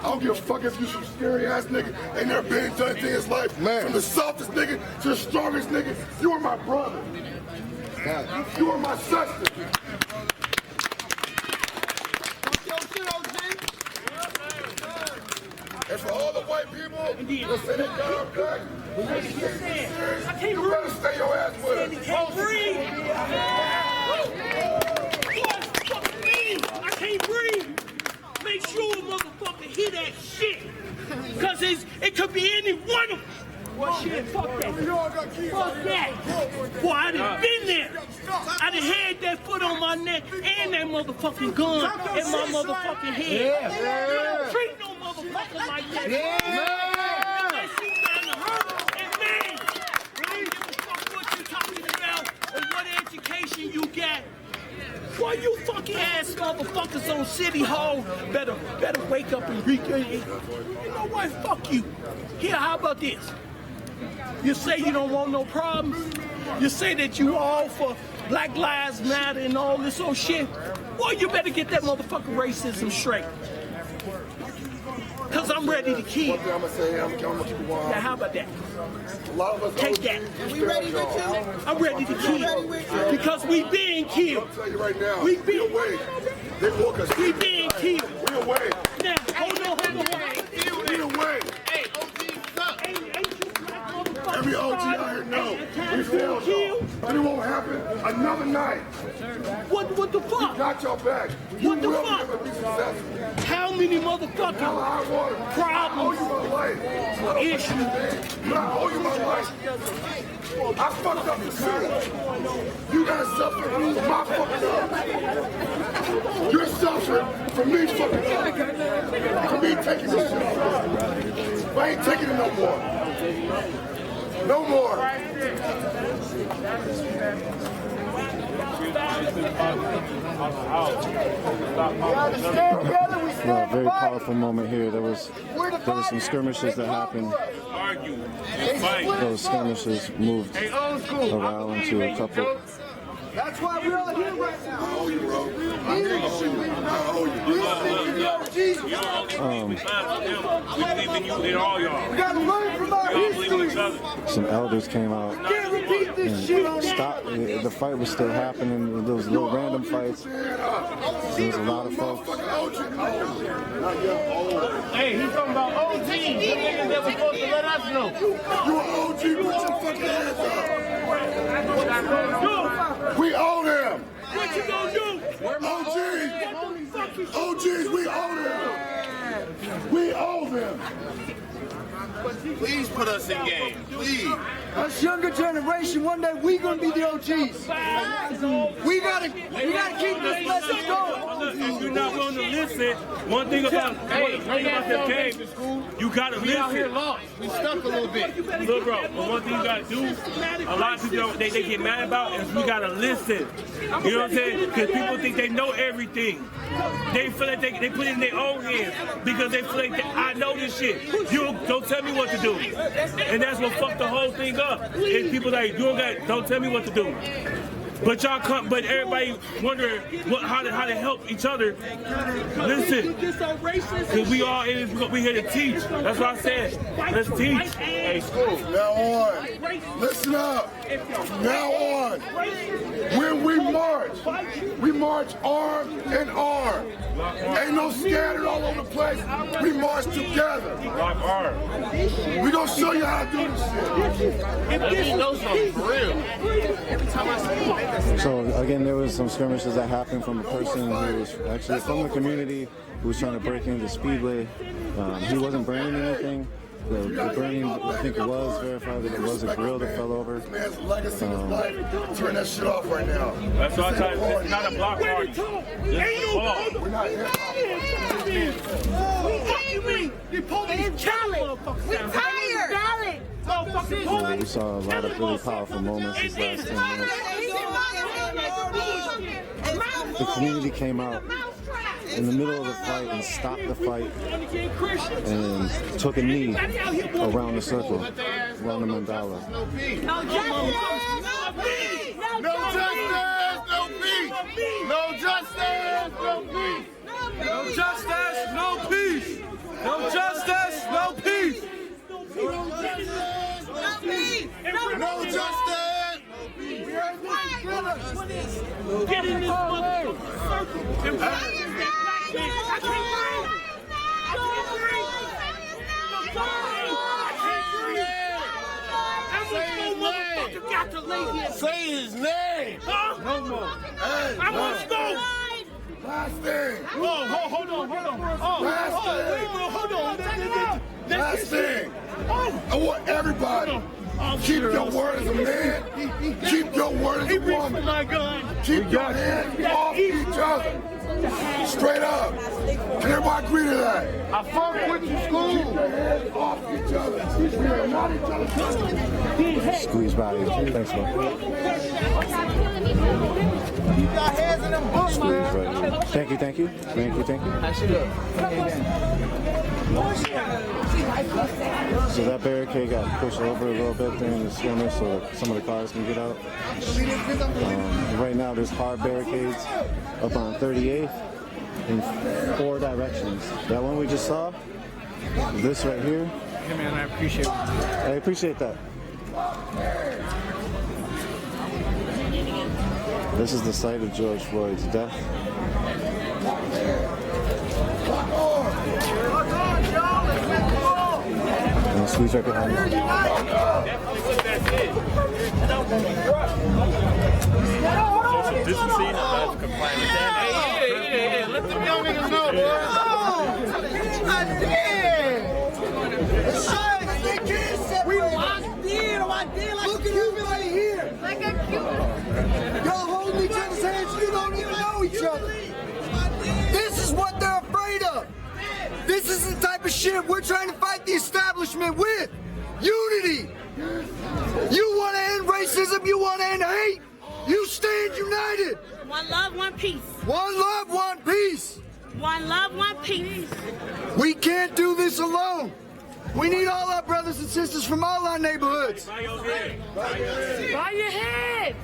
I don't give a fuck if you some scary ass nigga ain't never been done anything in his life. Man. From the softest nigga to the strongest nigga, you are my brother. You are my sister. And for all the white people that say they got our back, you better stay your ass with us. Can't breathe. I can't breathe. Make sure a motherfucker hear that shit. Cause it could be any one of them. Well, shit, fuck that. Fuck that. Boy, I done been there. I done had that foot on my neck and that motherfucking gun in my motherfucking head. Don't treat no motherfucker like that. Unless you trying to hurt and man. I don't give a fuck what you talking about or what education you got. Why you fucking ass motherfuckers on City Hall better wake up and read. You know what? Fuck you. Here, how about this? You say you don't want no problems. You say that you all for Black Lives Matter and all this old shit. Well, you better get that motherfucking racism straight. Cause I'm ready to kill. One thing I'm gonna say, I'm gonna keep it 100. Now, how about that? A lot of us take that. We ready to kill? I'm ready to kill. Because we being killed. I'll tell you right now. We being away. They woke us. We being killed. We away. Now, hold on. We away. Hey, OG, what's up? Every OG out here know. We failed y'all. But it won't happen another night. What the fuck? We got your back. What the fuck? Be successful. How many motherfucking problems, issues? I owe you my life. I fucked up the city. You gotta suffer for my fucking up. You're suffering for me fucking up. For me taking this shit off. I ain't taking it no more. No more. Well, a very powerful moment here. There was some skirmishes that happened. Those skirmishes moved around into a couple. That's why we're all here right now. I owe you, bro. I owe you. We gotta learn from our history. Some elders came out and stopped. The fight was still happening. There was little random fights. There was a lot of folks. Hey, he's talking about OG. The niggas that was supposed to let us know. You an OG, put your fucking hands up. We owe them. What you gonna do? OGs, we owe them. We owe them. Please put us in game. Please. Us younger generation, one day we gonna be the OGs. We gotta keep this message going. If you're not willing to listen, one thing about the game, you gotta We out here listen. lost. We stuck a little bit. Look, bro, but one thing you gotta do, a lot of people they get mad about is we gotta listen. You know what I'm saying? Because people think they know everything. They feel like they put it in their own hands because they feel like I know this shit. You don't tell me what to do. And that's what fucked the whole thing up. Is people like, don't tell me what to do. But y'all come, but everybody wondering how to help each other. Listen, because we all in this, we here to teach. That's what I said. Let's teach. Hey, school. Now on, listen up. Now on, when we march arm in arm. Ain't no scattered all over the place. We march together. Lock arm. We gonna show you how to do this shit. He knows something for real. Every time I see him, So again, there was some skirmishes that happened from a person who was actually from the community who was trying to break into Speedway. He wasn't burning anything. The burning, I think it was verified that it was a grill that fell over. This man's legacy in his life. Turn that shit off right now. That's what I tell you. It's not a block party. This is a ball. We're not here. The police killing motherfuckers. We saw a lot of really powerful moments this last 10 minutes. The community came out in the middle of the fight and stopped the fight and took a knee around the circle, around the mandala. no peace. No justice, no peace. No justice, no peace. No justice, no peace. No Say his name. Huh? No more. Hey, I want smoke. last thing. Hold on. Last thing. I want everybody. Keep your word as a man. Keep your word as a woman. Keep your hands off each other. Straight up. Can everybody agree to that? I fuck with you, school. Keep your hands off each other. We are not each other's customers. Squeeze body. Thanks, bro. Keep your hands in them books, Squeeze man. right here. Thank you. So that barricade got pushed over a little bit during the skirmish so that some of the cars can get out. Right now there's hard barricades up on 38th in 4 directions. That one we just saw, this right here. Hey man, I appreciate it. I appreciate that. This is the site of George Floyd's death. And squeeze right behind you. Distancing, I'm complying with that. Hey, let them young niggas know, bro. We locked in. Look at you right here. Y'all holding each other's hands. You don't even know each other. This is what they're afraid of. This is the type of shit we're trying to fight the establishment with. Unity. You want to end racism. You want to end hate. You stand united. One love, one peace. One love, one peace. One love, one peace. We can't do this alone. We need all our brothers and sisters from all our neighborhoods. Bow your head. Bow your head.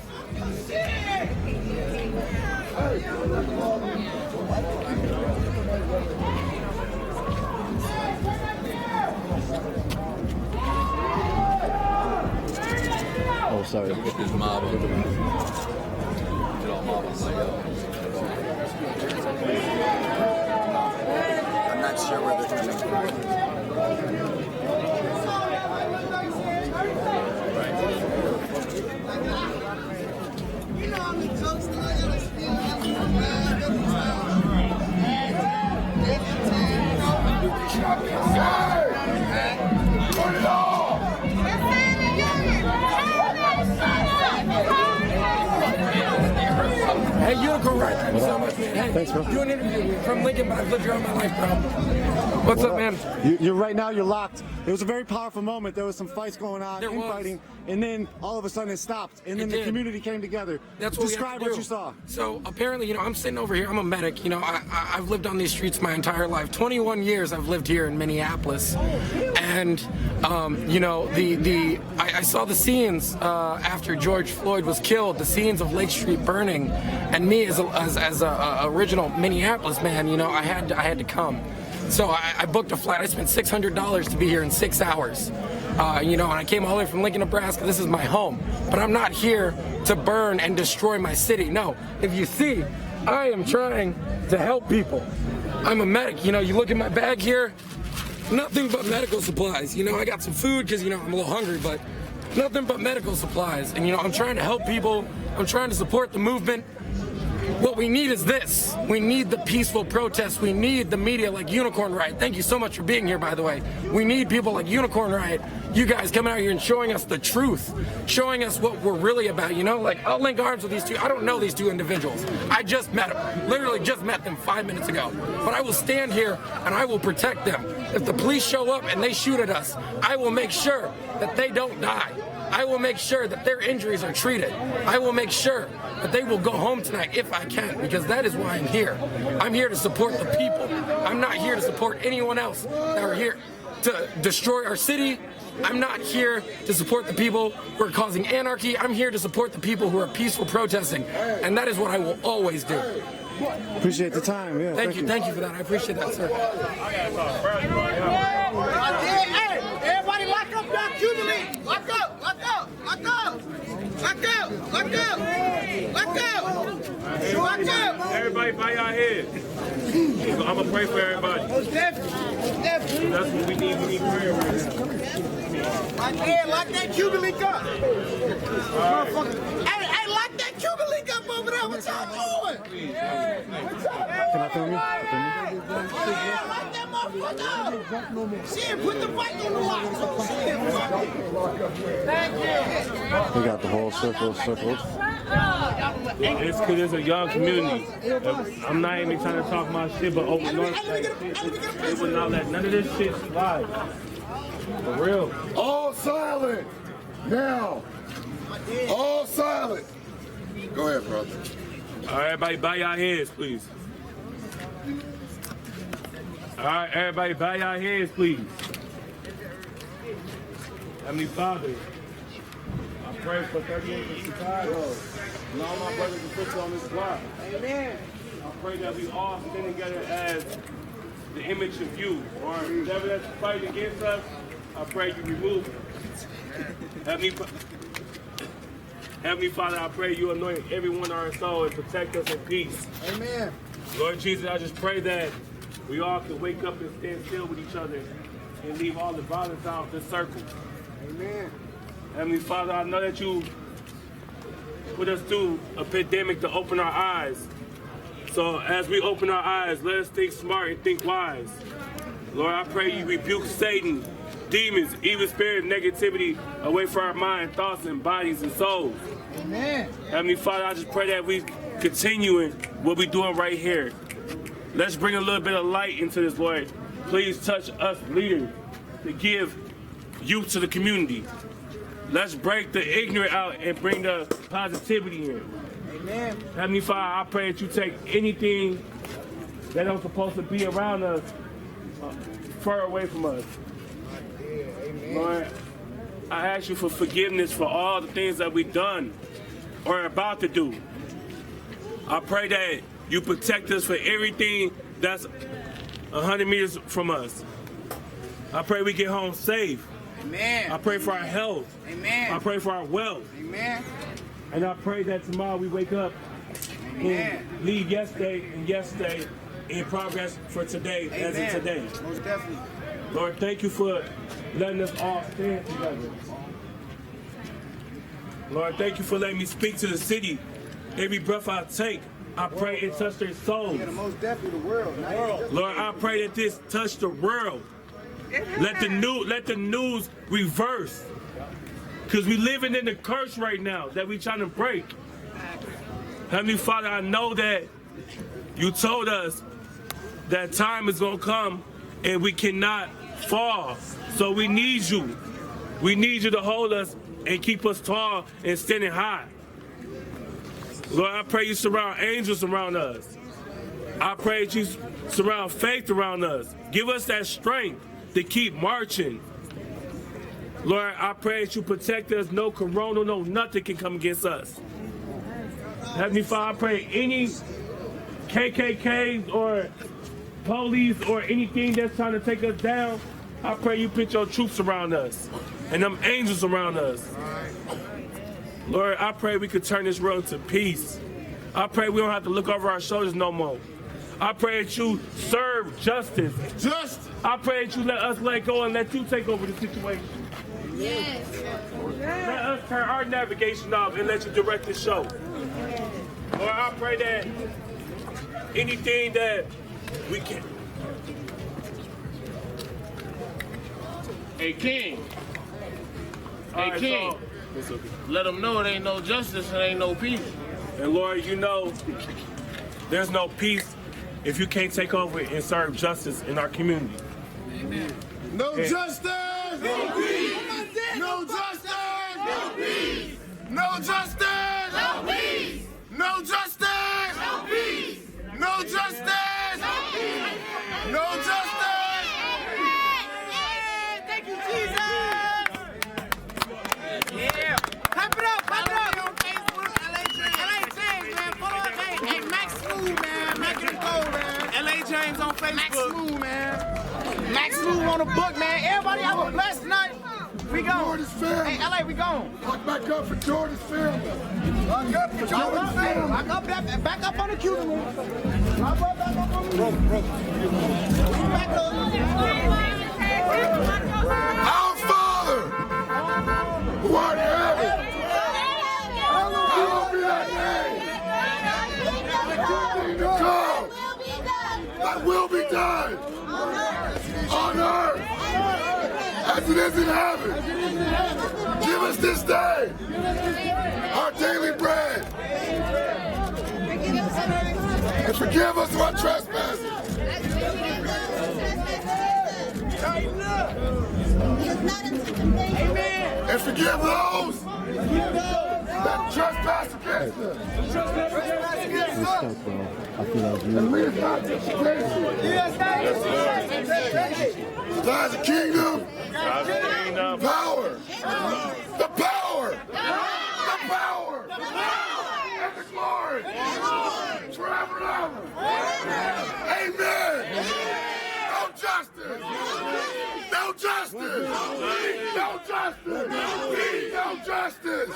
Oh, sorry. Get this mob up. Get all mob up. I'm not sure where they're coming from. You know how many jokes that I gotta steal every Turn it off. Hey, Unicorn, right? Thank you so much, man. Hey, Thanks, bro. do an interview from Lincoln, but I've lived here all my life, bro. What's up, man? You're right now, you're locked. It was a very powerful moment. There was some fights going on, There was. infighting, and then all of a sudden it stopped, and then It the did. community came together. That's what Describe we have what to do. you saw. So apparently, I'm sitting over here. I'm a medic. I've lived on these streets my entire life. 21 years I've lived here in Minneapolis, and I saw the scenes after George Floyd was killed. The scenes of Lake Street burning, and me as a original Minneapolis man, I had to come. So I booked a flight. I spent $600 to be here in 6 hours. And I came all the way from Lincoln, Nebraska. This is my home. But I'm not here to burn and destroy my city. No, if you see, I am trying to help people. I'm a medic. You look at my bag here, nothing but medical supplies. I got some food because, I'm a little hungry, but nothing but medical supplies. And, I'm trying to help people. I'm trying to support the movement. What we need is this. We need the peaceful protests. We need the media like Unicorn Riot. Thank you so much for being here, by the way. We need people like Unicorn Riot. You guys coming out here and showing us the truth, showing us what we're really about, I'll link arms with these two. I don't know these two individuals. I just met them. Literally just met them 5 minutes ago. But I will stand here and I will protect them. If the police show up and they shoot at us, I will make sure that they don't die. I will make sure that their injuries are treated. I will make sure that they will go home tonight if I can, because that is why I'm here. I'm here to support the people. I'm not here to support anyone else that are here to destroy our city. I'm not here to support the people who are causing anarchy. I'm here to support the people who are peaceful protesting, and that is what I will always do. Appreciate the time. Yeah. Thank you for that. I appreciate that, sir. Hey, everybody lock up Doc Jubilee. Lock up. Everybody bow your head. I'm going to pray for everybody. definitely. That's what we need. We need prayer right now. Yeah, lock that Cuban link up. Hey, lock that Cuban link up over there. What y'all doing? Can I film you? Yeah, lock that motherfucker up. Shit, put the bike on the lock. Shit, fuck it. Thank you. We got the whole circle circled. It's because it's a young community. I'm not even trying to talk my shit, but open North, they would not let none of this shit slide. For real. All silent. Now. All silent. Go ahead, brother. All right, everybody, bow your heads, please. All right, everybody, bow your heads, please. Heavenly Father, I pray for 38 in Chicago and all my brothers and sisters on this block. Amen. I pray that we all stand together as the image of you, or whatever that's fighting against us, I pray you remove it. Heavenly Father, I pray you anoint everyone on our soul and protect us in peace. Amen. Lord Jesus, I just pray that we all can wake up and stand still with each other and leave all the violence out of this circle. Amen. Heavenly Father, I know that you put us through a pandemic to open our eyes. So as we open our eyes, let us think smart and think wise. Lord, I pray you rebuke Satan, demons, evil spirit, negativity away from our mind, thoughts, and bodies and souls. Amen. Heavenly Father, I just pray that we continuing what we're doing right here. Let's bring a little bit of light into this, Lord. Please touch us leaders to give youth to the community. Let's break the ignorant out and bring the positivity in. Amen. Heavenly Father, I pray that you take anything that don't supposed to be around us far away from us. Amen. Lord, I ask you for forgiveness for all the things that we've done or are about to do. I pray that you protect us for everything that's 100 meters from us. I pray we get home safe. Amen. I pray for our health. Amen. I pray for our wealth. Amen. And I pray that tomorrow we wake up Amen. and leave yesterday in progress for today. Amen. As in today. Most definitely. Lord, thank you for letting us all stand together. Lord, thank you for letting me speak to the city. Every breath I take, I pray it touch their souls. Yeah, most definitely the world. Lord, I pray that this touch the world. Let the news reverse. Because we living in the curse right now that we trying to break. Heavenly Father, I know that you told us that time is going to come and we cannot fall. So we need you. We need you to hold us and keep us tall and standing high. Lord, I pray you surround angels around us. I pray that you surround faith around us. Give us that strength to keep marching. Lord, I pray that you protect us. No corona, no nothing can come against us. Heavenly Father, I pray any KKKs or police or anything that's trying to take us down, I pray you put your troops around us and them angels around us. Lord, I pray we could turn this world to peace. I pray we don't have to look over our shoulders no more. I pray that you serve justice. I pray that you let us let go and let you take over the situation. Yes. Let us turn our navigation off and let you direct the show. Lord, I pray that anything that we can. Hey, King. All Hey, right, King. so, Let them know it ain't no justice and ain't no peace. and Lord, you know, there's no peace if you can't take over and serve justice in our community. Amen. No justice! No peace! No justice! No peace! No justice! No peace! No justice! No peace! No justice! No peace! No justice! Thank you, Jesus. Yeah. Clap it up, clap it up. On Facebook, LA James, man. Follow us. Hey, Max Smooth, man. Max it go, man. LA James on Facebook. Max Smooth, man. Max Smooth on the book, man. Everybody have a blessed night. We gone. Hey, LA, we gone. Walk back up for Jordan's family. Back up for Jordan's family. Back up on the Cuban one. Back up on the Cuban one. Back up. on earth as it is in heaven. Give us this day our daily bread. And forgive us of our trespasses. And forgive those that trespass against us. I feel like you. And lead us not into temptation. Thine is the kingdom, power, the power, and the glory, forever and ever. Amen. No justice. No justice. No justice. No justice.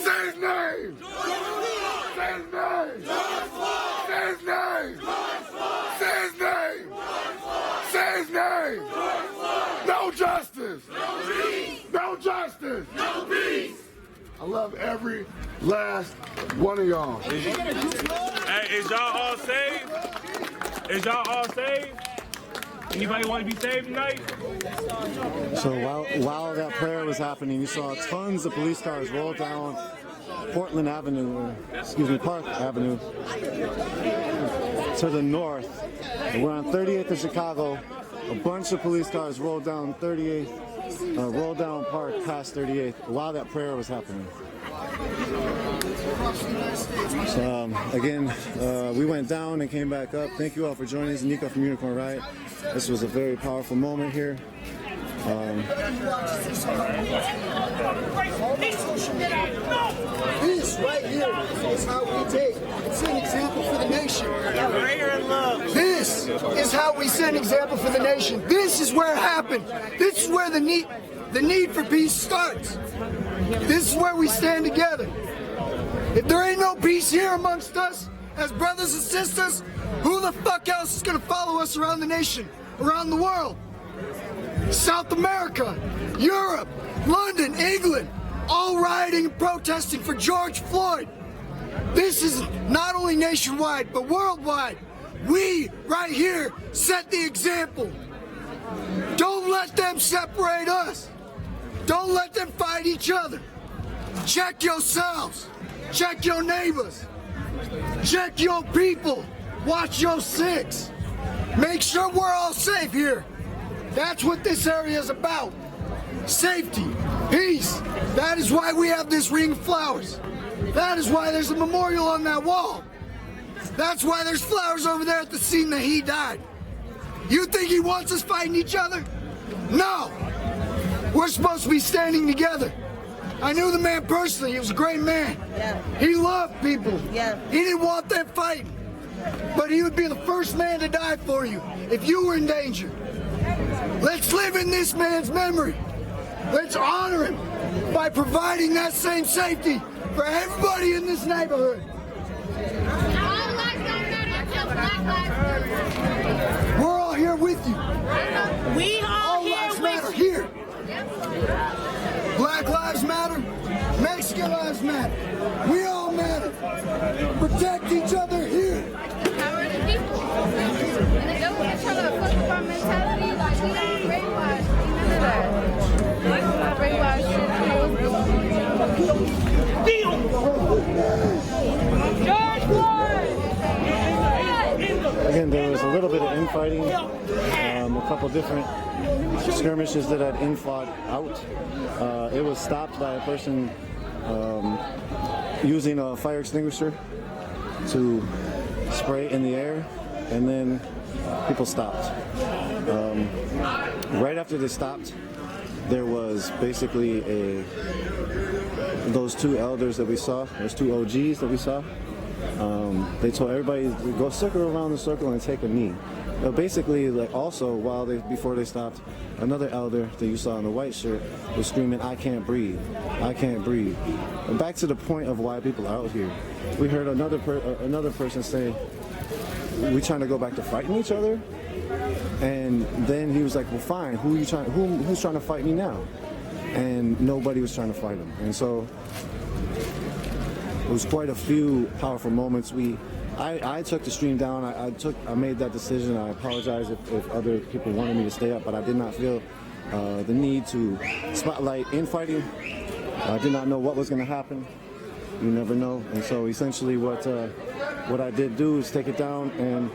Say his name. Say his name. Say his name. Say his name. Say his name. No justice. No justice. No peace. I love every last one of y'all. Hey, is y'all all saved? Is y'all all saved? Anybody want to be saved tonight? So while that prayer was happening, you saw tons of police cars roll down Park Avenue to the north. And we're on 38th in Chicago. A bunch of police cars rolled down 38th, rolled down Park past 38th while that prayer was happening. So, again, we went down and came back up. Thank you all for joining us, Nico from Unicorn Riot. This was a very powerful moment here. This right here is how we take. It's an example for the nation. This is how we set an example for the nation. This is where it happened. This is where the need for peace starts. This is where we stand together. If there ain't no peace here amongst us as brothers and sisters, who the fuck else is gonna follow us around the nation, around the world? South America, Europe, London, England, all rioting and protesting for George Floyd. This is not only nationwide, but worldwide. We, right here, set the example. Don't let them separate us. Don't let them fight each other. Check yourselves. Check your neighbors. Check your people. Watch your six. Make sure we're all safe here. That's what this area is about. Safety, peace. That is why we have this ring of flowers. That is why there's a memorial on that wall. That's why there's flowers over there at the scene that he died. You think he wants us fighting each other? No. We're supposed to be standing together. I knew the man personally. He was a great man. Yeah. He loved people. Yeah. He didn't want them fighting. But he would be the first man to die for you if you were in danger. Let's live in this man's memory. Let's honor him by providing that same safety for everybody in this neighborhood. We're all here with you. We All are lives here matter with you. here. Black lives matter. Mexican lives matter. We all matter. Protect each other here. Power to the people. And the government trying to fuck with our mentality. Like, we got brainwashed. None of that. Brainwashed. George Floyd! Again, there was a little bit of infighting, a couple different skirmishes that had infought out. It was stopped by a person using a fire extinguisher to spray in the air, and then people stopped. Right after they stopped, there was basically those two elders that we saw, those two OGs that we saw. They told everybody to go circle around the circle and take a knee. Basically, like also before they stopped, another elder that you saw in the white shirt was screaming, "I can't breathe, I can't breathe." And back to the point of why people are out here. We heard another person say, "We trying to go back to fighting each other?" And then he was like, "Well, fine. Who's trying to fight me now?" And nobody was trying to fight him. And so it was quite a few powerful moments. We I took the stream down. I made that decision. I apologize if other people wanted me to stay up, but I did not feel the need to spotlight infighting. I did not know what was going to happen. You never know. And so essentially what I did do is take it down, and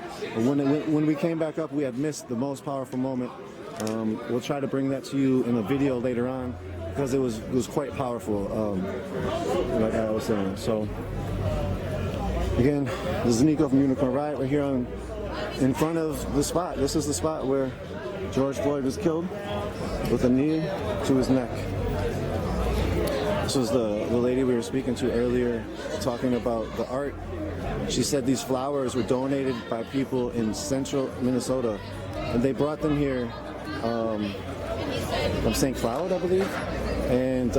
when we came back up, we had missed the most powerful moment. We'll try to bring that to you in a video later on, because it was quite powerful, like I was saying. So again, this is Nico from Unicorn Riot. We're here in front of the spot. This is the spot where George Floyd was killed with a knee to his neck. This was the lady we were speaking to earlier, talking about the art. She said these flowers were donated by people in central Minnesota, and they brought them here from St. Cloud, I believe, and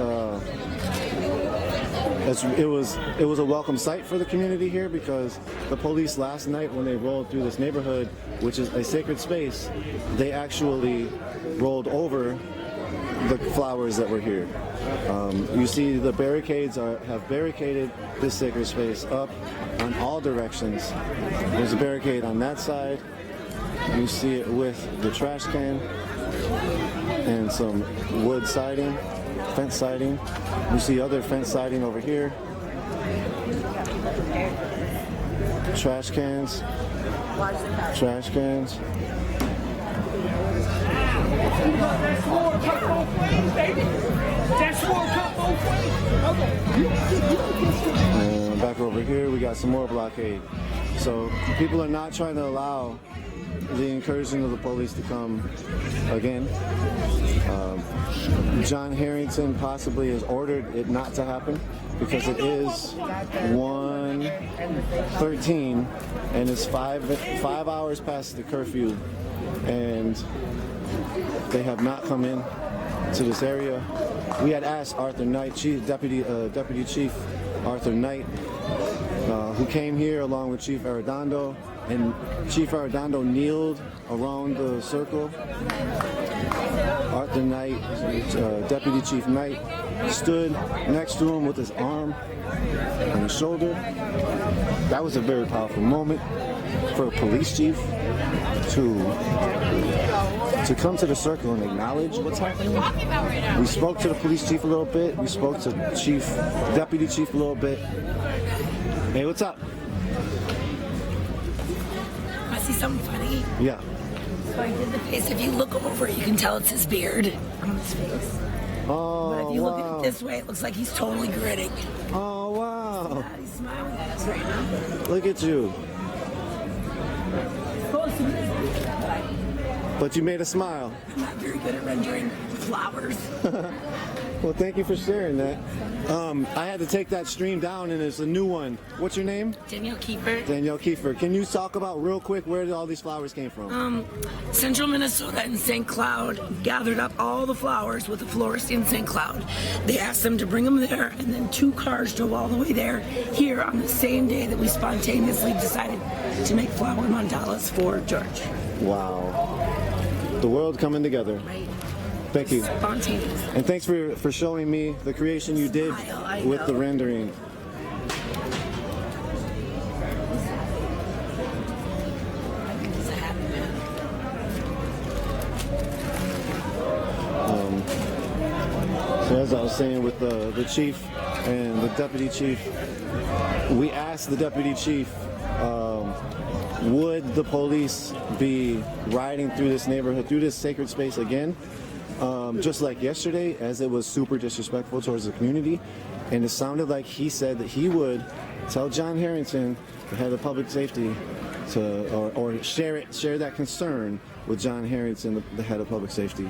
it was a welcome sight for the community here, because the police last night, when they rolled through this neighborhood, which is a sacred space, they actually rolled over the flowers that were here. You see the barricades have barricaded this sacred space up on all directions. There's a barricade on that side. You see it with the trash can and some wood siding, fence siding. You see other fence siding over here. Trash cans. Trash cans. That's more cut both ways, baby. That's more cut both ways. And back over here, we got some more blockade. So people are not trying to allow the incursion of the police to come again. John Harrington possibly has ordered it not to happen, because it is 1:13 and it's 5 hours past the curfew, and they have not come in to this area. We had asked Arthur Knight, Deputy Chief Arthur Knight, who came here along with Chief Arredondo, and Chief Arredondo kneeled around the circle. Arthur Knight, Deputy Chief Knight, stood next to him with his arm on his shoulder. That was a very powerful moment for a police chief to come to the circle and acknowledge what's happening. We spoke to the police chief a little bit. We spoke to Deputy Chief a little bit. Hey, what's up? I see something funny. Yeah. So I did the face. If you look over, you can tell it's his beard on his face. Oh, but if you look at wow. it this way, it looks like he's totally grinning. Oh, wow. Yeah, he's smiling at us right now. Look at you. But you made a smile. I'm not very good at rendering flowers. Well, thank you for sharing that. I had to take that stream down, and it's a new one. What's your name? Danielle Kiefer. Danielle Kiefer. Can you talk about real quick where all these flowers came from? Central Minnesota and St. Cloud gathered up all the flowers with the florist in St. Cloud. They asked them to bring them there, and then 2 cars drove all the way there here on the same day that we spontaneously decided to make flower mandalas for George. Wow. The world coming together. Right. Thank you. Spontaneous. And thanks for showing me the creation you did with the rendering. So as I was saying with the chief and the deputy chief, we asked the deputy chief, would the police be riding through this neighborhood, through this sacred space again? Just like yesterday, as it was super disrespectful towards the community. And it sounded like he said that he would tell John Harrington, the head of public safety, or share that concern with John Harrington, the head of public safety,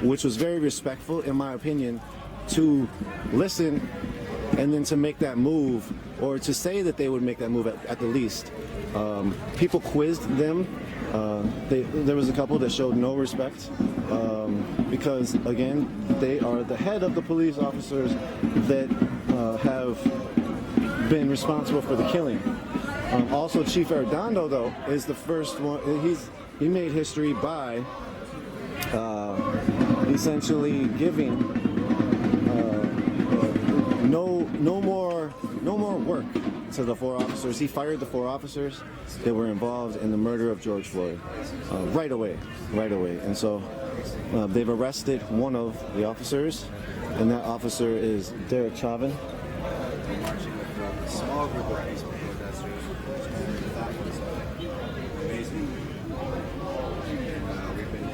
which was very respectful, in my opinion, to listen and then to make that move, or to say that they would make that move at the least. People quizzed them. There was a couple that showed no respect, because again, they are the head of the police officers that have been responsible for the killing. Also, Chief Arredondo, though, is the first one. He made history by essentially giving no more no more work to the 4 officers. He fired the 4 officers that were involved in the murder of George Floyd right away. And so they've arrested one of the officers, and that officer is Derek Chauvin. Small group of peaceful protesters. Amazing. We've been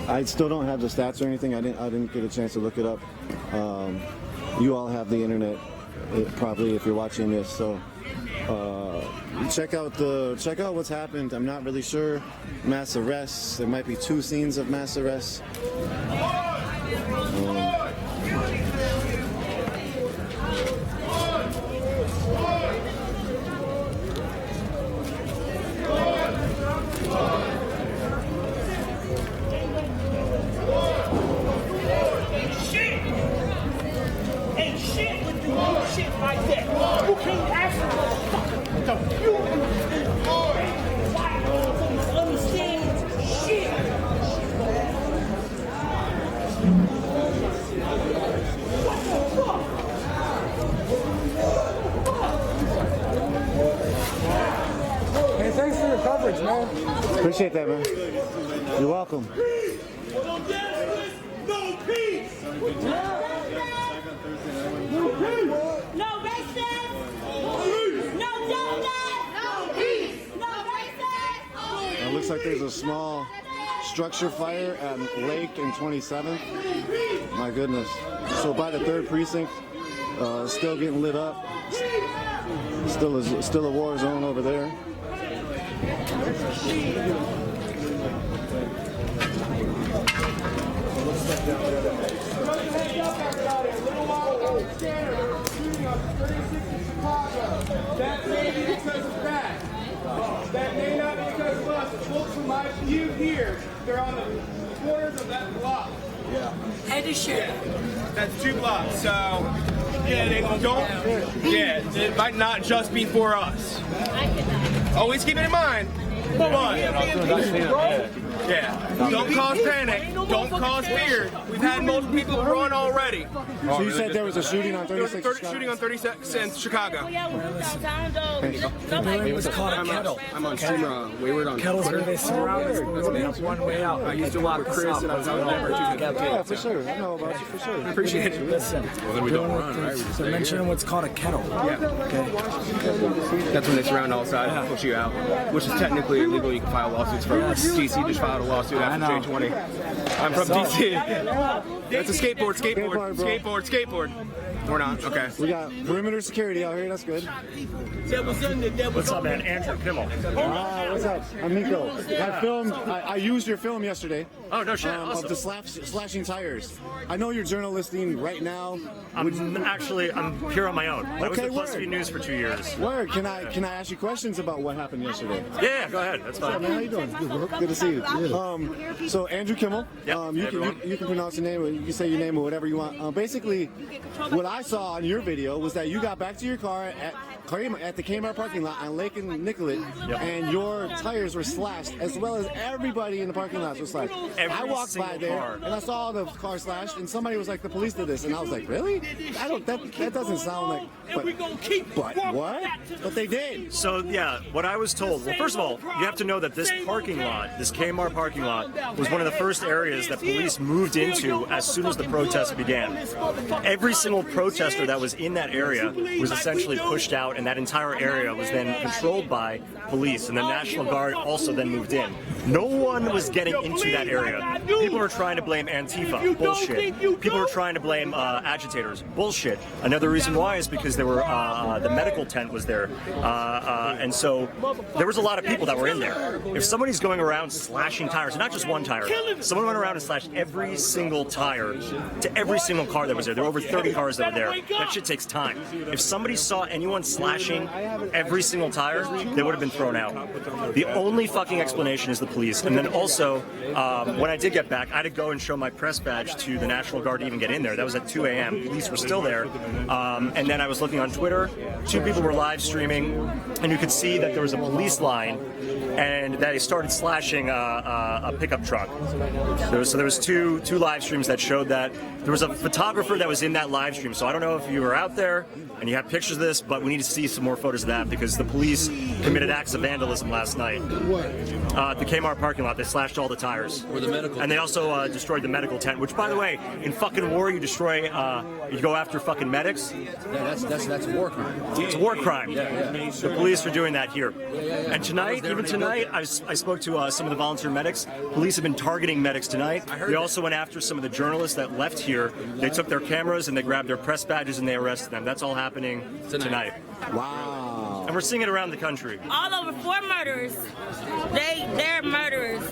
I still don't have the stats or anything. I didn't get a chance to look it up. You all have the internet, probably, if you're watching this. So check out what's happened. I'm not really sure. Mass arrests. There might be 2 scenes of mass arrests. Like that. You can't ask a motherfucker to understand shit. What the fuck? Hey, thanks for your coverage, man. Appreciate that, man. You're welcome. No justice, no peace. No racist! No justice! No peace! No racist! It looks like there's a small structure fire at Lake and 27th. My goodness. So by the 3rd precinct, still getting lit up. Still a war zone over there. That may be because of that. That may not be because of us. The folks from my view here, they're on the corners of that block. Yeah. Head to share. That's 2 blocks. So, yeah, they don't. Yeah, it might not just be for us. Always keep it in mind. But yeah, don't cause panic, don't cause fear. We've had multiple people run already. So you said there was a shooting on 36th? There was a shooting on 36th in Chicago. It was called a kettle. I'm on streamer Wayward on Kettles where they surround us. They have one way out. I used to walk with Chris and I was out there together. Yeah, for sure. I know about you for sure. Appreciate it. Listen. Well, then we don't run, right? So mention what's called a kettle. Yeah. Okay. That's when they surround all sides and push you out, which is technically illegal. You can file lawsuits from. DC just filed a lawsuit after J20. I'm from DC. That's a skateboard. We're not. Okay. We got perimeter security out here. That's good. What's up, man? Andrew Kimmel. What's up? I'm Nico. I used your film yesterday. Oh, no shit. Awesome. Of the slashing tires. I know you're journalisting right now. I'm here on my own. I was at BuzzFeed News for 2 years. Word. Can I ask you questions about what happened yesterday? Yeah, go ahead. That's fine. Man, how you doing? Good to see you. So Andrew Kimmel. Yep, you can pronounce your name. You can say your name or whatever you want. Basically, what I saw in your video was that you got back to your car at the Kmart parking lot on Lake and Nicollet, and your tires were slashed, as well as everybody in the parking lot was slashed. I walked by there and I saw the car slashed, and somebody was like, "The police did this," and I was like, "Really? That doesn't sound like." But what? But they did. So yeah, what I was told. Well, first of all, you have to know that this parking lot, this Kmart parking lot, was one of the first areas that police moved into as soon as the protest began. Every single protester that was in that area was essentially pushed out, and that entire area was then controlled by police, and the National Guard also then moved in. No one was getting into that area. People were trying to blame Antifa. Bullshit. People were trying to blame agitators. Bullshit. Another reason why is because there were the medical tent was there, and so there was a lot of people that were in there. If somebody's going around slashing tires, not just one tire, someone went around and slashed every single tire to every single car that was there. There were over 30 cars that were there. That shit takes time. If somebody saw anyone slashing every single tire, they would have been thrown out. The only fucking explanation is the police. And then also, when I did get back, I had to go and show my press badge to the National Guard to even get in there. That was at 2 a.m. Police were still there. And then I was looking on Twitter. 2 people were live streaming, and you could see that there was a police line, and that they started slashing a pickup truck. There was two live streams that showed that. There was a photographer that was in that live stream. So I don't know if you were out there and you have pictures of this, but we need to see some more photos of that because the police committed acts of vandalism last night. At the Kmart parking lot, they slashed all the tires. And they also destroyed the medical tent, which, by the way, in fucking war, you destroy, you go after fucking medics. Yeah, that's a war crime. It's a war crime. Yeah. The police are doing that here. And tonight, even tonight, I spoke to some of the volunteer medics. Police have been targeting medics tonight. They also went after some of the journalists that left here. They took their cameras and they grabbed their press badges and they arrested them. That's all happening tonight. Wow. And we're seeing it around the country. All over 4 murderers. They're murderers.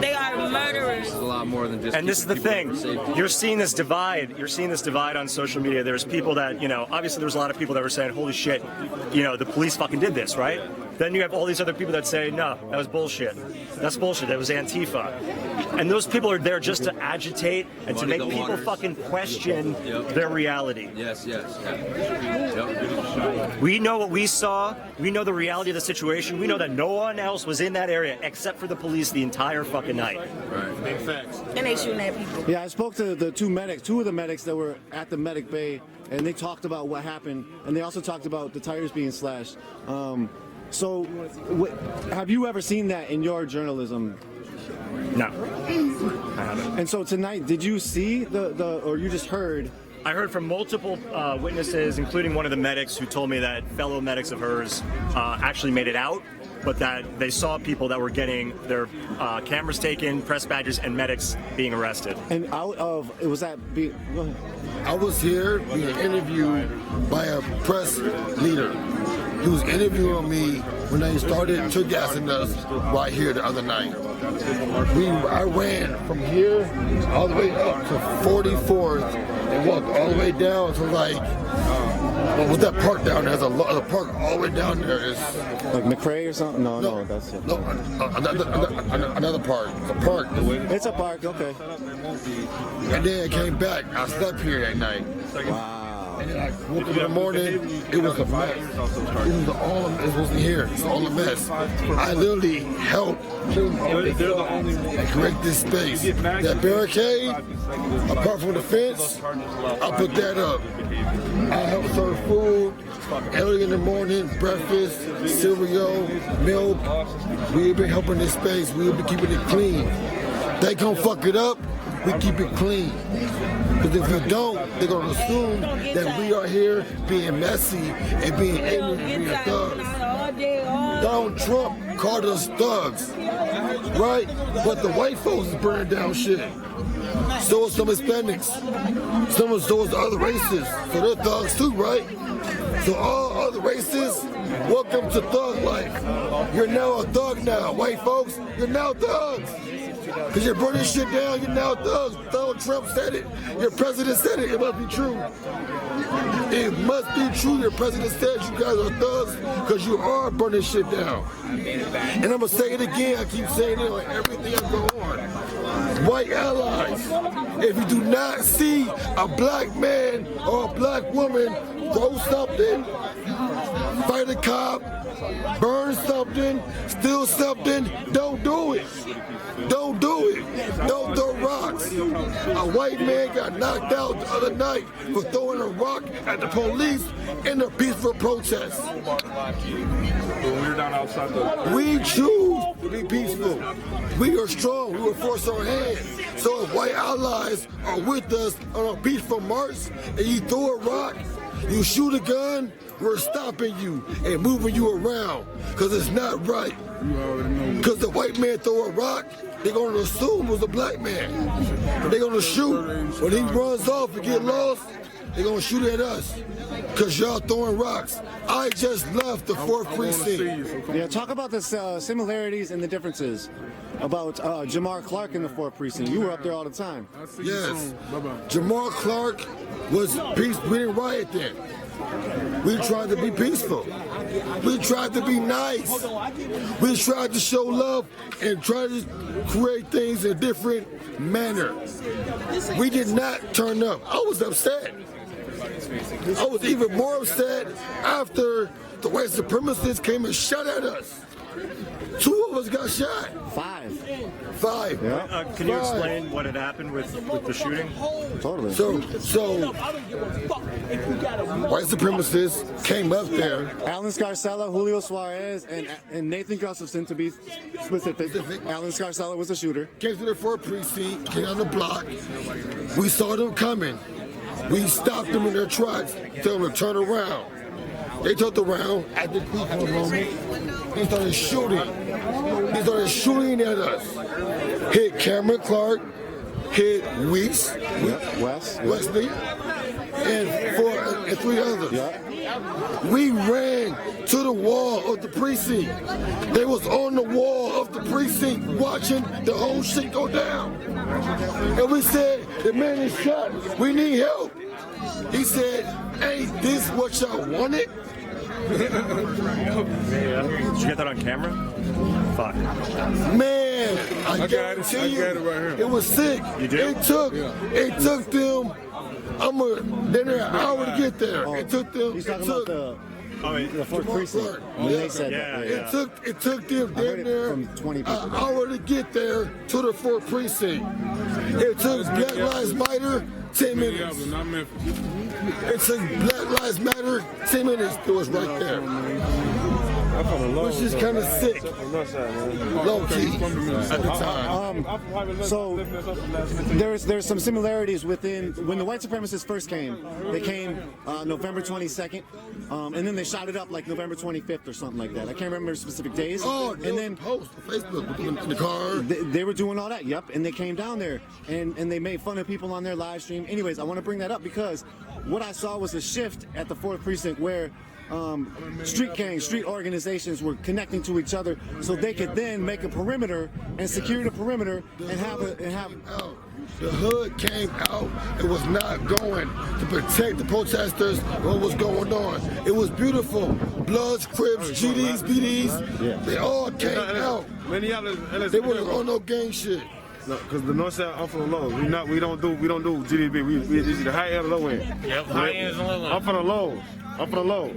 They are murderers. It's a lot more than just. And this is the thing. You're seeing this divide. You're seeing this divide on social media. There's people that, obviously there's a lot of people that were saying, holy shit, the police fucking did this, right? Then you have all these other people that say, no, that was bullshit. That's bullshit. That was Antifa. And those people are there just to agitate and to make people fucking question their reality. Yes. We know what we saw. We know the reality of the situation. We know that no one else was in that area except for the police the entire fucking night. Right. Big facts. And they shooting at people. Yeah, I spoke to the 2 of the medics that were at the medic bay, and they talked about what happened, and they also talked about the tires being slashed. So, have you ever seen that in your journalism? No, I haven't. And so tonight, did you see or you just heard? I heard from multiple witnesses, including one of the medics, who told me that fellow medics of hers actually made it out, but that they saw people that were getting their cameras taken, press badges, and medics being arrested. And go ahead. I was here being interviewed by a press leader. He was interviewing me when they started took gas in us right here the other night. I ran from here all the way up to 44th and walked all the way down to what was that park down there? There's a park all the way down there. It's like McRae or something? No, that's it. No, another park. A park. It's a park, okay. And then I came back. I slept here that night. Wow. And then I woke up in the morning, it was a mess. It wasn't here. It's all a mess. I literally helped and correct this space. That barricade, apart from the fence, I put that up. I helped serve food early in the morning, breakfast, cereal, milk. We've been helping this space. We've been keeping it clean. They gonna fuck it up, we keep it clean. Because if you don't, they're going to assume that we are here being messy and being ignorant and being thugs. Donald Trump called us thugs, right? But the white folks is burning down shit. So is some Hispanics. So is the other races. So they're thugs too, right? So all other races, welcome to thug life. You're now a thug now. White folks, you're now thugs. Because you're burning shit down, you're now thugs. Donald Trump said it. Your president said it. It must be true. It must be true. Your president said you guys are thugs because you are burning shit down. And I'm going to say it again. I keep saying it on everything I go on. White allies, if you do not see a black man or a black woman throw something, fight a cop, burn something, steal something, don't do it. Don't do it. Don't throw rocks. A white man got knocked out the other night for throwing a rock at the police in a peaceful protest. We choose to be peaceful. We are strong. We will force our hand. So if white allies are with us on a peaceful march and you throw a rock, you shoot a gun, we're stopping you and moving you around because it's not right. Because the white man throw a rock, they're going to assume it was a black man. But they're going to shoot. When he runs off and get lost, they're going to shoot at us because y'all throwing rocks. I just left the 4th precinct. Yeah, talk about the similarities and the differences about Jamar Clark in the 4th precinct. You were up there all the time. Yes. Jamar Clark was peace. We didn't riot then. We tried to be peaceful. We tried to be nice. We tried to show love and try to create things in a different manner. We did not turn up. I was upset. I was even more upset after the white supremacists came and shot at us. 2 of us got shot. 5. Yeah. Can you explain what had happened with the shooting? Totally. So white supremacists came up there. Alan Scarcella, Julio Suarez, and Nathan Gustafson, to be specific. Alan Scarcella was the shooter. Came to the 4th precinct, came on the block. We saw them coming. We stopped them in their tracks, told them to turn around. They turned around at the quick for a moment. They started shooting. They started shooting at us. Hit Cameron Clark, hit Weeks, Wesley, and 3 others. We ran to the wall of the precinct. They was on the wall of the precinct watching the whole shit go down. And we said, the man is shot. We need help. He said, ain't this what y'all wanted? Did you get that on camera? Fuck. Man, I guarantee you, it was sick. You did? It took them. They're an hour to get there. It took them. He's talking about the 4th precinct. When they said that. It took them an hour to get there to the 4th precinct. It took Black Lives Matter 10 minutes. It took Black Lives Matter 10 minutes. It was right there. Which is kind of sick. Low key at the time. So there's some similarities within when the white supremacists first came. They came November 22nd, and then they shot it up like November 25th or something like that. I can't remember specific days. And then post on Facebook in the car. They were doing all that. Yep, and they came down there and they made fun of people on their live stream. Anyways, I want to bring that up because what I saw was a shift at the 4th precinct where street gangs, street organizations were connecting to each other so they could then make a perimeter and secure the perimeter and have the hood came out. It was not going to protect the protesters. What was going on? It was beautiful. Bloods, Crips, GDs, BDs. They all came out. They weren't on no gang shit. No, because the north side, I'm from the low. We don't do GDB. We the high end and low end. Yep, high end and low end. I'm from the low.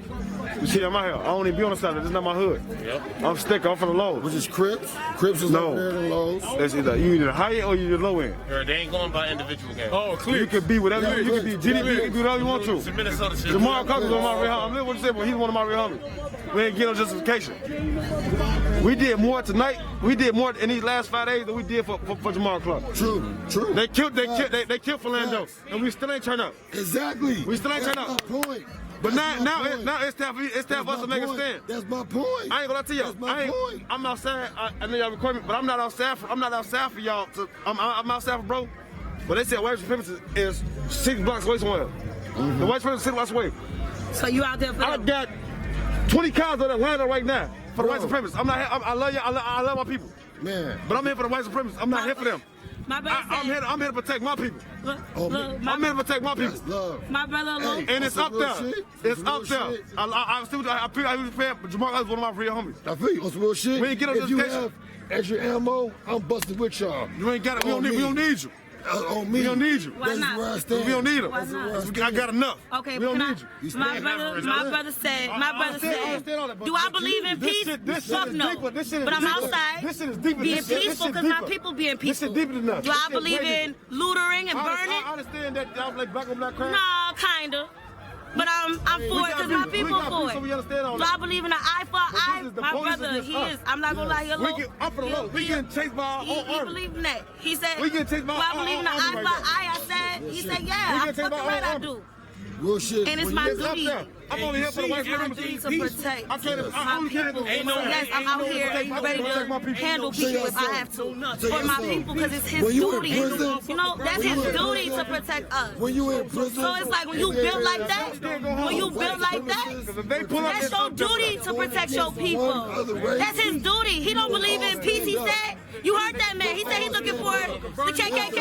You see, I'm out here. I don't even be on the side. This is not my hood. Yep. I'm sticker. I'm from the low. Which is Crips. Crips is over there in the lows. That's either you either high end or you the low end. They ain't going by individual games. Oh, clear. You could be whatever. You could be GDB. You can do whatever you want to. It's a Minnesota shit. Jamal Cousins on my real homie. What you say? But he's one of my real homies. We ain't getting no justification. We did more tonight. We did more in these last 5 days than we did for Jamal Clark. True. They killed Philando, and we still ain't turned up. Exactly. We still ain't turned up. That's my point. But now it's time for us to make a stand. That's my point. I ain't gonna tell you. That's my point. I'm outside. I know y'all recording me, but I'm not outside for y'all. I'm outside for bro. But they said white supremacy is 6 blocks away somewhere. The white supremacy is 6 blocks away. So you out there for I got 20 cars on that lineup right now for the white supremacists. I love you. I love my people. Man. But I'm here for the white supremacists. I'm not here for them. My brother I'm here to protect my people. Look, I'm here to protect my people. my brother, look. And it's up there. It's up there. I was paying, but Jamal is one of my real homies. I feel you on some real shit. We ain't get on if this you case. have extra ammo, I'm busting with y'all. You ain't got it. We don't need you. On me. We don't need you. Why not? Where I stand. We don't need them. Why not? I got enough. Okay, we don't need you. My brother said, do I believe in peace? Fuck no. But I'm outside being peaceful because my people being peaceful. Do I believe in lootering and burning? I understand that y'all like black on black crime. No, kinda. But I'm for it because my people for it. Do I believe in an eye for an eye? My brother, he is. I'm not gonna lie, he a little. I'm for the low. We getting chased by our own He army. believe in that. He said, We getting chased by do I believe in an eye for an eye? I said, he said, yeah, I'm fucking right, I do. Real shit. And it's my duty. I'm only here for the white It's my duty to protect my people. Yes, I'm out here ready to handle people if I have to. For my people, because it's his duty. You know, that's his duty to protect us. When you in prison. So it's like when you build like that, that's your duty to protect your people. That's his duty. He don't believe in peace, he said. You heard that man. He said he's looking for the KKK.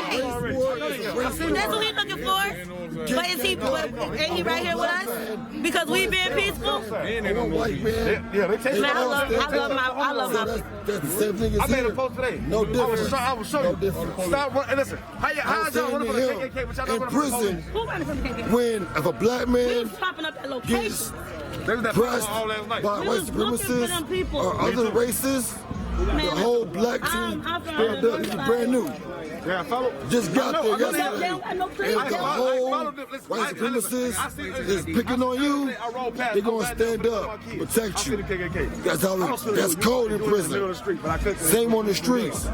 That's what he's looking for. But is he, ain't he right here with us? Because we being peaceful? Yeah, they take Man, I love my people. That's the same thing as I made a post today. No difference. I will show you. Stop running. Listen, how y'all running for the KKK? But y'all in prison, Who running from the KKK? when if a black man Popping up that location. gets pressed by white supremacists or other races, the whole black team stand up. It's brand new. Yeah, follow. Just got there yesterday. And the whole white supremacists is picking on you, they're going to stand up, protect you. That's cold in prison. Same on the streets.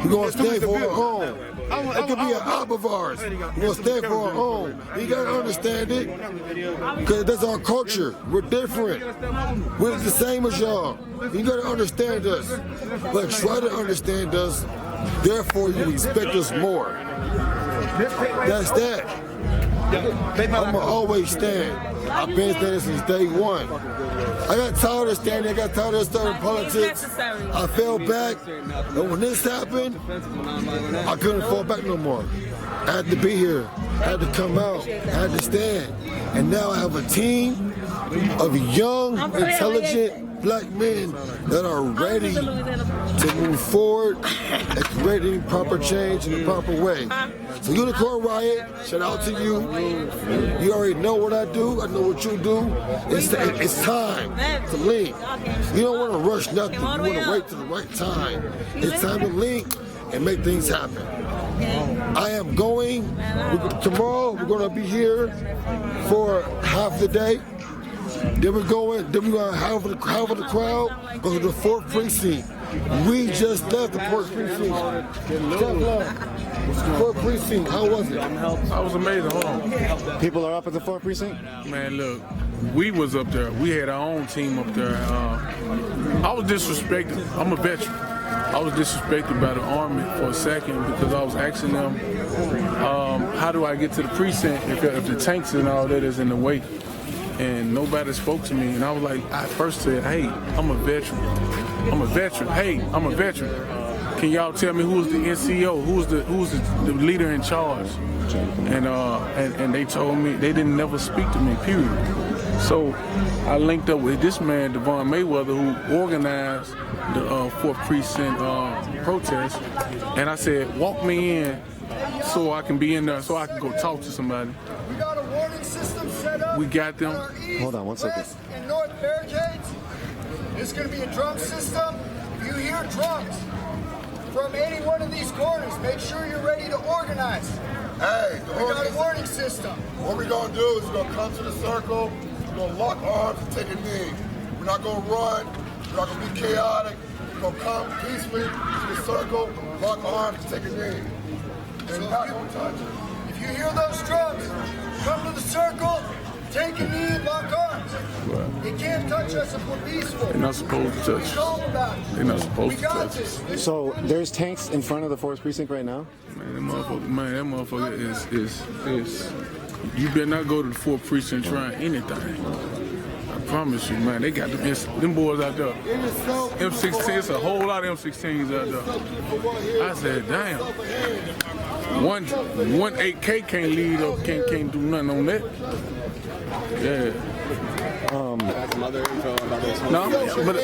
We're going to stand for our own. It could be an op of ours. We're going to stand for our own. You got to understand it, because that's our culture. We're different. We're the same as y'all. You got to understand us, but try to understand us. Therefore, you expect us more. That's that. I'ma always stand. I've been standing since day one. I got tired of standing. I got tired of starting politics. I fell back, and when this happened, I couldn't fall back no more. I had to be here. I had to come out. I had to stand. And now I have a team of young, intelligent black men that are ready to move forward and creating proper change in the proper way. So Unicorn Riot, shout out to you. You already know what I do. I know what you do. It's time to link. You don't want to rush nothing. You want to wait till the right time. It's time to link and make things happen. I am going. Tomorrow we're going to be here for half the day. Then we're going to have the crowd, go to the 4th precinct. We just left the 4th precinct. 4th precinct, how was it? I was amazing, hold on. People are up at the 4th precinct? Man, look, we was up there. We had our own team up there. I was disrespected. I'm a veteran. I was disrespected by the Army for a second because I was asking them, how do I get to the precinct if the tanks and all that is in the way? And nobody spoke to me, and I was like, I first said, hey, I'm a veteran. I'm a veteran. Hey, I'm a veteran. Can y'all tell me who's the NCO? Who's the leader in charge? And they told me they didn't never speak to me, period. So I linked up with this man, Devon Mayweather, who organized the 4th precinct protest, and I said, walk me in so I can be in there, so I can go talk to somebody. We got a warning system set up. We got them. Hold on 1 second. And north barricades. There's going to be a drum system. If you hear drums from any one of these corners, make sure you're ready to organize. Hey, we got a warning system. What we're going to do is we're going to come to the circle, we're going to lock arms and take a knee. We're not going to run, we're not going to be chaotic. We're going to come peacefully to the circle, lock arms and take a knee. And not going to touch it. If you hear those drums, come to the circle, take a knee and lock arms. Right. You can't touch us if we're peaceful. They're not supposed to touch us. They're not supposed to touch us. So there's tanks in front of the 4th precinct right now? Man, that motherfucker is you better not go to the 4th precinct trying anything. I promise you, man, they got them boys out there. M16, it's a whole lot of M16s out there. I said, damn. One 8K can't lead up, can't do nothing on that. Yeah. Some other info about this one. No, but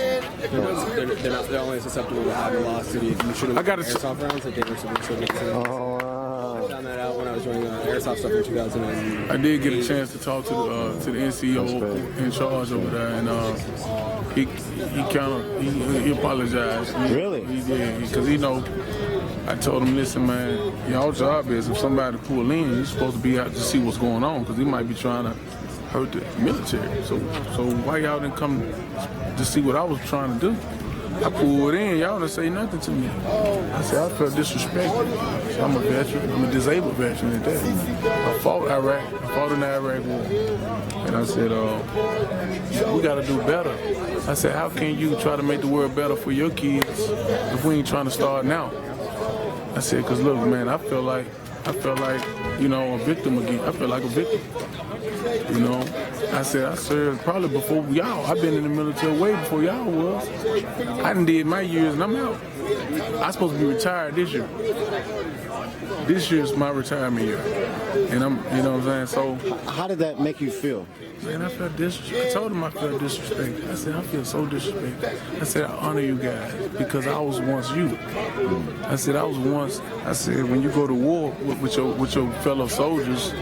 they're only susceptible to having lost city. You should have airsoft rounds that they were supposed to get to. I found that out when I was doing airsoft stuff in 2008. I did get a chance to talk to the NCO in charge over there, and he apologized. Really? He did, because I told him, listen, man, y'all job is if somebody pull in, you're supposed to be out to see what's going on, because he might be trying to hurt the military. So why y'all didn't come to see what I was trying to do? I pulled in, y'all didn't say nothing to me. I said, I felt disrespected. So I'm a veteran, I'm a disabled veteran at that. I fought Iraq, I fought in the Iraq war. And I said, we gotta do better. I said, how can you try to make the world better for your kids if we ain't trying to start now? I said, cause look, man, I feel like, a victim again. I feel like a victim. You know, I said, I served probably before y'all. I've been in the military way before y'all was. I done did my years and I'm out. I'm supposed to be retired this year. This year's my retirement year. And I'm, you know what I'm saying? So how did that make you feel? Man, I felt disrespect. I told him I felt disrespect. I said, I feel so disrespected. I said, I honor you guys because I was once you. I said, when you go to war with your fellow soldiers,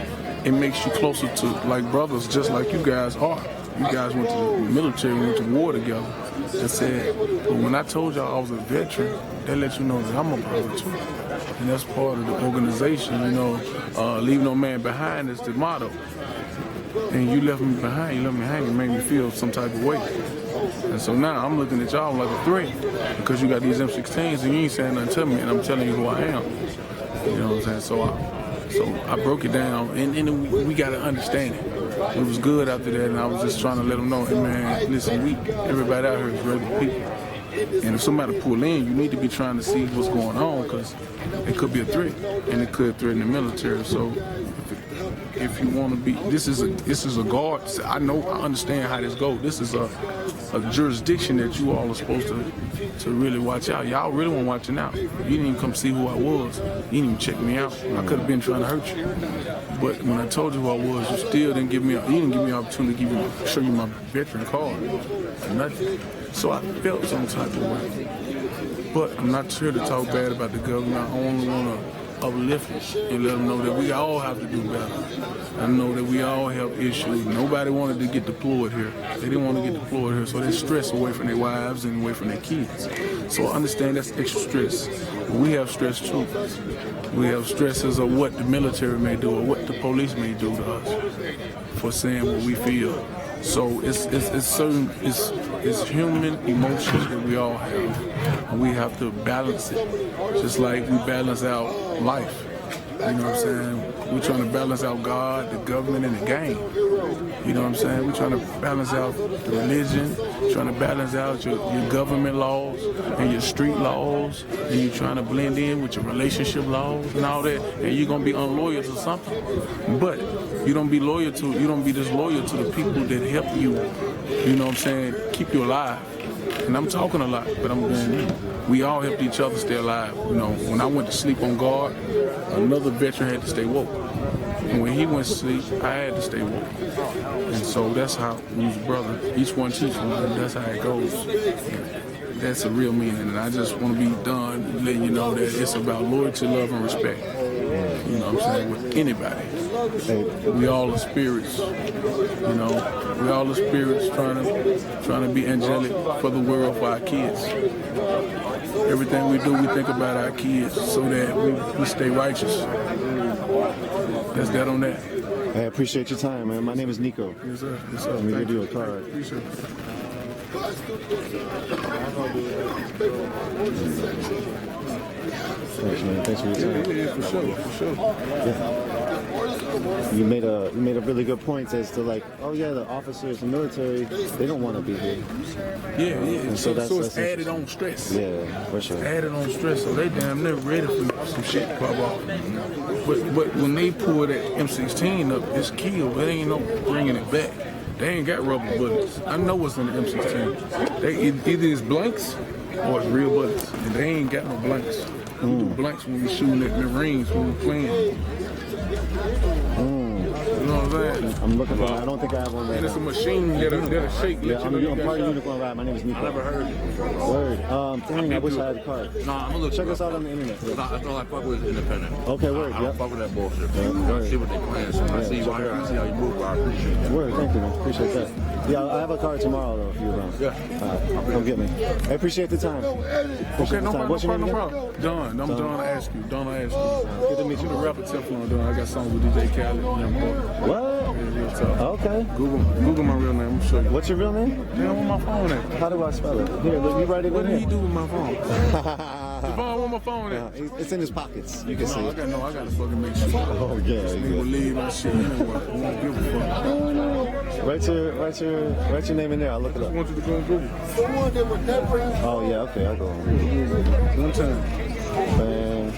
it makes you closer to like brothers, just like you guys are. You guys went to the military, went to war together. I said, but when I told y'all I was a veteran, they let you know that I'm a brother too. And that's part of the organization, you know, leave no man behind is the motto. And you left me behind, it made me feel some type of way. And so now I'm looking at y'all like a threat because you got these M16s and you ain't saying nothing to me and I'm telling you who I am. You know what I'm saying? So I broke it down and we got to understand it. It was good after that and I was just trying to let them know, hey man, listen, everybody out here is regular people. And if somebody pull in, you need to be trying to see what's going on because it could be a threat and it could threaten the military. So if you want to be, this is a guard. I understand how this goes. This is a jurisdiction that you all are supposed to really watch out. Y'all really weren't watching out. You didn't even come see who I was. You didn't even check me out. I could have been trying to hurt you. But when I told you who I was, you still didn't give me an opportunity to show you my veteran card or nothing. So I felt some type of way. But I'm not here to talk bad about the government. I only want to uplift it and let them know that we all have to do better. I know that we all have issues. Nobody wanted to get deployed here. They didn't want to get deployed here, so they're stressed away from their wives and away from their kids. So I understand that's extra stress. But we have stress too. We have stresses of what the military may do or what the police may do to us for saying what we feel. So it's human emotions that we all have, and we have to balance it, just like we balance out life. You know what I'm saying? We're trying to balance out God, the government, and the game. You know what I'm saying? We're trying to balance out the religion, trying to balance out your government laws and your street laws, and you're trying to blend in with your relationship laws and all that, and you're gonna be unloyal to something. But you don't be disloyal to the people that help you, you know what I'm saying, keep you alive. And I'm talking a lot, but we all helped each other stay alive. You know, when I went to sleep on guard, another veteran had to stay woke. And when he went to sleep, I had to stay woke. And so that's how we was brother. Each one teach one, and that's how it goes. That's a real meaning. And I just want to be done letting you know that it's about loyalty, love, and respect. You know what I'm saying? With anybody. We all are spirits. You know, we all are spirits trying to be angelic for the world, for our kids. Everything we do, we think about our kids so that we stay righteous. That's that on that. I appreciate your time, man. My name is Nico. Yes, sir. Yes, sir. Let me give you a card. Appreciate it. Thanks, man. Thanks for your time. Yeah, for sure. Yeah. You made a really good point as to like, oh yeah, the officers, the military, they don't want to be here. Yeah. And So it's added on stress. Yeah, for sure. Added on stress, so they damn near ready for some shit to pop off. But when they pull that M16 up, it's killed. There ain't no bringing it back. They ain't got rubber bullets. I know what's in the M16. Either it's blanks or it's real bullets, and they ain't got no blanks. We do blanks when we shooting at Marines when we playing. You know what I'm saying? I'm looking for one. I don't think I have one right and it's a now. machine that'll shake. Yeah, I'm part of Unicorn Ride. My name is Nico. I never heard it. Word. Dang, I wish I had a card. No, I'm gonna look. Check us out on the internet. That's all I fuck with is independent. Okay, word. I don't fuck with that bullshit. I see what they playing. So I see you out here. I see how you move. I appreciate that. Word, thank you, man. Appreciate that. Yeah, I have a card tomorrow, though, if you're around. Yeah. Come get me. I appreciate the time. Okay, no problem. What's your name again? Don. I'm Don. I ask you. Don, I ask you. Good to meet you. I'm the rapper Teflon Don. I got songs with DJ Khaled. Young boy. What? Okay. Google my real name. I'm show you. What's your real name? Damn, where my phone at? How do I spell it? Here, look, you write it in What here. did he do with my phone? The phone, where my phone at? It's in his pockets. You can see it. I gotta fucking make sure. Oh, yeah. This nigga will leave my shit anyway. I won't give a fuck. Oh, no. Write your name in there. I'll look it up. I want you to go on Google. Oh, yeah. Okay, I'll go on Google. One time. Bang.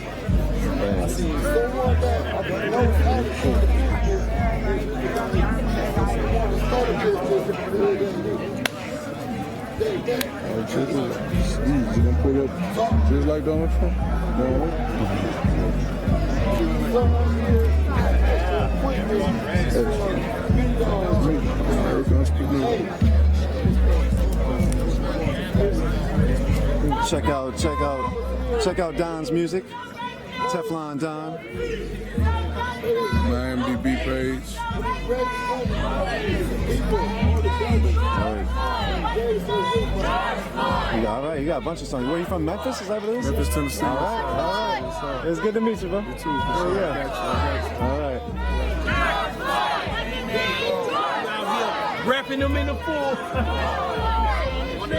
Bang. Just gonna pull up just like Donald Trump. Check out Don's music. Teflon Don. My IMDb page. All right, you got a bunch of songs. Where are you from? Memphis? Is that what it is? Memphis, Tennessee. All right. It's good to meet you, bro. You too. Yeah. All right. Wrapping them in the pool. What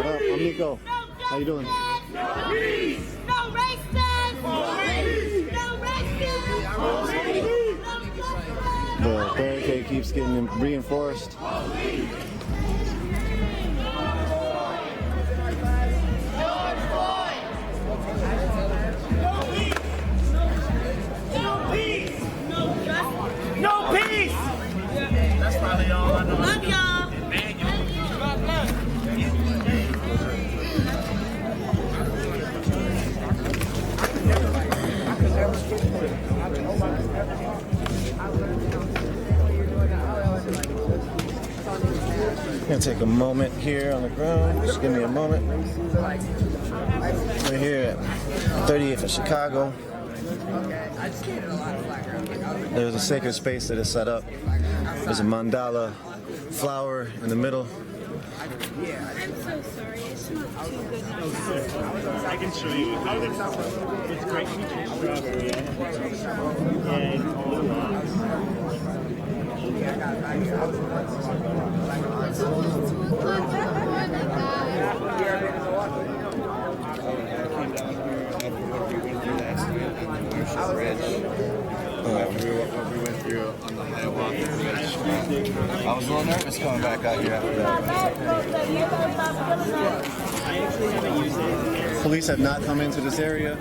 up? I'm Nico. How you doing? No racist! The barricade keeps getting reinforced. No peace! That's probably all I know. Love y'all. Gonna take a moment here on the ground. Just give me a moment. We're here at 38th of Chicago. There's a sacred space that is set up. There's a mandala flower in the middle. I'm so sorry. It's not too good. I can show you. It's great feature strawberry. We went through on the walk. I was a little nervous coming back out here after that. Police have not come into this area.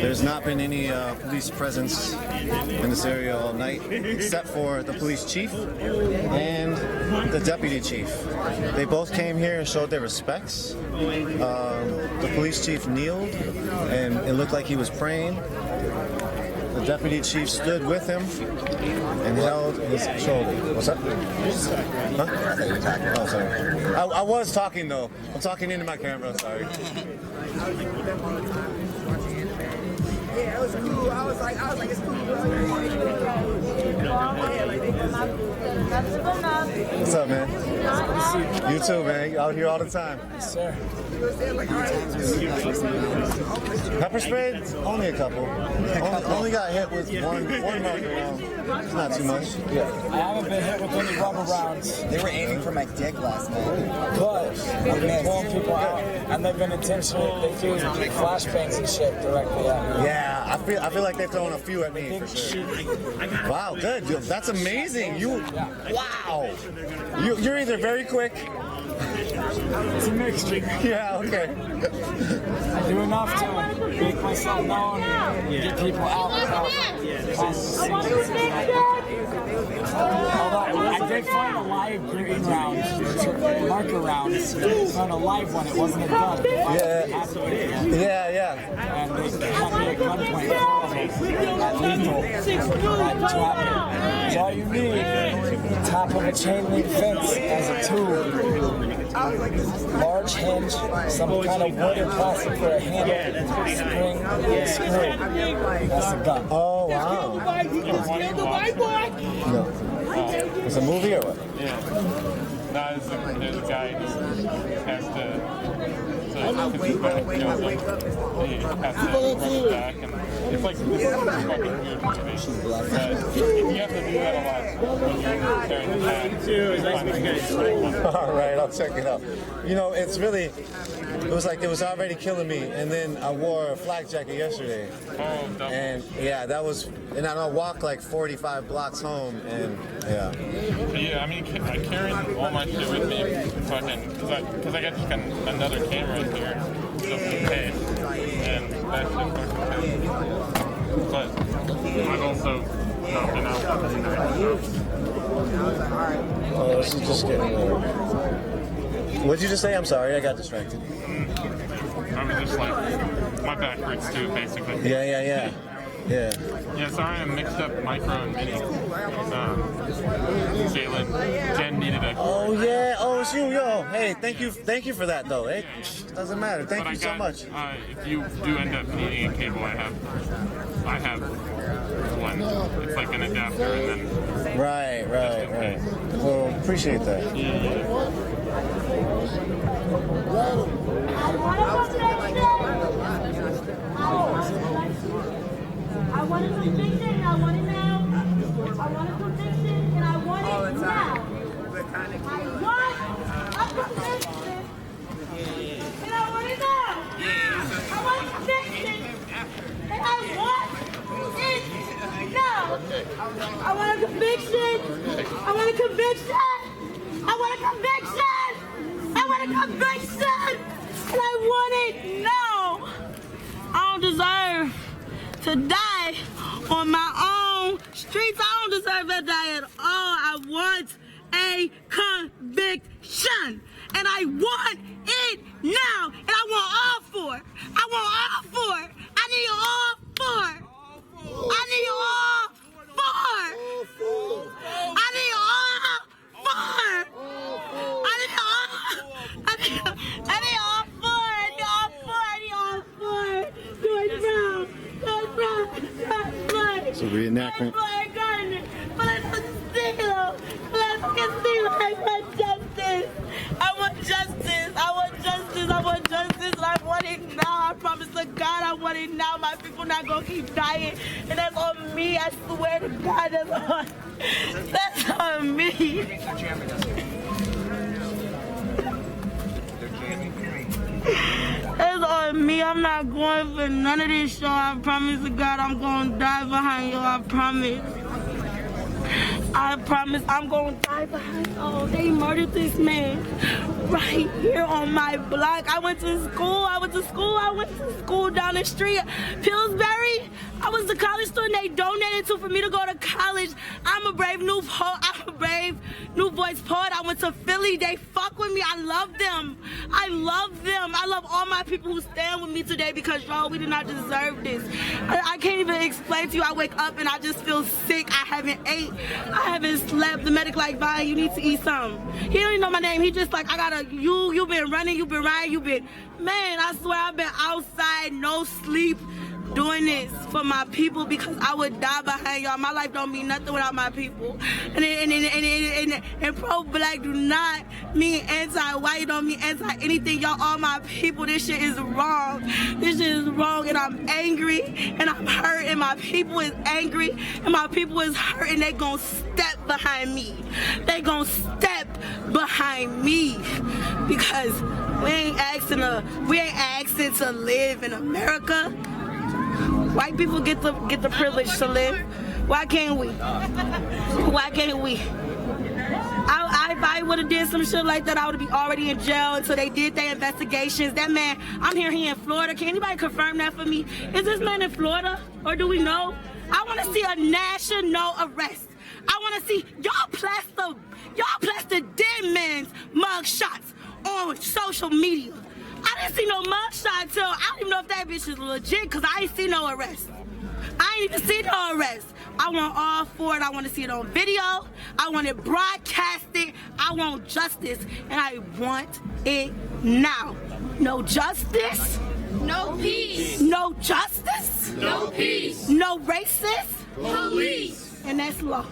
There's not been any police presence in this area all night, except for the police chief and the deputy chief. They both came here and showed their respects. The police chief kneeled, and it looked like he was praying. The deputy chief stood with him and held his shoulder. What's up? Huh? Oh, sorry. I was talking though. I'm talking into my camera. Sorry. Yeah, it was cool. I was like, it's cool. What's up, man? You too, man. You out here all the time. Yes, sir. Pepper spray? Only a couple. Only got hit with one marker round. It's not too much. Yeah. I haven't been hit with any rubber rounds. They were aiming for my dick last night. But I've been pulling people out, and they've been intentional. They fuse flashbangs and shit directly at me. Yeah, I feel like they're throwing a few at me for sure. Wow, good. That's amazing. Wow. You're either very quick. It's a mixture. Yeah, okay. I do enough to make myself known and get people out without. Although I did find a live green round, marker round. I found a live one. It wasn't a gun. Yeah. And they had me at gunpoint at lethal. That's all you need. Top of a chain link fence as a tool. Large hinge, some kind of wood or plastic for a handle, spring, screw. That's a gun. Oh, wow. No. It's a movie or what? Yeah. No, there's a guy who has to because his back kills him. He has to run back, and it's like this is fucking weird motivation. But you have to do that a lot when you're carrying the tag. All right, I'll check it out. You know, it's really, it was like it was already killing me, and then I wore a flak jacket yesterday. And yeah, that was, and I walked like 45 blocks home, and yeah. Yeah, I mean, I carried all my shit with me, fucking, because I got just another camera in here, just in case, and that shit fucking kills. But I've also not been out for the night, so. Oh, she's just getting there. What'd you just say? I'm sorry, I got distracted. I was just like, my back hurts too, basically. Yeah. Yeah, sorry I mixed up micro and mini. Jen needed a... Oh, yeah. Oh, it's you, yo. Hey, thank you for that, though. It doesn't matter. Thank you so much. If you do end up needing a cable, I have one. It's like an adapter and then... Right. Well, appreciate that. I want a conviction, I want it now. I want a conviction, and I want it now. I want a conviction, and I want it now. I want a conviction, and I want it now. I want a conviction. I want a conviction. I want a conviction. I want a conviction, and I want it now. I don't deserve to die on my own streets. I don't deserve to die at all. I want a conviction, and I want it now, and I want all four. I want all four. I need all four. I need all four. I need all four. I need all four. I need all four. Do it now. So reenactment. But let's justice. I want justice. I want justice. I want justice. And I want it now. I promise to God I want it now. My people not gonna keep dying. And that's on me. I swear to God, that's on me. It's on me. I'm not going for none of this show. I promise to God I'm going to die behind you. I promise. I'm going to die behind y'all. They murdered this man right here on my block. I went to school down the street. Pillsbury. I was the college student they donated to for me to go to college. I'm a brave new poet. I'm a brave new voice poet. I went to Philly. They fuck with me. I love them. I love all my people who stand with me today because, y'all, we did not deserve this. I can't even explain to you. I wake up and I just feel sick. I haven't ate. I haven't slept. The medic like, Vine, you need to eat something. He don't even know my name. He just like, you've been running, you've been riding, man, I swear I've been outside, no sleep, doing this for my people because I would die behind y'all. My life don't mean nothing without my people. And pro-black do not mean anti-white, don't mean anti-anything. Y'all all my people. This shit is wrong. This shit is wrong, and I'm angry, and I'm hurt, and my people is angry, and my people is hurt, and they gonna step behind me. They gonna step behind me because we ain't asking to live in America. White people get the privilege to live. Why can't we? Why can't we? If I would have did some shit like that, I would be already in jail until they did their investigations. That man, I'm here in Florida. Can anybody confirm that for me? Is this man in Florida, or do we know? I want to see a national arrest. I want to see y'all plaster dead man's mug shots on social media. I didn't see no mugshot till I don't even know if that bitch is legit because I ain't see no arrest. I ain't even see no arrest. I want all for it. I want to see it on video. I want it broadcasted. I want justice, and I want it now. No justice. No peace. No justice. No peace. No racist. Police. And that's law.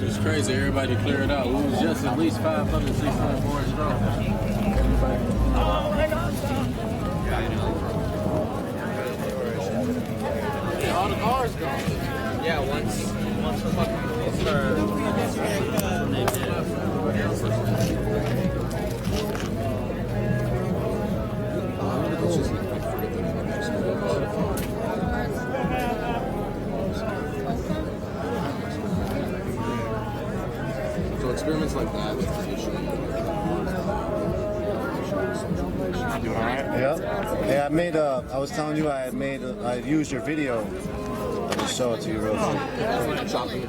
It's crazy. Everybody cleared out. We was just at least 500, 600 more strong. Oh my God. All the cars gone. Yeah, once the fucking So experiments like that with the issue. Doing all right? Yeah. Hey, I made I was telling you I used your video. I'll just show it to you real quick.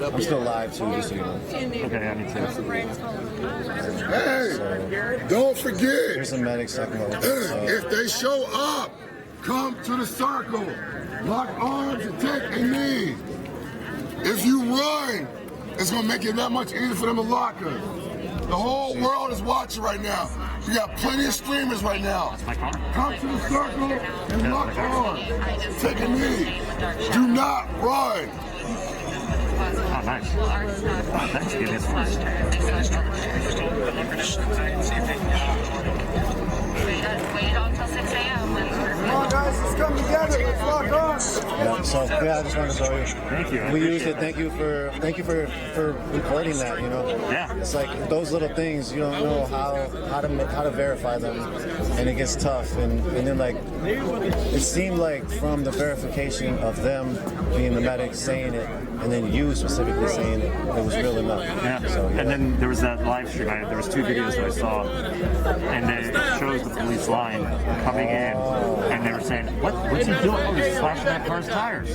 I'm still live too, just so you know. Okay, I need to. Hey, don't forget. Here's some medics talking about this. If they show up, come to the circle. Lock arms and take a knee. If you run, it's going to make it that much easier for them to lock us. The whole world is watching right now. We got plenty of streamers right now. Come to the circle and lock arms. Take a knee. Do not run. Oh, nice. Thanks, give me Wait until 6 a.m. Come on, guys, let's come together. Let's lock arms. Yeah, so yeah, I just wanted to show you. Thank you. We used it. Thank you for recording that. You know. Yeah. It's like those little things you don't know how to verify them, and it gets tough. And then like it seemed like from the verification of them being the medics saying it, and then you specifically saying it, it was real enough. Yeah. So, yeah. And then there was that live stream. There was 2 videos that I saw, and it shows the police line coming in, and they were saying, "What's he doing? Oh, he's slashing that car's tires."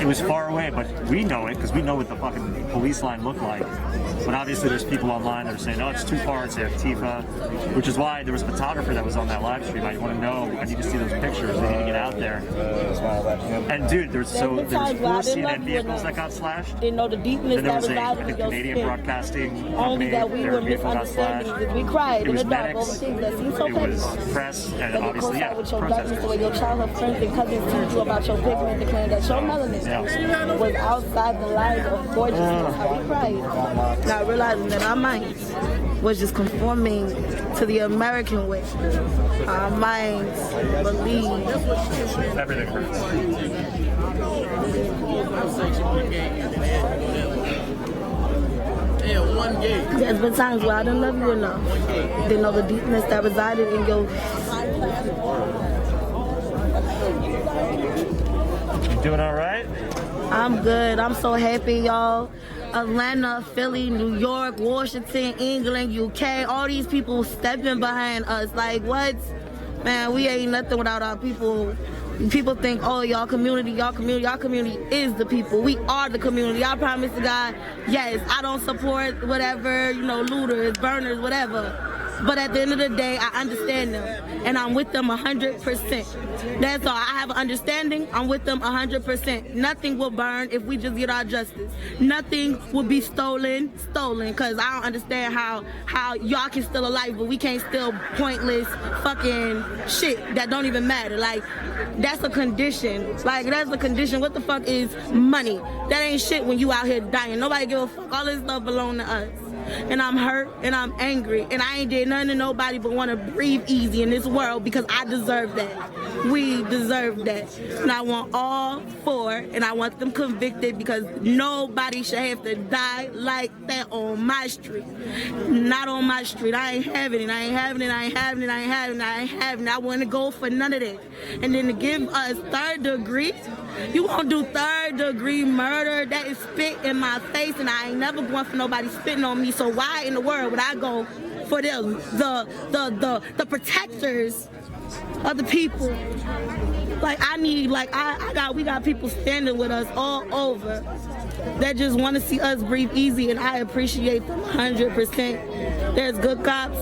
It was far away, but we know it because we know what the fucking police line looked like. But obviously, there's people online that are saying, "No, it's too far. It's Antifa," which is why there was a photographer that was on that live stream. I want to know. I need to see those pictures. They need to get out there. And dude, there was 4 CNN vehicles that got slashed. Didn't know the deepness Then there that was was a Canadian broadcasting only company. that we Their were vehicle got slashed. misunderstanding. We cried It in was the dark medics. over things that seemed so It was press, and obviously, yeah, with your darkness, the protesters. way your childhood friends and cousins teach you about your pigment, declaring that your melanin was outside the lines of gorgeousness. How we cried. Not realizing that our minds was just conforming to the American way. Our minds believe. Everything hurts. There's been times where I didn't love you enough. Didn't know the deepness that resided in your. You doing all right? I'm good. I'm so happy, y'all. Atlanta, Philly, New York, Washington, England, UK, all these people stepping behind us. Like, what? Man, we ain't nothing without our people. People think, oh, y'all community is the people. We are the community. I promise to God, yes, I don't support whatever, looters, burners, whatever. But at the end of the day, I understand them, and I'm with them 100%. That's all. I have an understanding. I'm with them 100%. Nothing will burn if we just get our justice. Nothing will be stolen, because I don't understand how y'all can steal a life, but we can't steal pointless fucking shit that don't even matter. Like, that's a condition. That's a condition. What the fuck is money? That ain't shit when you out here dying. Nobody give a fuck. All this stuff belong to us. And I'm hurt and I'm angry and I ain't did nothing to nobody but want to breathe easy in this world because I deserve that. We deserve that. And I want all 4 and I want them convicted because nobody should have to die like that on my street. Not on my street. I ain't having it. I ain't having it. I ain't having it. I ain't having it. I ain't having it. I want to go for none of that. And then to give us 3rd degree, you won't do 3rd degree murder. That is spit in my face and I ain't never going for nobody spitting on me. So why in the world would I go for them, the protectors of the people? We got people standing with us all over that just want to see us breathe easy, and I appreciate them 100%. There's good cops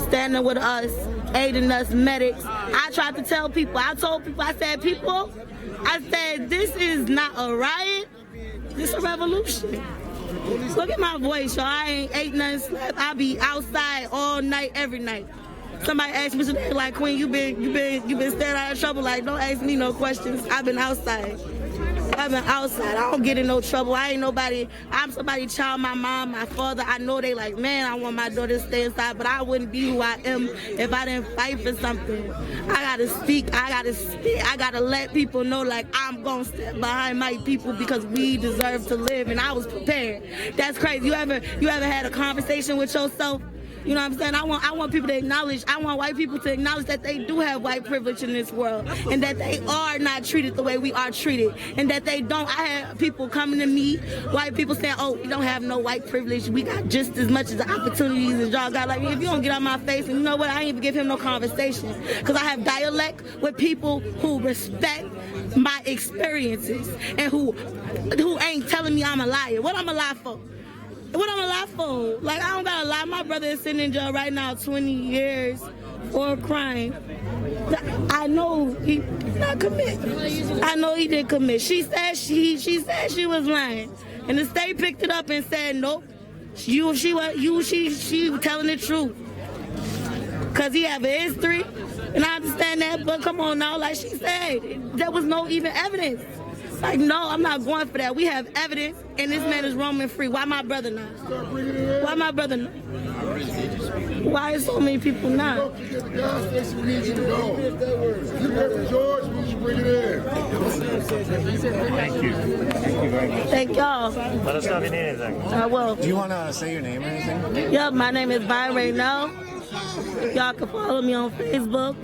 standing with us, aiding us, medics. I tried to tell people, I said, this is not a riot, this is a revolution. Look at my voice, y'all. I ain't ate nothing, slept. I be outside all night, every night. Somebody asked me today, like, Queen, you been staying out of trouble. Like, don't ask me no questions. I've been outside. I don't get in no trouble. I ain't nobody. I'm somebody's child, my mom, my father. I know they like, man, I want my daughter to stay inside, but I wouldn't be who I am if I didn't fight for something. I gotta speak. I gotta let people know, like, I'm gonna stand behind my people because we deserve to live, and I was prepared. That's crazy. You ever had a conversation with yourself You know what I'm saying? I want people to acknowledge, I want white people to acknowledge that they do have white privilege in this world and that they are not treated the way we are treated and that they don't. I had people coming to me, white people saying, oh, we don't have no white privilege. We got just as much as the opportunities as y'all got. Like, if you don't get on my face, and you know what? I ain't even give him no conversation because I have dialect with people who respect my experiences and who ain't telling me I'm a liar. What I'm a lie for? What I'm a lie for? Like, I don't gotta lie. My brother is sitting in jail right now 20 years for a crime. I know he did not commit. I know he did commit. She said she was lying. And the state picked it up and said, nope, she was telling the truth. Cause he have a history. And I understand that, but come on now, like she said, there was no even evidence. Like, no, I'm not going for that. We have evidence, and this man is roaming free. Why my brother not? Why my brother not? Why is so many people not? Don't forget the gas station, we need you to go. You go to George, we need you to bring it in. Thank you. Thank you very much. Thank y'all. Let us know if you need anything. I will. Do you want to say your name or anything? Yep, my name is Vine Raynell. Y'all can follow me on Facebook.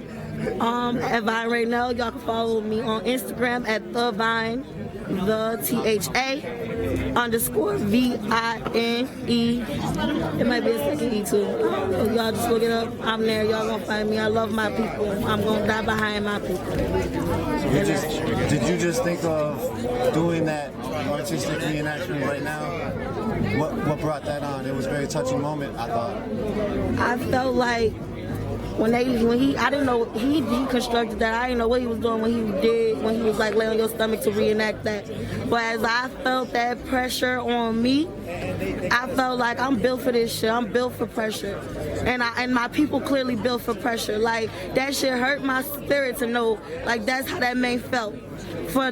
At Vine Raynell. Y'all can follow me on Instagram at the Vine, the THA_VINE. It might be a second E too. Y'all just look it up. I'm there. Y'all gonna find me. I love my people. I'm gonna die behind my people. Did you just think of doing that artistic reenactment right now? What brought that on? It was a very touching moment, I thought. I felt like when I didn't know he constructed that. I didn't know what he was doing when he was like laying on your stomach to reenact that. But as I felt that pressure on me, I felt like I'm built for this shit. I'm built for pressure, and my people clearly built for pressure. Like, that shit hurt my spirit to know, like, that's how that man felt. For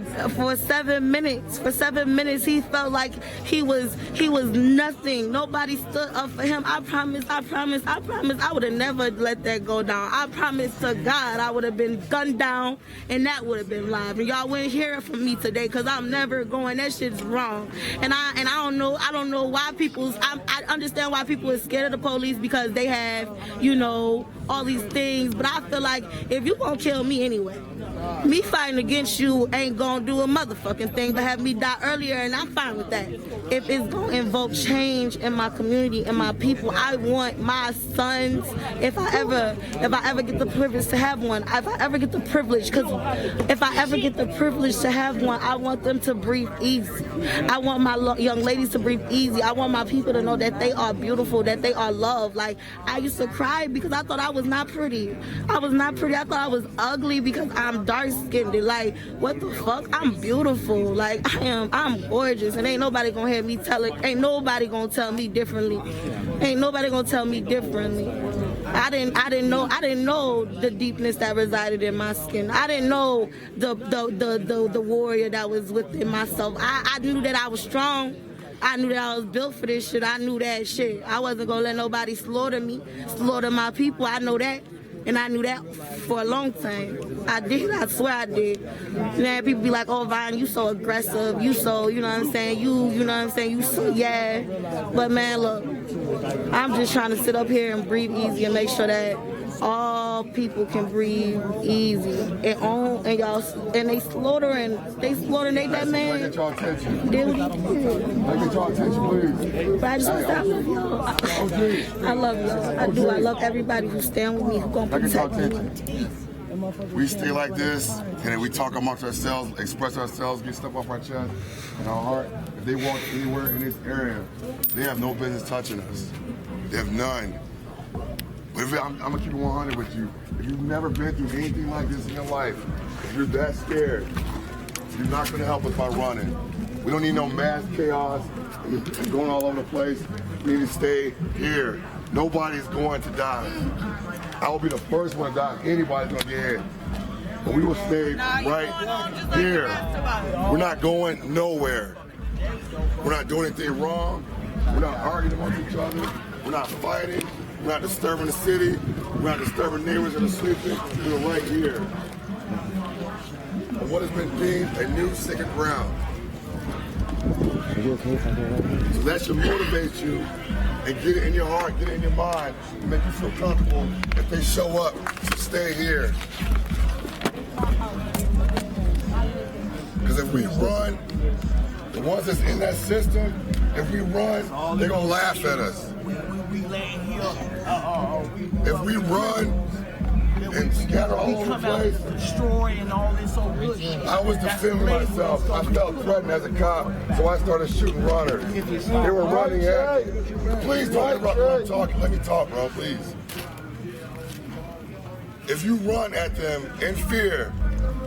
7 minutes. For 7 minutes, he felt like he was nothing. Nobody stood up for him. I promise, I would have never let that go down. I promise to God I would have been gunned down, and that would have been live. And y'all wouldn't hear it from me today, because I'm never going. That shit's wrong. And I don't know why I understand why people are scared of the police, because they have, all these things. But I feel like if you gonna kill me anyway, me fighting against you ain't gonna do a motherfucking thing but have me die earlier, and I'm fine with that. If it's gonna invoke change in my community and my people, I want my sons, if I ever get the privilege to have one, if I ever get the privilege to have one, I want them to breathe easy. I want my young ladies to breathe easy. I want my people to know that they are beautiful, that they are loved. Like, I used to cry because I thought I was not pretty. I thought I was ugly because I'm dark-skinned. Like, what the fuck? I'm beautiful. Like, I'm gorgeous, and ain't nobody gonna hear me tell it. Ain't nobody gonna tell me differently. I didn't know the deepness that resided in my skin. I didn't know the warrior that was within myself. I knew that I was strong. I knew that I was built for this shit. I knew that shit. I wasn't gonna let nobody slaughter me, slaughter my people. I know that. And I knew that for a long time. I did. I swear I did. And then people be like, oh, Vine, you so aggressive. You so, you know what I'm saying? You know what I'm saying? You so, yeah. But, man, look, I'm just trying to sit up here and breathe easy and make sure that all people can breathe easy. And they slaughtering that man. Get your attention. Did what he did. Get your attention, please. But I just want to say I love y'all. I love y'all. I do. I love everybody who stand with me, who gonna protect me. We stay like this, and then we talk amongst ourselves, express ourselves, get stuff off our chest and our heart. If they walk anywhere in this area, they have no business touching us. They have none. But I'm gonna keep it 100 with you. If you've never been through anything like this in your life, if you're that scared, you're not gonna help us by running. We don't need no mass chaos and going all over the place. We need to stay here. Nobody's going to die. I will be the first one to die if anybody's gonna get hit. But we will stay right here. We're not going nowhere. We're not doing anything wrong. We're not arguing amongst each other. We're not fighting. We're not disturbing the city. We're not disturbing neighbors that are sleeping. We're right here. And what has been deemed a new sacred ground. So that should motivate you and get it in your heart, get it in your mind, and make you feel comfortable if they show up to stay here. Because if we run, the ones that's in that system, if we run, they're going to laugh at us. If we run and scatter all over the place, destroying all this over shit. I was defending myself. I felt threatened as a cop, so I started shooting runners. They were running at me. Please don't interrupt me when I'm talking. Let me talk, bro, please. If you run at them in fear,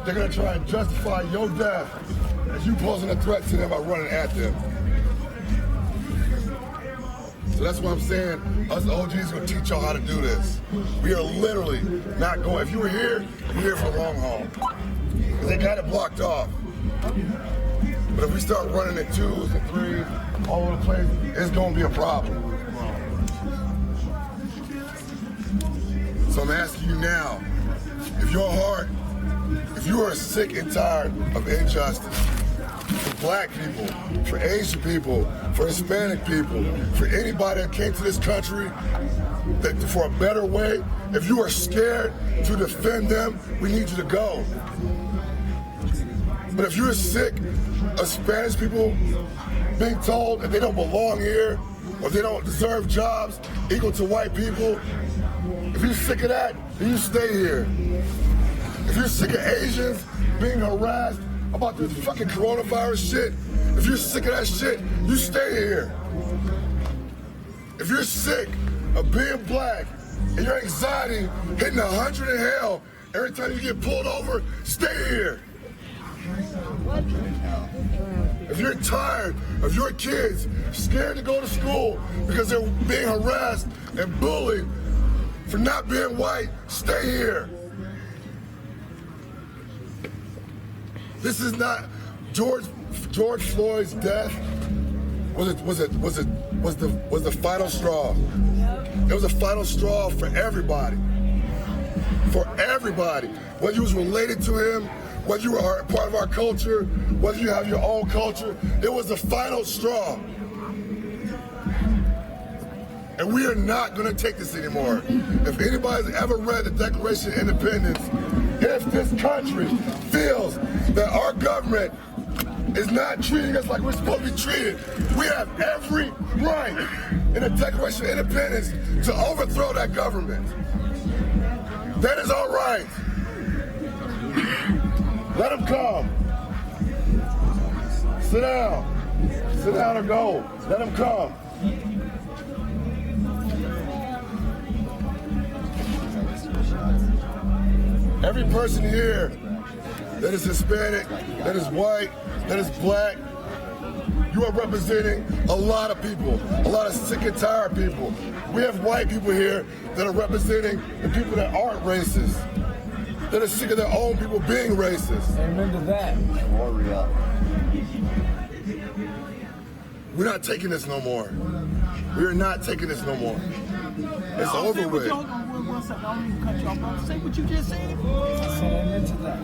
they're going to try and justify your death as you posing a threat to them by running at them. So that's what I'm saying. Us OGs are going to teach y'all how to do this. We are literally not going. If you were here, you're here for the long haul. Because they got it blocked off. But if we start running at 2s and 3s all over the place, it's going to be a problem. So I'm asking you now, if your heart, if you are sick and tired of injustice, for black people, for Asian people, for Hispanic people, for anybody that came to this country that for a better way, if you are scared to defend them, we need you to go. But if you're sick of Spanish people being told that they don't belong here or they don't deserve jobs equal to white people, if you're sick of that, then you stay here. If you're sick of Asians being harassed about this fucking coronavirus shit, if you're sick of that shit, you stay here. If you're sick of being black and your anxiety hitting 100 in hell every time you get pulled over, stay here. If you're tired of your kids scared to go to school because they're being harassed and bullied for not being white, stay here. This is not George Floyd's death was the final straw. It was a final straw for everybody. For everybody. Whether you was related to him, whether you were part of our culture, whether you have your own culture, it was the final straw. And we are not going to take this anymore. If anybody's ever read the Declaration of Independence, if this country feels that our government is not treating us like we're supposed to be treated, we have every right in the Declaration of Independence to overthrow that government. That is our right. Let them come. Sit down. Sit down or go. Let them come. Every person here that is Hispanic, that is white, that is black, you are representing a lot of people, a lot of sick and tired people. We have white people here that are representing the people that aren't racist, that are sick of their own people being racist. Amen to that. We're not taking this no more. We are not taking this no more. It's over with. One second, I don't even cut you off, bro. Say what you just said. I said amen to that.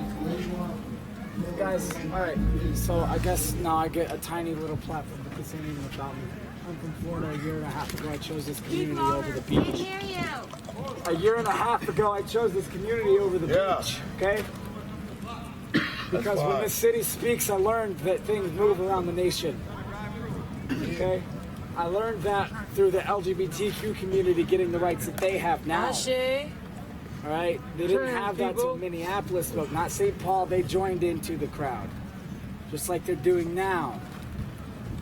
Guys, alright, so I guess now I get a tiny little platform, but this ain't even about me. I'm from Florida. A year and a half ago, I chose this community over the beach. A year and a half ago, I chose this community over the beach, okay? Because when this city speaks, I learned that things move around the nation, okay? I learned that through the LGBTQ community getting the rights that they have now. All right, they didn't have that to Minneapolis, but not St. Paul. They joined into the crowd, just like they're doing now.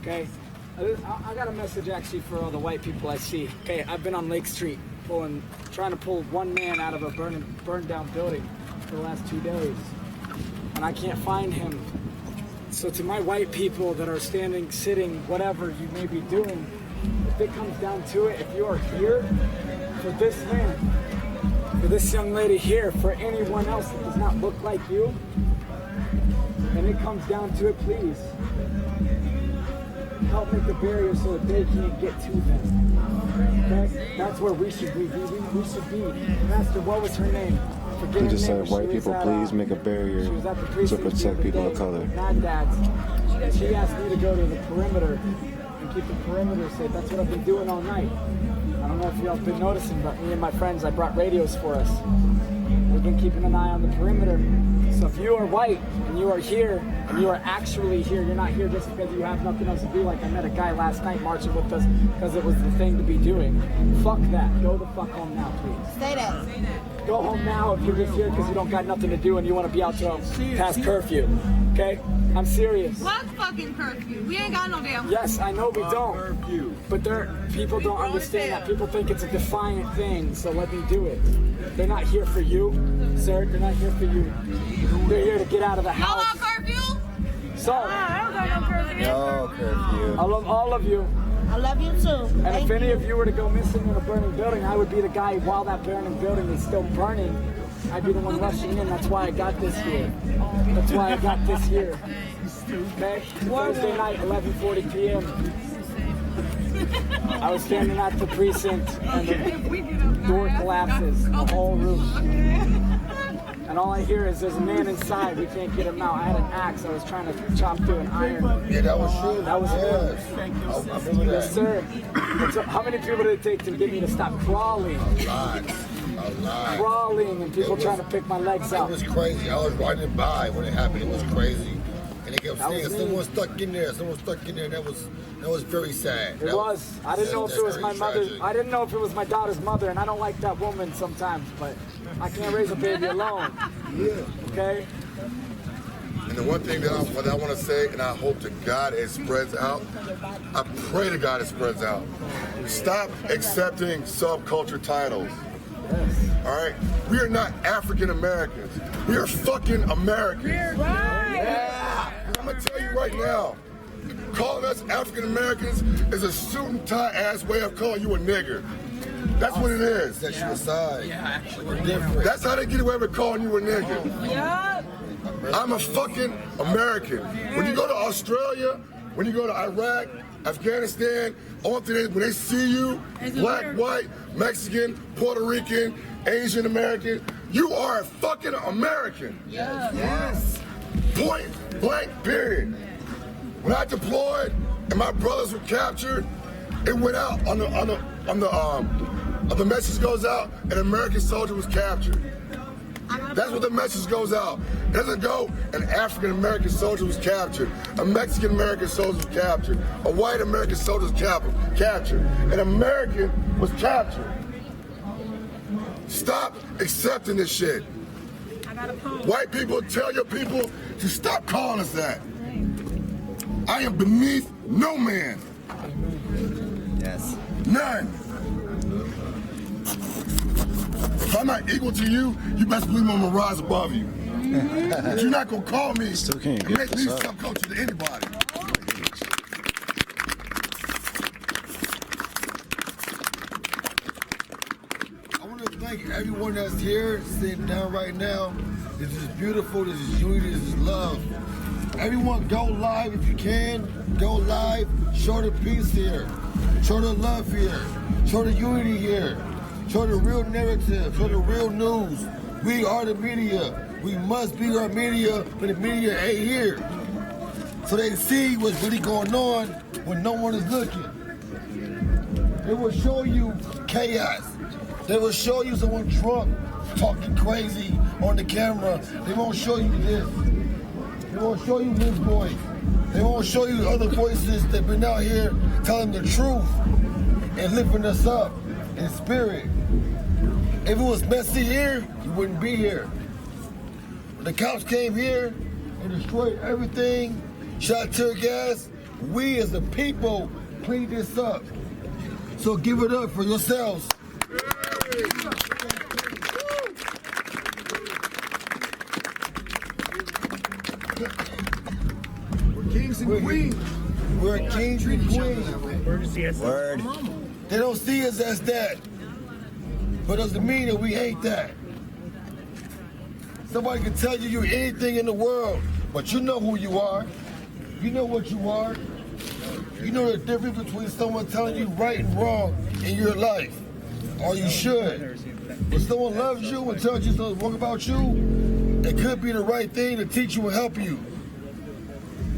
Okay, I got a message actually for all the white people I see. Okay, I've been on Lake Street trying to pull one man out of a burned down building for the last 2 days, and I can't find him. So to my white people that are standing, sitting, whatever you may be doing, if it comes down to it, if you are here for this man, for this young lady here, for anyone else that does not look like you, and it comes down to it, please help make the barrier so that they can't get to them. Okay? That's where we should be. We should be. Master, what was her name? He just said, white people, please make a barrier to protect people of color. Mad Dads. She asked me to go to the perimeter and to keep the perimeter safe. That's what I've been doing all night. I don't know if y'all have been noticing, but me and my friends, I brought radios for us. We've been keeping an eye on the perimeter. So if you are white and you are here and you are actually here, you're not here just because you have nothing else to do. Like I met a guy last night marching with us because it was the thing to be doing. Fuck that. Go the fuck home now, please. Say that. Go home now if you're just here because you don't got nothing to do and you want to be out till past curfew. Okay? I'm serious. What fucking curfew? We ain't got no damn. Yes, I know we don't. But people don't understand that. People think it's a defiant thing, so let me do it. They're not here for you, sir. They're not here for you. They're here to get out of the house. No curfew? So, I don't got no curfew. No curfew. I love all of you. I love you too. And if any of you were to go missing in a burning building, I would be the guy while that burning building is still burning. I'd be the one rushing in. That's why I got this here. That's why I got this here. Okay? Thursday night, 11:40 p.m. I was standing at the precinct and the door collapses, the whole roof. And all I hear is there's a man inside, we can't get him out. I had an axe, I was trying to chop through an iron. Yeah, that was true. That was good. I remember that. Yes, sir. So how many people did it take to get me to stop crawling? A lot. Crawling and people trying to pick my legs out. It was crazy. I was riding by when it happened. It was crazy. And they kept saying someone stuck in there. Someone stuck in there. That was very sad. It was. I didn't know if it was my mother. I didn't know if it was my daughter's mother, and I don't like that woman sometimes, but I can't raise a baby alone. Yeah. Okay? And the one thing that I want to say, and I hope to God it spreads out, I pray to God it spreads out. Stop accepting subculture titles. All right? We are not African Americans. We are fucking Americans. Yeah. I'm going to tell you right now, calling us African Americans is a suit and tie ass way of calling you a nigger. That's what it is. That's your side. Yeah, actually. We're different. That's how they get away with calling you a nigger. Yeah. I'm a fucking American. When you go to Australia, when you go to Iraq, Afghanistan, all things, when they see you, black, white, Mexican, Puerto Rican, Asian American, you are a fucking American. Yes. Point blank, period. When I deployed and my brothers were captured, it went out on the message goes out, an American soldier was captured. That's what the message goes out. It doesn't go, an African American soldier was captured, a Mexican American soldier was captured, a white American soldier was captured, an American was captured. Stop accepting this shit. White people, tell your people to stop calling us that. I am beneath no man. Yes. None. If I'm not equal to you, you best believe I'm gonna rise above you. But you're not gonna call me and make me subculture to anybody. I want to thank everyone that's here, sitting down right now. This is beautiful, this is unity, this is love. Everyone go live if you can. Go live, show the peace here. Show the love here. Show the unity here. Show the real narrative. Show the real news. We are the media. We must be our media, but the media ain't here. So they see what's really going on when no one is looking. They will show you chaos. They will show you someone drunk, talking crazy on the camera. They won't show you this. They won't show you his voice. They won't show you other voices that been out here telling the truth and lifting us up in spirit. If it was messy here, you wouldn't be here. When the cops came here and destroyed everything, shot tear gas, we as a people cleaned this up. So give it up for yourselves. We're kings and queens. We're kings and queens. Word. They don't see us as that. But doesn't mean that we ain't that. Somebody can tell you you're anything in the world, but you know who you are. You know what you are. You know the difference between someone telling you right and wrong in your life. Or you should. When someone loves you and tells you something wrong about you, it could be the right thing to teach you and help you.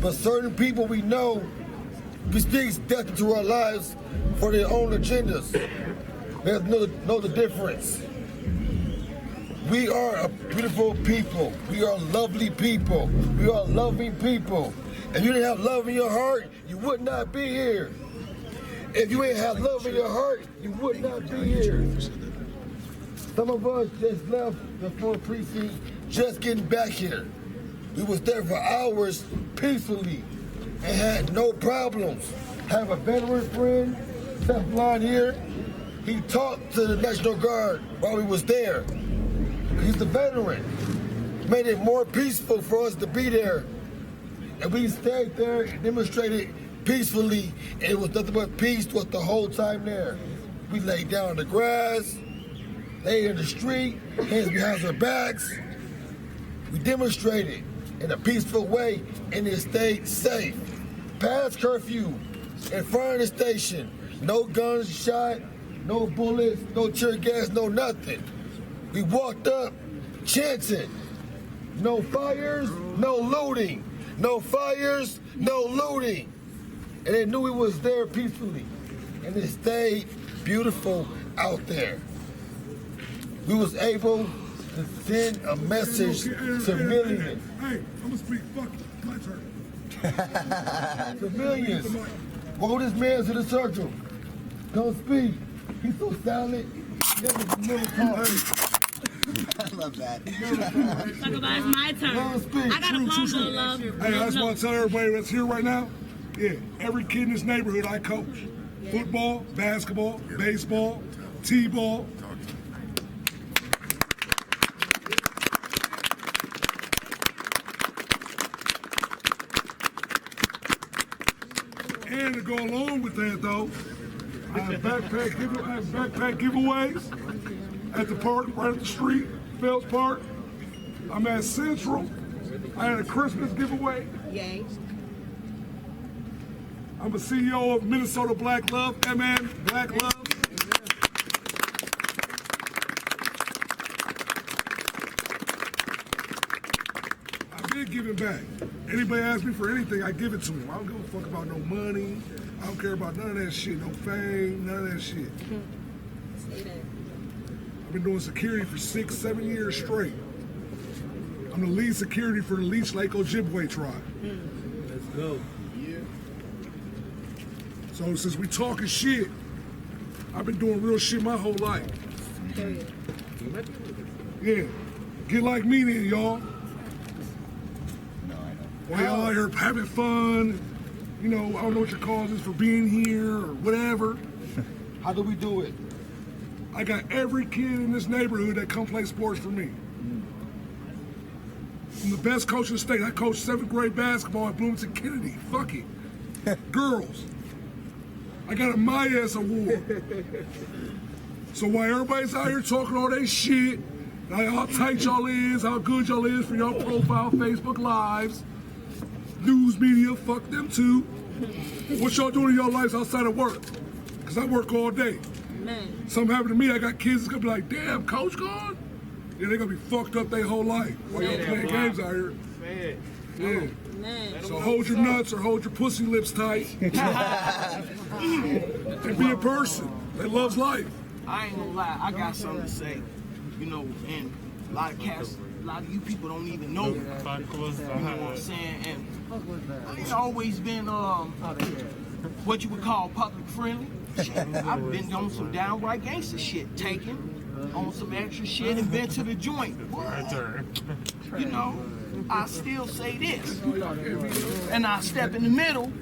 But certain people we know speaks death into our lives for their own agendas. They have to know the difference. We are a beautiful people. We are lovely people. We are loving people. If you didn't have love in your heart, you would not be here. If you ain't have love in your heart, you would not be here. Some of us just left the 4th precinct just getting back here. We was there for hours peacefully and had no problems. Have a veteran friend, Stefan here. He talked to the National Guard while we was there. He's the veteran. Made it more peaceful for us to be there. And we stayed there and demonstrated peacefully, and it was nothing but peace to us the whole time there. We laid down on the grass, laid in the street, hands behind our backs. We demonstrated in a peaceful way, and it stayed safe. Past curfew, in front of the station, no guns shot, no bullets, no tear gas, no nothing. We walked up chanting, no fires, no looting. No fires, no looting. And they knew we was there peacefully. And it stayed beautiful out there. We was able to send a message to millions. Hey, I'm gonna speak. Fuck it. My turn. To millions. Go this man to the circle. Don't speak. He's so silent. Never talk. I love that. Talk about it's my turn. I got a poem to love. Hey, I just want to tell everybody that's here right now, yeah, every kid in this neighborhood I coach. Football, basketball, baseball, t-ball. And to go along with that though, I have backpack giveaways at the park, right up the street, Fells Park. I'm at Central. I had a Christmas giveaway. Yay. I'm a CEO of Minnesota Black Love. Hey man, Black Love. I've been giving back. Anybody asks me for anything, I give it to them. I don't give a fuck about no money. I don't care about none of that shit, no fame, none of that shit. I've been doing security for 6-7 years straight. I'm the lead security for the Leech Lake Ojibwe tribe. Let's go. So since we talking shit, I've been doing real shit my whole life. Yeah, get like me then, y'all. While y'all out here having fun, you know, I don't know what your cause is for being here or whatever. How do we do it? I got every kid in this neighborhood that come play sports for me. I'm the best coach in the state. I coached 7th grade basketball at Bloomington Kennedy. Fuck it. Girls. I got a Mayes award. So while everybody's out here talking all that shit, how tight y'all is, how good y'all is for y'all profile, Facebook Lives, news media, fuck them too. What y'all doing in your lives outside of work? Because I work all day. Man. Something happened to me, I got kids that's gonna be like, damn, coach gone? Yeah, they're gonna be fucked up their whole life while y'all playing games out here. Yeah. Man. So hold your nuts or hold your pussy lips tight. And be a person that loves life. I ain't gonna lie, I got something to say. You know, and a lot of cats, a lot of you people don't even know. You know what I'm saying? And I ain't always been what you would call public friendly. I've been on some downright gangster shit, taking on some extra shit and been to the joint. You know, I still say this, and I step in the middle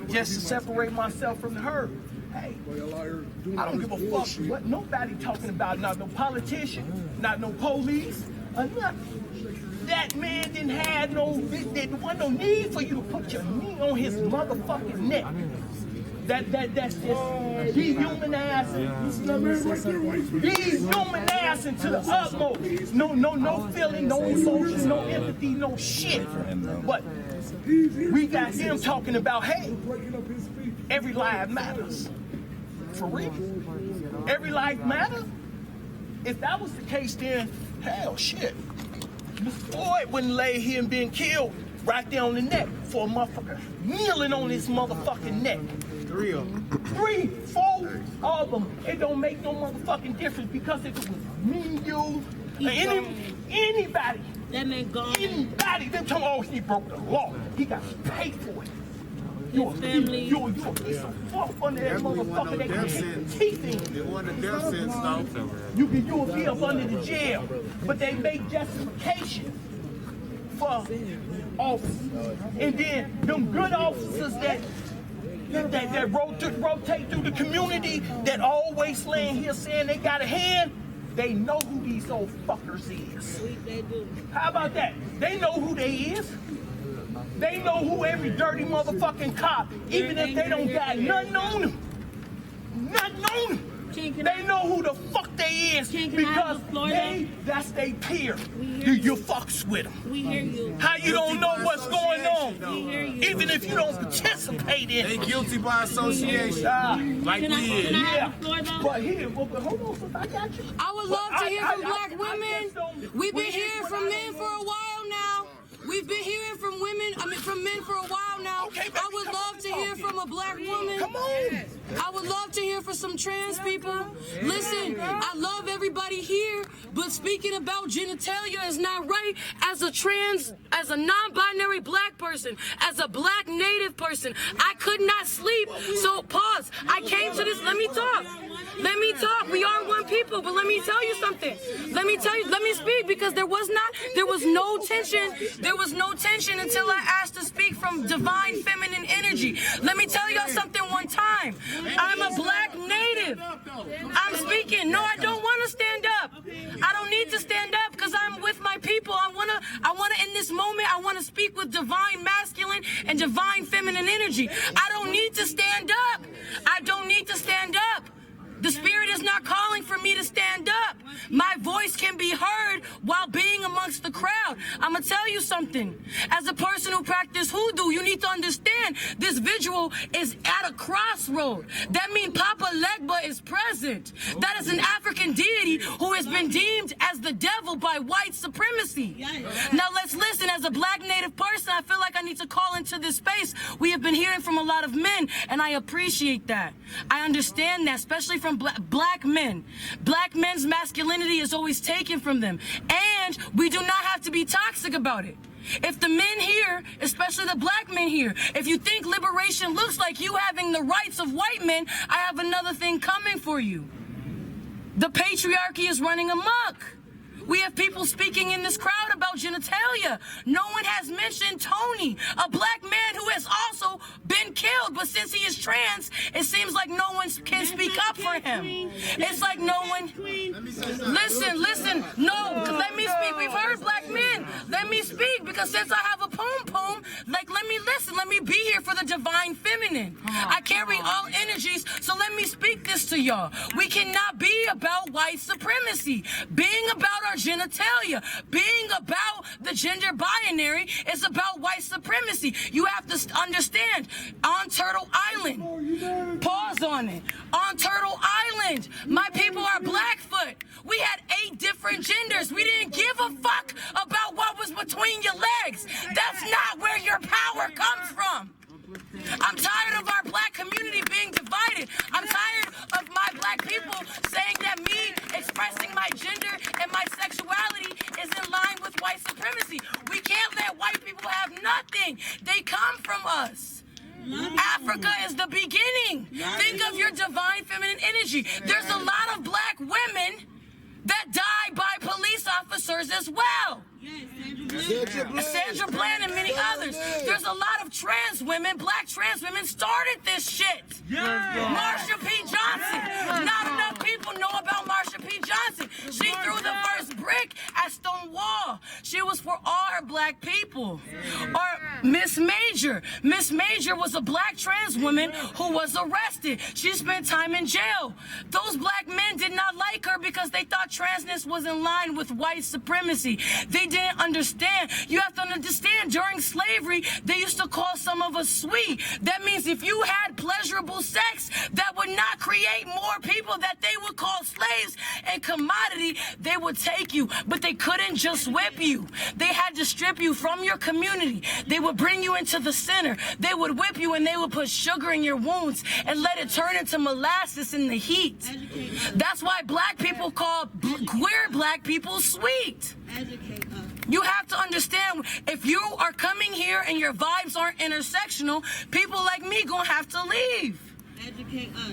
just to separate myself from the herd. Hey, I don't give a fuck what nobody talking about, not no politician, not no police, or nothing. That man didn't have there wasn't no need for you to put your knee on his motherfucking neck. That's just dehumanizing. Dehumanizing to the utmost. No feeling, no emotion, no empathy, no shit. But we got him talking about, hey, every life matters. For real. Every life matters? If that was the case, then hell shit. Mr. Floyd wouldn't lay here and been killed right there on the neck for a motherfucker kneeling on his motherfucking neck. 3 of them. 3, 4 of them. It don't make no motherfucking difference because if it was me, you, anybody. That man gone. Anybody. Them tell me, oh, he broke the law. He got to pay for it. You're a piece of fuck under that motherfucker that can get teeth in. They want a death sentence, though. You'll be up under the jail. But they make justification for officers. And then them good officers that rotate through the community that always laying here saying they got a hand, they know who these old fuckers is. How about that? They know who they is. They know who every dirty motherfucking cop, even if they don't got nothing on them. Nothing on them. They know who the fuck they is because that's their peer. You fucks with them. We hear you. How you don't know what's going on? Even if you don't participate in it. They guilty by association. Like we is. Yeah. But here, hold on, sis, I got you. I would love to hear from black women. We've been hearing from men for a while now. We've been hearing from from men for a while now. Okay, I would love to hear from a black woman. Come on. I would love to hear from some trans people. Listen, I love everybody here, but speaking about genitalia is not right. As a non-binary black person, as a black native person, I could not sleep. So pause. I came to this. Let me talk. Let me talk. We are one people, but let me tell you something. Let me speak because there was no tension. There was no tension until I asked to speak from divine feminine energy. Let me tell y'all something one time. I'm a black native. I'm speaking. No, I don't want to stand up. I don't need to stand up because I'm with my people. I wanna in this moment, I want to speak with divine masculine and divine feminine energy. I don't need to stand up. I don't need to stand up. The spirit is not calling for me to stand up. My voice can be heard while being amongst the crowd. I'm going to tell you something. As a person who practices hoodoo, you need to understand this visual is at a crossroad. That means Papa Legba is present. That is an African deity who has been deemed as the devil by white supremacy. Now let's listen. As a black native person, I feel like I need to call into this space. We have been hearing from a lot of men, and I appreciate that. I understand that, especially from black men. Black men's masculinity is always taken from them. And we do not have to be toxic about it. If the men here, especially the black men here, if you think liberation looks like you having the rights of white men, I have another thing coming for you. The patriarchy is running amok. We have people speaking in this crowd about genitalia. No one has mentioned Tony, a black man who has also been killed. But since he is trans, it seems like no one can speak up for him. It's like no one... Listen. No, let me speak. We've heard black men. Let me speak because since I have a poem, like let me listen. Let me be here for the divine feminine. I carry all energies, so let me speak this to y'all. We cannot be about white supremacy. Being about our genitalia, being about the gender binary is about white supremacy. You have to understand, on Turtle Island, pause on it, on Turtle Island, my people are Blackfoot. We had 8 different genders. We didn't give a fuck about what was between your legs. That's not where your power comes from. I'm tired of our black community being divided. I'm tired of my black people saying that me expressing my gender and my sexuality is in line with white supremacy. We can't let white people have nothing. They come from us. Africa is the beginning. Think of your divine feminine energy. There's a lot of black women that die by police officers as well. Sandra Bland and many others. There's a lot of trans women, black trans women started this shit. Marsha P. Johnson. Not enough people know about Marsha P. Johnson. She threw the first brick at Stonewall. She was for all her black people. Or Miss Major. Miss Major was a black trans woman who was arrested. She spent time in jail. Those black men did not like her because they thought transness was in line with white supremacy. They didn't understand. You have to understand, during slavery, they used to call some of us sweet. That means if you had pleasure pleasurable sex that would not create more people that they would call slaves and commodity, they would take you. But they couldn't just whip you. They had to strip you from your community. They would bring you into the center. They would whip you and they would put sugar in your wounds and let it turn into molasses in the heat. That's why black people call queer black people sweet. You have to understand, if you are coming here and your vibes aren't intersectional, people like me gonna have to leave. Educate us.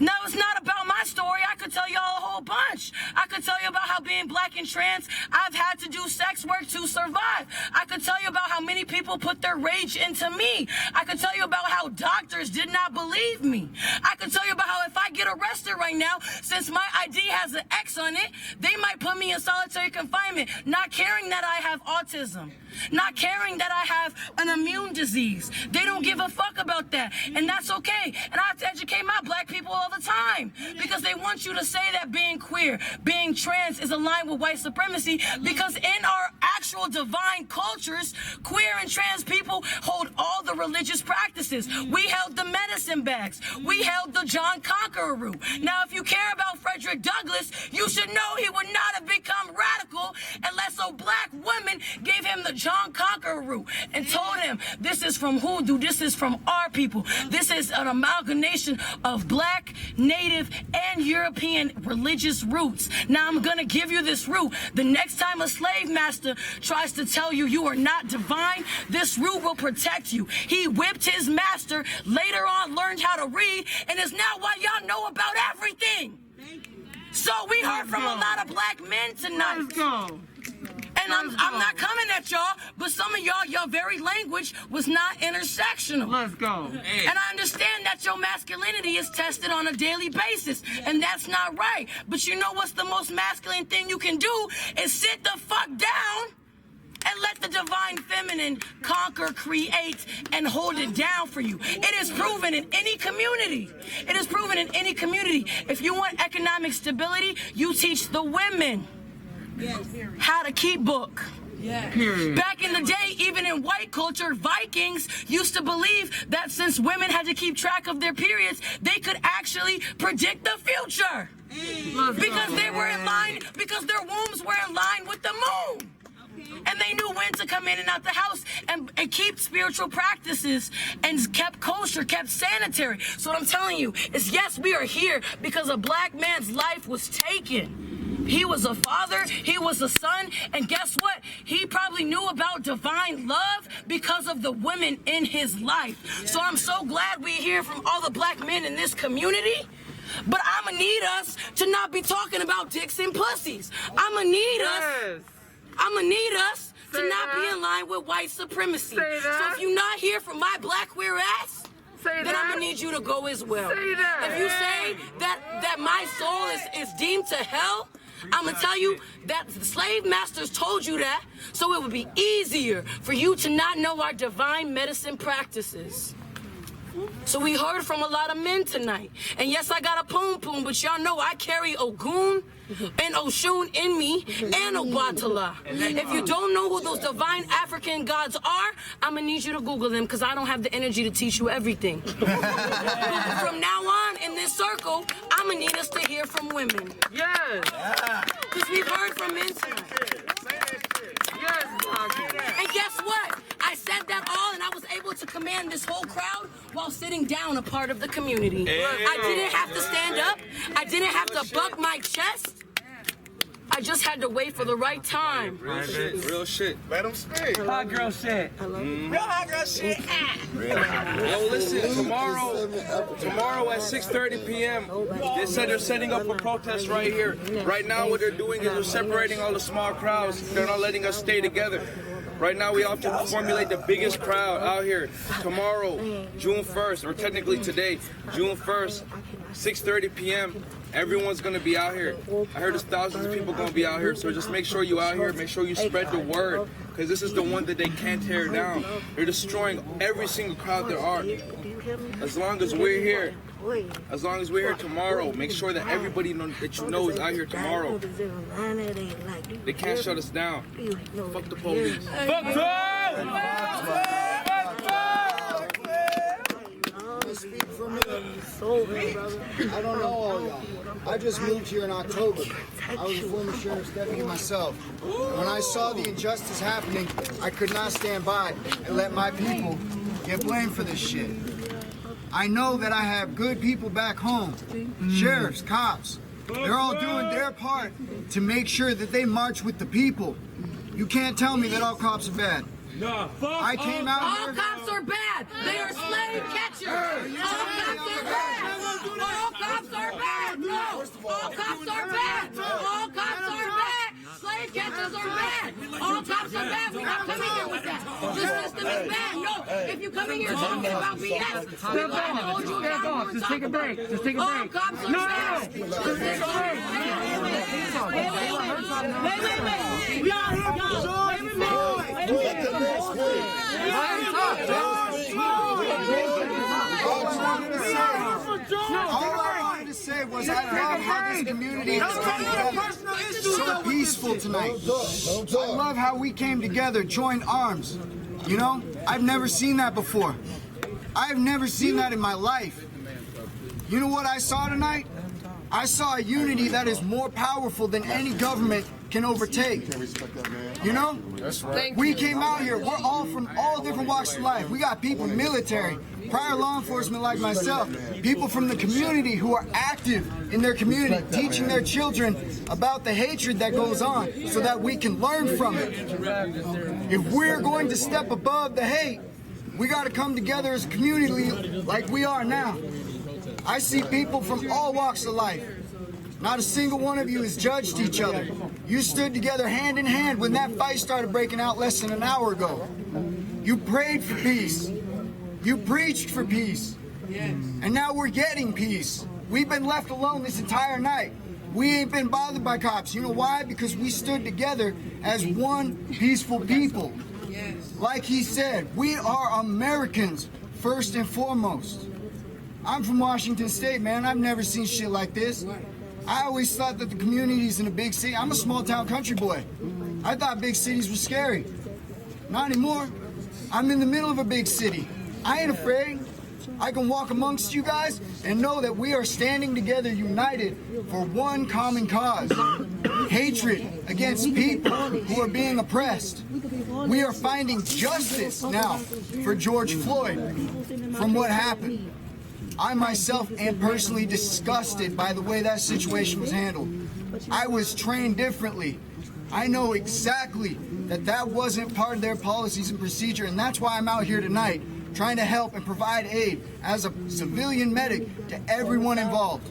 No, it's not about my story. I could tell y'all a whole bunch. I could tell you about how being black and trans, I've had to do sex work to survive. I could tell you about how many people put their rage into me. I could tell you about how doctors did not believe me. I could tell you about how if I get arrested right now, since my ID has an X on it, they might put me in solitary confinement, not caring that I have autism, not caring that I have an immune disease. They don't give a fuck about that, and that's okay. And I have to educate my black people all the time, because they want you to say that being queer, being trans is aligned with white supremacy, because in our actual divine cultures, queer and trans people hold all the religious practices. We held the medicine bags. We held the John Conqueror root. Now, if you care about Frederick Douglass, you should know he would not have become radical unless a black woman gave him the John Conqueror root and told him, this is from hoodoo, this is from our people. This is an amalgamation of black, native, and European religious roots. Now I'm gonna give you this root. The next time a slave master tries to tell you you are not divine, this root will protect you. He whipped his master, later on learned how to read, and is now why y'all know about everything. So we heard from a lot of black men tonight. Let's go. And I'm not coming at y'all, but some of y'all, your very language was not intersectional. Let's go. Hey. And I understand that your masculinity is tested on a daily basis, and that's not right. But you know what's the most masculine thing you can do is sit the fuck down and let the divine feminine conquer, create, and hold it down for you. It is proven in any community. It is proven in any community. If you want economic stability, you teach the women how to keep book. Back in the day, even in white culture, Vikings used to believe that since women had to keep track of their periods, they could actually predict the future. Because they were in line, because their wombs were in line with the moon. And they knew when to come in and out the house and keep spiritual practices and kept kosher, kept sanitary. So what I'm telling you is, yes, we are here because a black man's life was taken. He was a father, he was a son, and guess what? He probably knew about divine love because of the women in his life. So I'm so glad we hear from all the black men in this community. But I'ma need us to not be talking about dicks and pussies. I'ma need us to not be in line with white supremacy. So if you're not here for my black queer ass, then I'm gonna need you to go as well. If you say that my soul is deemed to hell, I'm gonna tell you that the slave masters told you that, so it would be easier for you to not know our divine medicine practices. So we heard from a lot of men tonight. And yes, I got a poom, but y'all know I carry Ogun and Oshun in me and Obatala. If you don't know who those divine African gods are, I'm gonna need you to Google them, because I don't have the energy to teach you everything. From now on in this circle, I'm gonna need us to hear from women. Because we've heard from men tonight. And guess what? I said that all, and I was able to command this whole crowd while sitting down, a part of the community. I didn't have to stand up. I didn't have to buck my chest. I just had to wait for the right time. Real shit. Let them speak. Hot girl shit. Real hot girl shit. Yo, listen, tomorrow at 6:30 p.m., they said they're setting up a protest right here. Right now, what they're doing is they're separating all the small crowds. They're not letting us stay together. Right now, we have to formulate the biggest crowd out here. Tomorrow, June 1st, or technically today, June 1st, 6:30 p.m., everyone's going to be out here. I heard there's thousands of people going to be out here, so just make sure you out here, make sure you spread the word, because this is the one that they can't tear down. They're destroying every single crowd there are. As long as we're here, tomorrow, make sure that everybody that you know is out here tomorrow. They can't shut us down. Fuck the police. Fuck Speak for me. soul, brother. I don't know all y'all. I just moved here in October. I was a former sheriff's deputy myself. When I saw the injustice happening, I could not stand by and let my people get blamed for this shit. I know that I have good people back home, sheriffs, cops. They're all doing their part to make sure that they march with the people. You can't tell me that all cops are bad. I came out All here. cops are bad. They are slave catchers. All cops are bad. All cops are bad. No. All cops are bad. All cops are bad. Slave catchers are bad. All cops are bad. We're not coming here with that. The system is bad. No. If you come in here talking about BS, we're going to hold you down. Just take a break. Just take a break. All cops are bad. Just take a break. Wait. Y'all, wait a minute. All I wanted to say was I love how this community has come together so peaceful tonight. I love how we came together, joined arms. You know, I've never seen that before. I've never seen that in my life. You know what I saw tonight? I saw a unity that is more powerful than any government can overtake. You know? That's right. We came out here. We're all from all different walks of life. We got people military, prior law enforcement like myself, people from the community who are active in their community, teaching their children about the hatred that goes on so that we can learn from it. If we're going to step above the hate, we got to come together as a community like we are now. I see people from all walks of life. Not a single one of you has judged each other. You stood together hand in hand when that fight started breaking out less than an hour ago. You prayed for peace. You preached for peace. And now we're getting peace. We've been left alone this entire night. We ain't been bothered by cops. You know why? Because we stood together as one peaceful people. Like he said, we are Americans first and foremost. I'm from Washington State, man. I've never seen shit like this. I always thought that the communities in a big city, I'm a small town country boy. I thought big cities were scary. Not anymore. I'm in the middle of a big city. I ain't afraid. I can walk amongst you guys and know that we are standing together united for one common cause. Hatred against people who are being oppressed. We are finding justice now for George Floyd from what happened. I myself am personally disgusted by the way that situation was handled. I was trained differently. I know exactly that that wasn't part of their policies and procedure, and that's why I'm out here tonight trying to help and provide aid as a civilian medic to everyone involved.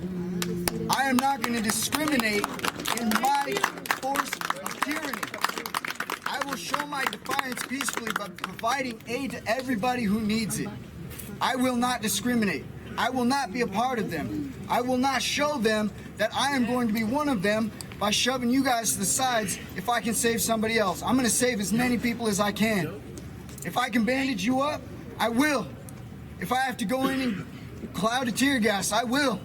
I am not going to discriminate in my force of tyranny. I will show my defiance peacefully by providing aid to everybody who needs it. I will not discriminate. I will not be a part of them. I will not show them that I am going to be one of them by shoving you guys to the sides if I can save somebody else. I'm going to save as many people as I can. If I can bandage you up, I will. If I have to go in and cloud a tear gas, I will.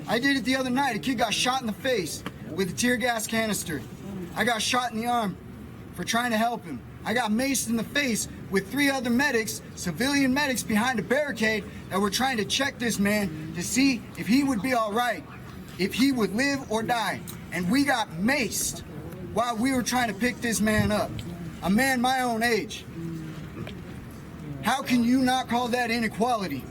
I did it the other night. A kid got shot in the face with a tear gas canister. I got shot in the arm for trying to help him. I got maced in the face with 3 other medics, civilian medics behind a barricade that were trying to check this man to see if he would be all right, if he would live or die. And we got maced while we were trying to pick this man up. A man my own age. How can you not call that inequality?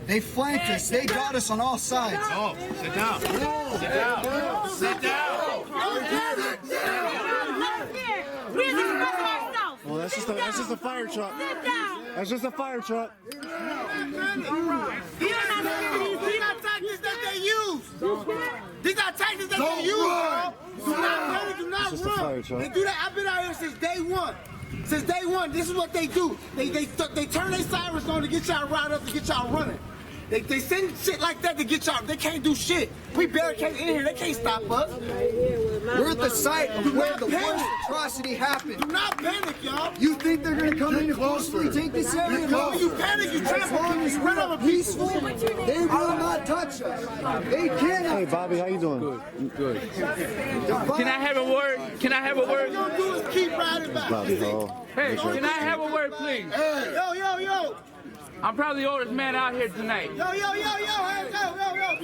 They flanked us. They got us on all sides. Oh, sit down. Sit down. Sit down. Well, that's just a fire truck. That's just a fire truck. These are tactics that they use. These are tactics that they use, bro. Do not panic, do not run. They do that. I've been out here since day one. Since day one, this is what they do. They turn their sirens on to get y'all riled up, to get y'all running. They send shit like that to get y'all. They can't do shit. We barricaded in here. They can't stop us. We're at the site of where the worst atrocity happened. Do not panic, y'all. You think they're going to come in and forcefully take this area? No. When you panic, you try to run over peaceful. They will not touch us. They cannot. Hey, Bobby, how you doing? Good. Can I have a word? Can I have a word? What we're going to do is keep riding back. Hey, can I have a word, please? Hey, yo. I'm probably the oldest man out here tonight. Yo, hey,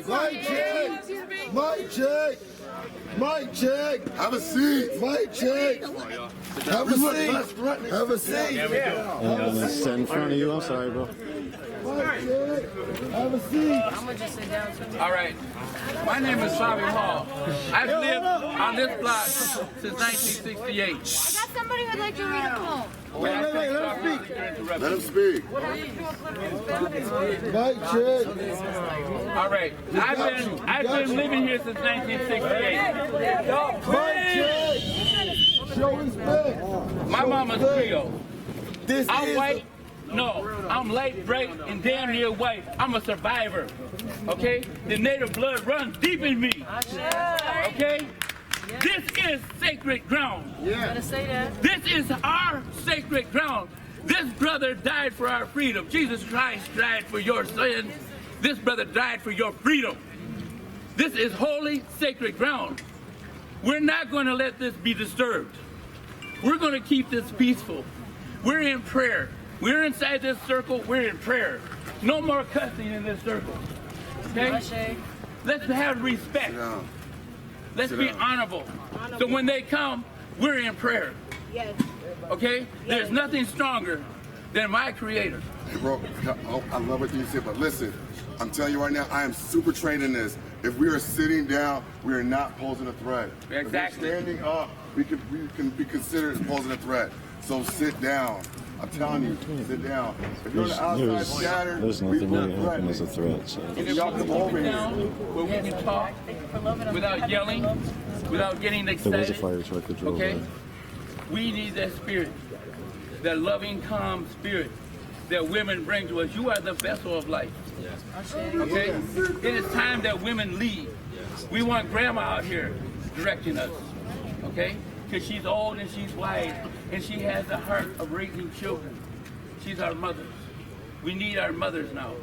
Mike check. Mike check. Have a seat. Mike check. Have a seat. Have a seat. And it's in front of you. I'm sorry, bro. Have a seat. I'm gonna just sit down too. All right. My name is Bobby Hall. I've lived on this block since 1968. I got somebody who'd like to read a poem. Wait, let him speak. Let him speak. Mike check. All right. I've been living here since 1968. Mike check. Show respect. My mama's Creole. I'm white. No, I'm light, bright, and damn near white. I'm a survivor. Okay? The native blood runs deep in me. Okay? This is sacred ground. Gotta say that. This is our sacred ground. This brother died for our freedom. Jesus Christ died for your sins. This brother died for your freedom. This is holy, sacred ground. We're not going to let this be disturbed. We're going to keep this peaceful. We're in prayer. We're inside this circle. We're in prayer. No more cussing in this circle. Okay? Let's have respect. Let's be honorable. So when they come, we're in prayer. Yes. Okay? There's nothing stronger than my Creator. Hey, bro, I love what you said, but listen, I'm telling you right now, I am super trained in this. If we are sitting down, we are not posing a threat. Exactly. If we're standing up, we can be considered posing a threat. So sit down. I'm telling you, sit down. If you're on the outside scatter, there's nothing really happening as a threat. So. And if y'all come over here, where we can talk without yelling, without getting excited. There was a fire truck that drove okay? by. We need that spirit, that loving, calm spirit that women bring to us. You are the vessel of life. Okay? It is time that women lead. We want grandma out here directing us. Okay? Because she's old and she's wise and she has the heart of raising children. She's our mothers. We need our mothers now.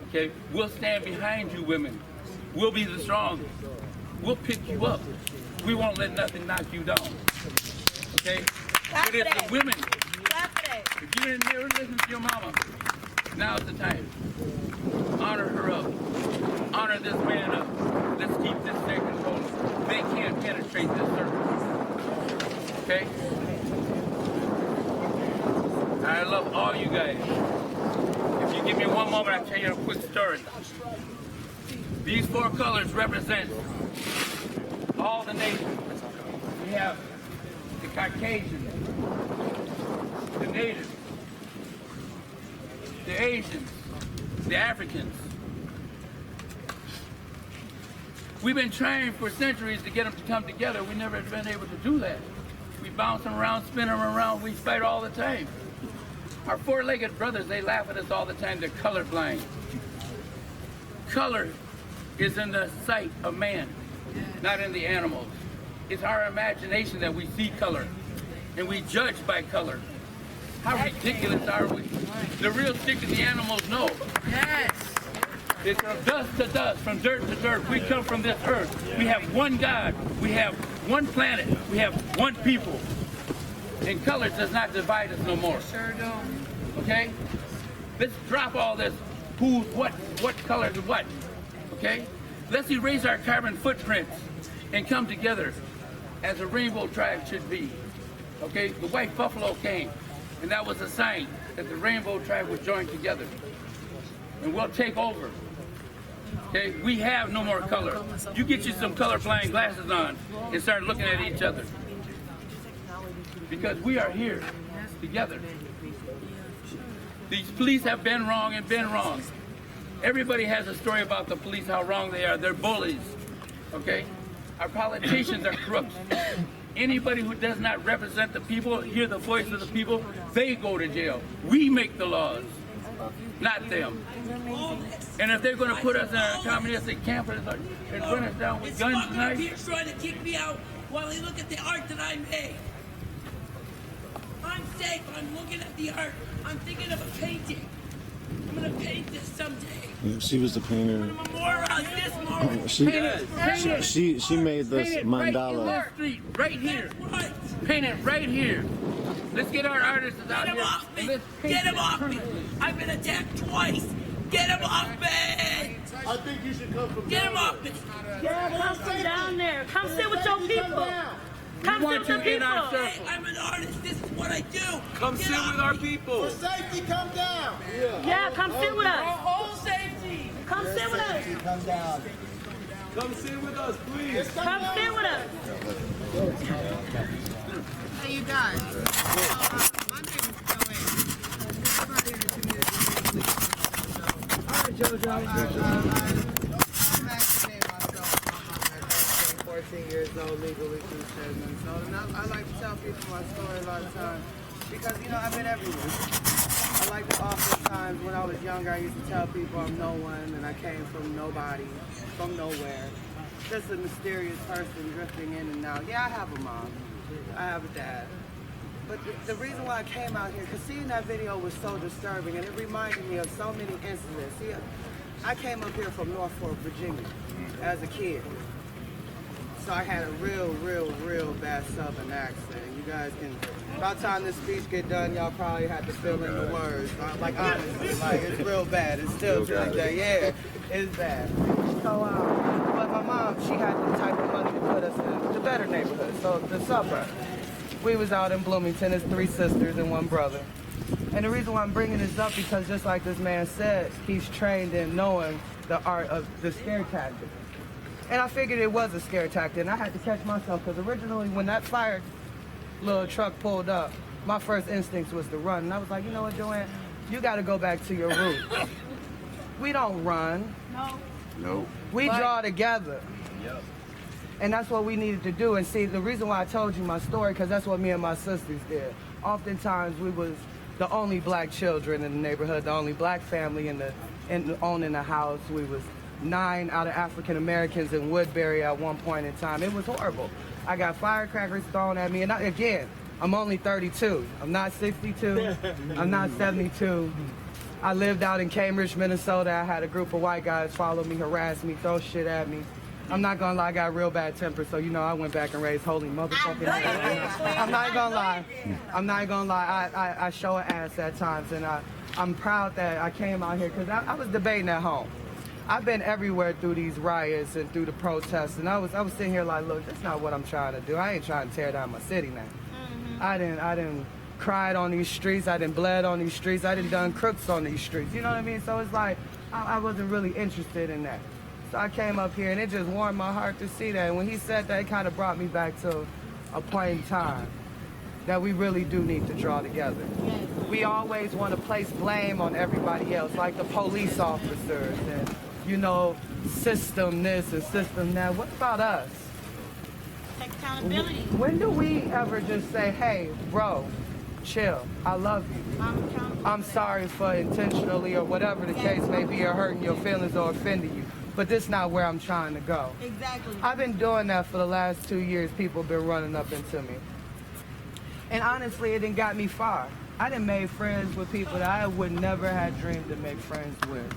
Okay? We'll stand behind you women. We'll be the strongest. We'll pick you up. We won't let nothing knock you down. Okay? But it's the women. If you didn't never listen to your mama, now's the time. Honor her up. Honor this man up. Let's keep this sacred holy. They can't penetrate this circle. Okay? I love all you guys. If you give me one moment, I'll tell you a quick story. These 4 colors represent all the nations. We have the Caucasians, the natives, the Asians, the Africans. We've been trying for centuries to get them to come together. We've never been able to do that. We bounce them around, spin them around, we fight all the time. Our 4-legged brothers, they laugh at us all the time. They're colorblind. Color is in the sight of man, not in the animals. It's our imagination that we see color, and we judge by color. How ridiculous are we? The real stick of the animals know. Yes. It's from dust to dust, from dirt to dirt. We come from this earth. We have one God. We have one planet. We have one people. And color does not divide us no more. Sure don't. Okay? Let's drop all this. Who's what color is what? Okay? Let's erase our carbon footprints and come together as a rainbow tribe should be. Okay? The white buffalo came, and that was a sign that the rainbow tribe would join together. And we'll take over. Okay? We have no more color. You get you some colorblind glasses on and start looking at each other. Because we are here together. These police have been wrong and been wrong. Everybody has a story about the police, how wrong they are. They're bullies. Okay? Our politicians are crooks. Anybody who does not represent the people, hear the voice of the people, they go to jail. We make the laws, not them. And if they're going to put us in a communistic camp and run us down with guns tonight, He's trying to kick me out while they look at the art that I made. I'm safe. I'm looking at the art. I'm thinking of a painting. I'm going to paint this someday. She was the painter. Memorialize this moment. She made this mandala. Right street, right here. Paint it right here. Let's get our artists out here. Get him off me. Get him off me. I've been attacked twice. Get him off me. I think you should come from Get him down up. there. Yeah, come from down there. Come sit with your people. Come sit with the people. Hey, I'm an artist. This is what I do. Come sit with our people. For safety, come down. Yeah, come sit with For us. whole safety. Come sit with us. Come down. Come sit with us, please. Come sit with us. Hey, you guys. My name is Joanne. I'm out here in the community. All right, JoJo. I'm actually myself. I'm 14 years old, legally through Chapman. So I like to tell people my story a lot of times because, you know, I've been everywhere. I like to oftentimes, when I was younger, I used to tell people I'm no one and I came from nobody, from nowhere. Just a mysterious person drifting in and out. Yeah, I have a mom. I have a dad. But the reason why I came out here, because seeing that video was so disturbing and it reminded me of so many incidents. See, I came up here from Norfolk, Virginia as a kid. So I had a real bad Southern accent. You guys can, by the time this speech get done, y'all probably have to fill in the words. Like honestly, like it's real bad. It's still like that. Yeah, it's bad. So, but my mom, she had the type of money to put us in the better neighborhood, so the suburbs. We was out in Bloomington, there's 3 sisters and 1 brother. And the reason why I'm bringing this up, because just like this man said, he's trained in knowing the art of the scare tactic. And I figured it was a scare tactic, and I had to catch myself, because originally when that fire little truck pulled up, my first instinct was to run. And I was like, you know what, Joanne, you gotta go back to your roots. We don't run. Nope. We draw together. Yep. And that's what we needed to do. And see, the reason why I told you my story, because that's what me and my sisters did. Oftentimes, we was the only black children in the neighborhood, the only black family owning the house. We was 9 out of African Americans in Woodbury at one point in time. It was horrible. I got firecrackers thrown at me. And again, I'm only 32. I'm not 62. I'm not 72. I lived out in Cambridge, Minnesota. I had a group of white guys follow me, harass me, throw shit at me. I'm not gonna lie, I got real bad temper, so you know I went back and raised holy motherfucking hell. I'm not gonna lie. I'm not gonna lie. I show an ass at times, and I'm proud that I came out here because I was debating at home. I've been everywhere through these riots and through the protests, and I was sitting here like, look, that's not what I'm trying to do. I ain't trying to tear down my city now. I didn't cried on these streets. I didn't bled on these streets. I didn't done crooks on these streets. You know what I mean? So it's like I wasn't really interested in that. So I came up here, and it just warmed my heart to see that. And when he said that, it kind of brought me back to a point in time that we really do need to draw together. We always want to place blame on everybody else, like the police officers and, you know, system this and system that. What about us? Take accountability. When do we ever just say, hey, bro, chill, I love you. I'm sorry for intentionally or whatever the case may be, or hurting your feelings or offending you. But this is not where I'm trying to go. Exactly. I've been doing that for the last 2 years. People have been running up into me. And honestly, it didn't got me far. I done made friends with people that I would never have dreamed to make friends with.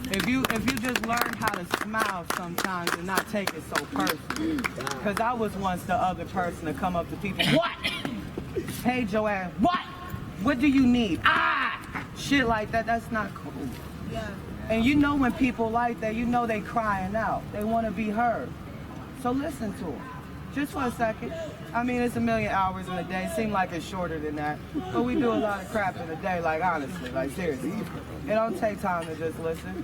If you just learn how to smile sometimes and not take it so personal. Because I was once the other person to come up to people, what? Hey, Joanne, what? What do you need? Ah! Shit like that, that's not cool. Yeah. And you know when people like that, you know they crying out. They want to be heard. So listen to them. Just for a second. I mean, it's 1,000,000 hours in a day. It seems like it's shorter than that. But we do a lot of crap in a day, like honestly, like seriously. It don't take time to just listen.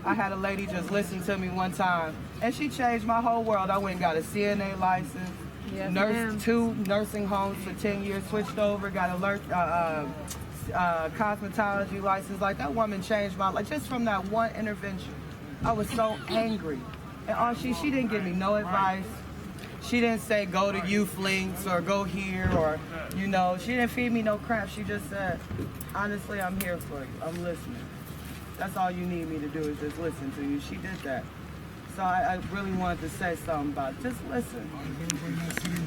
I had a lady just listen to me one time, and she changed my whole world. I went and got a CNA license, nursed 2 nursing homes for 10 years, switched over, got a cosmetology license. Like, that woman changed my life just from that one intervention. I was so angry. And all she didn't give me no advice. She didn't say go to Youth Links or go here, or, you know, she didn't feed me no crap. She just said, honestly, I'm here for you. I'm listening. That's all you need me to do is just listen to you. She did that. So I really wanted to say something about it. Just listen.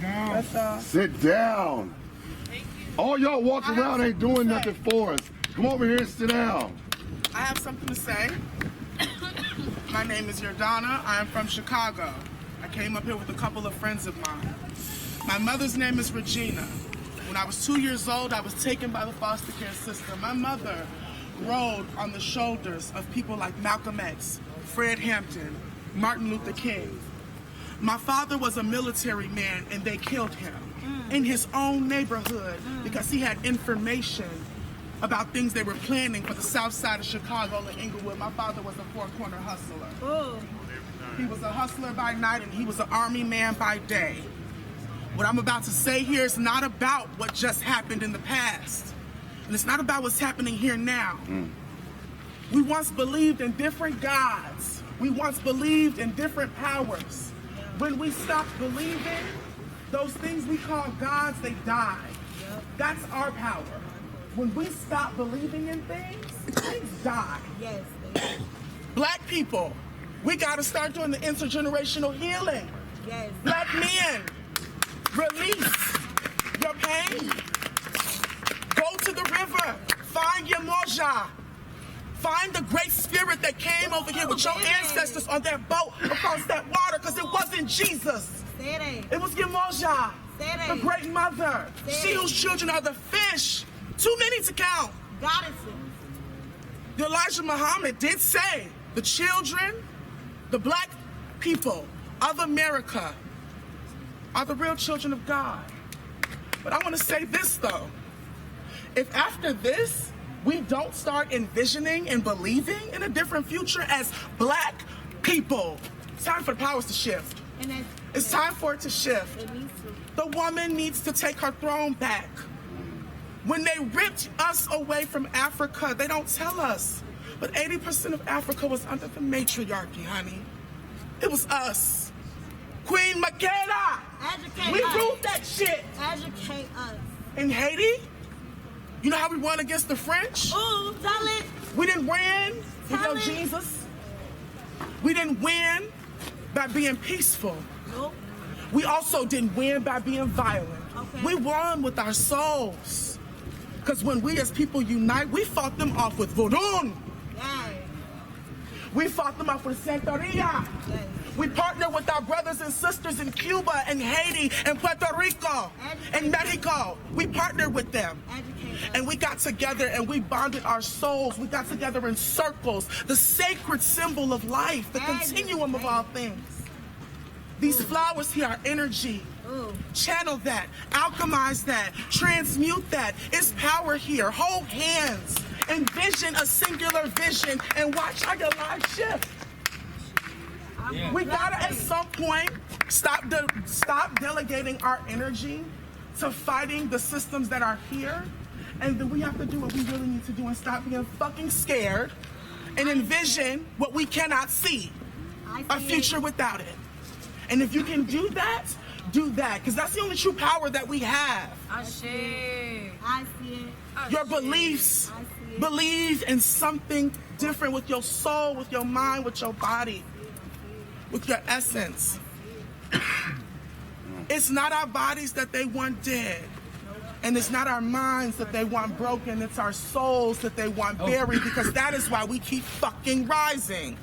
That's all. Sit down. All y'all walking around ain't doing nothing for us. Come over here and sit down. I have something to say. My name is Jordana. I am from Chicago. I came up here with a couple of friends of mine. My mother's name is Regina. When I was 2 years old, I was taken by the foster care system. My mother rode on the shoulders of people like Malcolm X, Fred Hampton, Martin Luther King. My father was a military man and they killed him in his own neighborhood because he had information about things they were planning for the south side of Chicago and Inglewood. My father was a four-corner hustler. He was a hustler by night and he was an army man by day. What I'm about to say here is not about what just happened in the past. And it's not about what's happening here now. We once believed in different gods. We once believed in different powers. When we stopped believing, those things we call gods, they died. That's our power. When we stop believing in things, things die. Yes. Black people, we gotta start doing the intergenerational healing. Yes. Black men, release your pain. Go to the river, find your moja. Find the great spirit that came over here with your ancestors on that boat across that water, because it wasn't Jesus. It was your moja, the great mother. She whose children are the fish. Too many to count. Goddesses. Elijah Muhammad did say the children, the black people of America are the real children of God. But I want to say this though. If after this, we don't start envisioning and believing in a different future as black people, it's time for the powers to shift. It's time for it to shift. The woman needs to take her throne back. When they ripped us away from Africa, they don't tell us, but 80% of Africa was under the matriarchy, honey. It was us. Queen Makeda. We ruled that shit. Educate us. In Haiti, you know how we won against the French? Ooh, tell it. We didn't win with your Jesus. We didn't win by being peaceful. Nope. We also didn't win by being violent. Okay. We won with our souls. Because when we as people unite, we fought them off with Vodun. We fought them off with Santeria. We partner with our brothers and sisters in Cuba and Haiti and Puerto Rico and Mexico. We partnered with them. And we got together and we bonded our souls. We got together in circles, the sacred symbol of life, the continuum of all things. These flowers here are energy. Channel that, alchemize that, transmute that. It's power here. Hold hands, envision a singular vision, and watch how your life shift. We gotta at some point stop delegating our energy to fighting the systems that are here, and then we have to do what we really need to do and stop being fucking scared and envision what we cannot see, a future without it. And if you can do that, because that's the only true power that we have. I see it. Your beliefs. Believe in something different with your soul, with your mind, with your body, with your essence. It's not our bodies that they want dead. And it's not our minds that they want broken. It's our souls that they want buried, because that is why we keep fucking rising.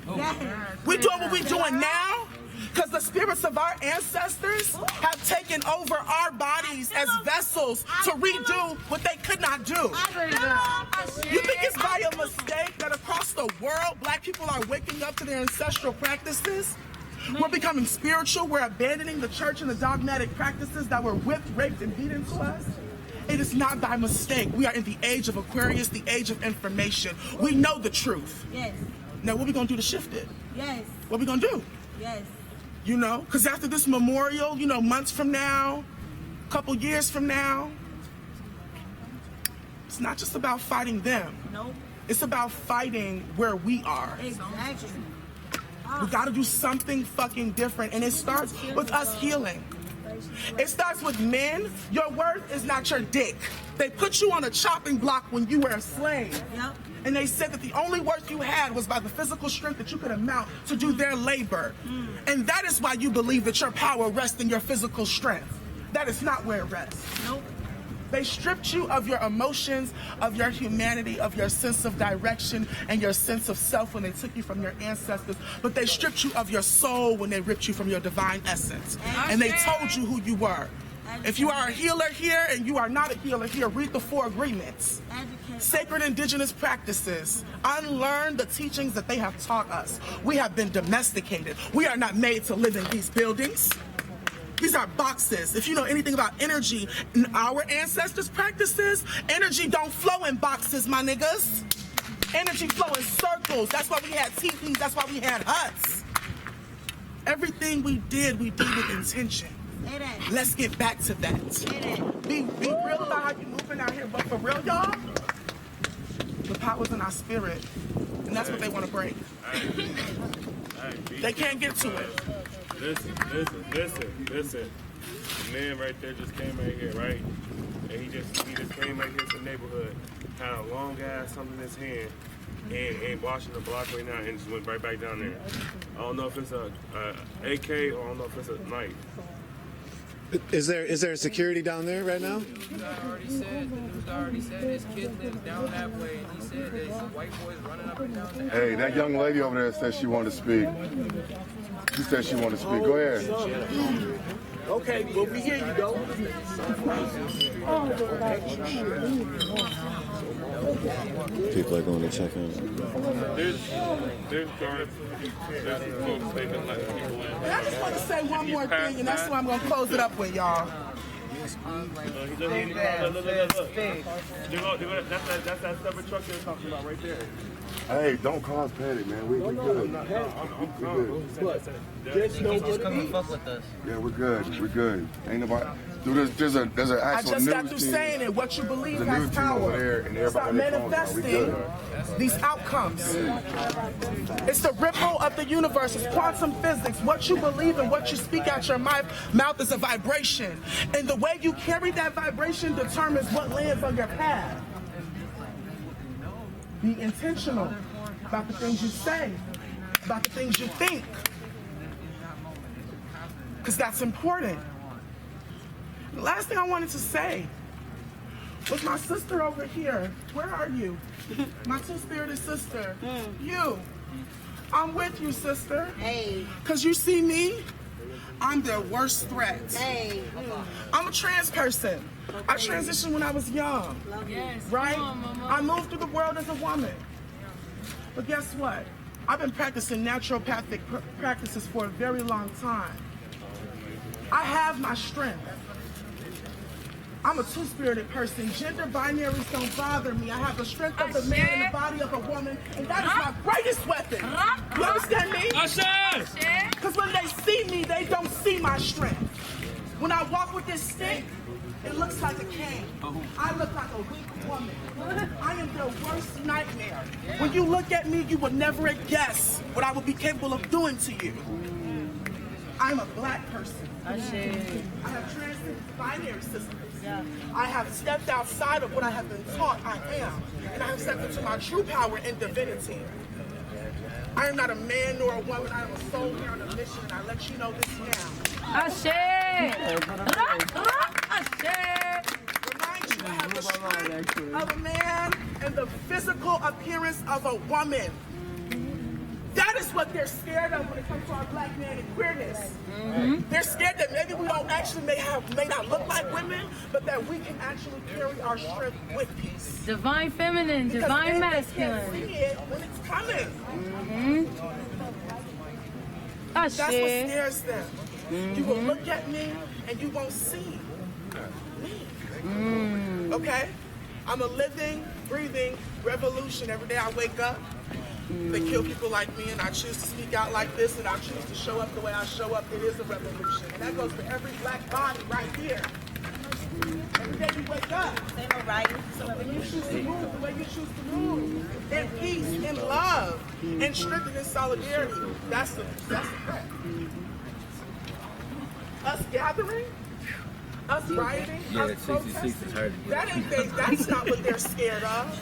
We doing what we doing now because the spirits of our ancestors have taken over our bodies as vessels to redo what they could not do. You think it's by a mistake that across the world, black people are waking up to their ancestral practices? We're becoming spiritual. We're abandoning the church and the dogmatic practices that were whipped, raped, and beaten to us. It is not by mistake. We are in the age of Aquarius, the age of information. We know the truth. Yes. Now, what are we going to do to shift it? Yes. What are we going to do? Yes. You know, because after this memorial, you know, months from now, a couple years from now, it's not just about fighting them. Nope. It's about fighting where we are. Exactly. We got to do something fucking different, and it starts with us healing. It starts with men. Your worth is not your dick. They put you on a chopping block when you were a slave. Yep. And they said that the only worth you had was by the physical strength that you could amount to do their labor. And that is why you believe that your power rests in your physical strength. That is not where it rests. Nope. They stripped you of your emotions, of your humanity, of your sense of direction, and your sense of self when they took you from your ancestors. But they stripped you of your soul when they ripped you from your divine essence. And they told you who you were. If you are a healer here and you are not a healer here, read the 4 agreements. Sacred indigenous practices. Unlearn the teachings that they have taught us. We have been domesticated. We are not made to live in these buildings. These are boxes. If you know anything about energy, in our ancestors' practices, energy don't flow in boxes, my niggas. Energy flow in circles. That's why we had teepees. That's why we had huts. Everything we did with intention. Let's get back to that. Be real about how you moving out here, but for real, y'all, the power's in our spirit, and that's what they want to break. They can't get to it. Listen. The man right there just came right here, right? And he just came right here to the neighborhood, had a long ass something in his hand, and washing the block right now, and just went right back down there. I don't know if it's a AK or I don't know if it's a knife. Is there security down there right now? The news guy already said his kid lives down that way, and he said there's white boys running up and down there. Hey, that young lady over there said she wanted to speak. She said she wanted to speak. Go ahead. Okay, well, we hear you, though. People are going to check in. There's guards. There's folks they've been letting people in. And I just want to say one more thing, and that's what I'm going to close it up with, y'all. That's that separate truck they're talking about right there. Hey, don't cause panic, man. We good. Just come and fuck with us. Yeah, we're good. Ain't nobody. Dude, there's an actual I just got through news team. saying it. What you believe There's a has news team over there, power. and everybody Start on their phones now. We manifesting good. these outcomes. It's the ripple of the universe. It's quantum physics. What you believe and what you speak out your mouth is a vibration. And the way you carry that vibration determines what lands on your path. Be intentional about the things you say, about the things you think. Because that's important. The last thing I wanted to say was my sister over here. Where are you? My two-spirited sister. You. I'm with you, sister. Hey. Because you see me, I'm their worst threat. Hey. I'm a trans person. Okay. I transitioned when I was young. Yes. Right? I moved through the world as a woman. But guess what? I've been practicing naturopathic practices for a very long time. I have my strength. I'm a two-spirited person. Gender binaries don't bother me. I have the strength of the man and the body of a woman, and that is my greatest weapon. You understand me? Because when they see me, they don't see my strength. When I walk with this stick, it looks like a cane. I look like a weak woman. I am their worst nightmare. When you look at me, you would never guess what I would be capable of doing to you. I'm a black person. I have trans-binary systems. I have stepped outside of what I have been taught I am, and I have stepped into my true power and divinity. I am not a man nor a woman. I am a soul here on a mission, and I let you know this now. Remind you I have the strength of a man and the physical appearance of a woman. That is what they're scared of when it comes to our black man and queerness. They're scared that maybe we don't actually may not look like women, but that we can actually carry our strength with peace. Divine feminine, because divine they masculine. Can't see it when it's coming. That's what scares them. You will look at me and you won't see me. Okay? I'm a living, breathing revolution. Every day I wake up, they kill people like me, and I choose to speak out like this, and I choose to show up the way I show up. It is a revolution. And that goes for every black body right here. Every day you wake up. So when you choose to move the way you choose to move, in peace, in love, in strength, and in solidarity, that's the threat. Us gathering, us rioting, us protesting, that's not what they're scared of.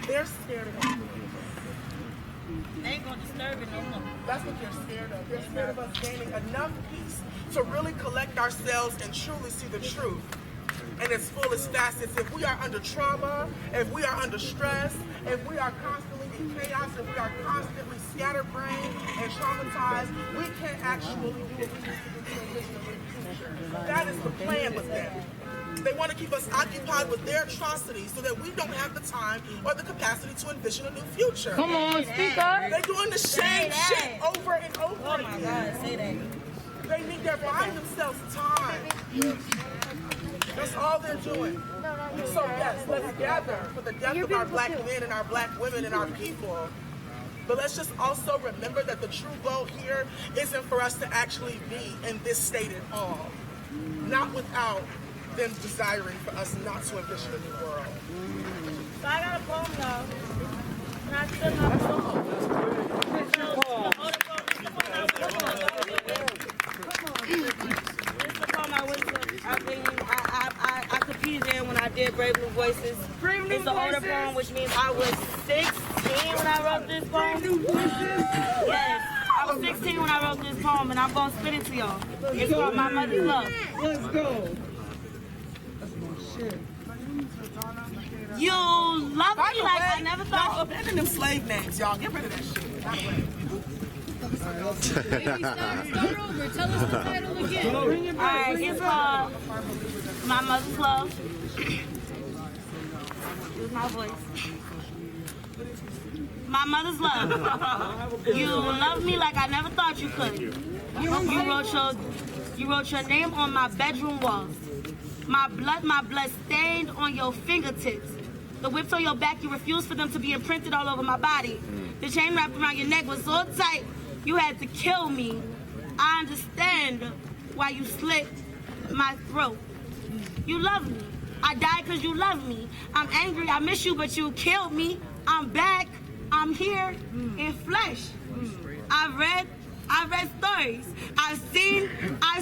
They're scared of us. They ain't gonna disturb it no more. That's what they're scared of. They're scared of us gaining enough peace to really collect ourselves and truly see the truth in its fullest facets. If we are under trauma, if we are under stress, if we are constantly in chaos, if we are constantly scatterbrained and traumatized, we can't actually do what we need to do to envision a new future. That is the plan with them. They want to keep us occupied with their atrocities so that we don't have the time or the capacity to envision a new future. Come on, speak up. They're doing the same shit over and over again. Oh my God, say that. They need, they're buying themselves time. That's all they're doing. So yes, let's gather for the death of our black men and our black women and our people. But let's just also remember that the true goal here isn't for us to actually be in this state at all. Not without them desiring for us not to envision a new world. So I got a poem though. And I still have a poem. This is the poem I went to. I competed in when I did Brave New Voices. It's an older poem, which means I was 16 when I wrote this poem. Yes, I was 16 when I wrote this poem, and I'm gonna spit it to y'all. It's called My Mother's Love. Let's go. You love me like I never thought. Y'all abandon them slave names, y'all. Get rid of that shit. Baby, start over. Tell us the title again. Alright, it's called My Mother's Love. Use my voice. My mother's love. You love me like I never thought you could. You wrote your name on my bedroom walls. My blood stained on your fingertips. The whips on your back, you refused for them to be imprinted all over my body. The chain wrapped around your neck was so tight, you had to kill me. I understand why you slit my throat. You love me. I died because you love me. I'm angry, I miss you, but you killed me. I'm back, I'm here in flesh. I've read stories. I've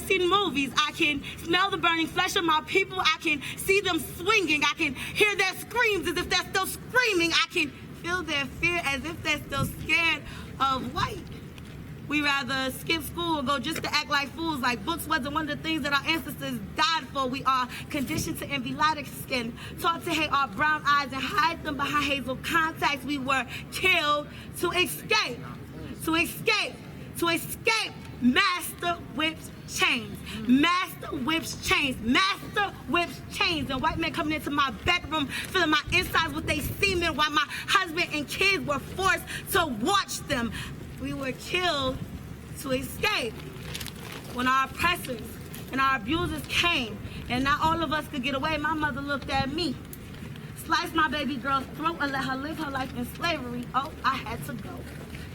seen movies. I can smell the burning flesh of my people. I can see them swinging. I can hear their screams as if they're still screaming. I can feel their fear as if they're still scared of white. We rather skip school or go just to act like fools, like books wasn't one of the things that our ancestors died for. We are conditioned to envy lighter skin, taught to hate our brown eyes and hide them behind hazel contacts. We were killed to escape. Master whips chains. Master whips chains. Master whips chains. And white men coming into my bedroom, filling my insides with their semen while my husband and kids were forced to watch them. We were killed to escape. When our oppressors and our abusers came and not all of us could get away, my mother looked at me, sliced my baby girl's throat and let her live her life in slavery. Oh, I had to go.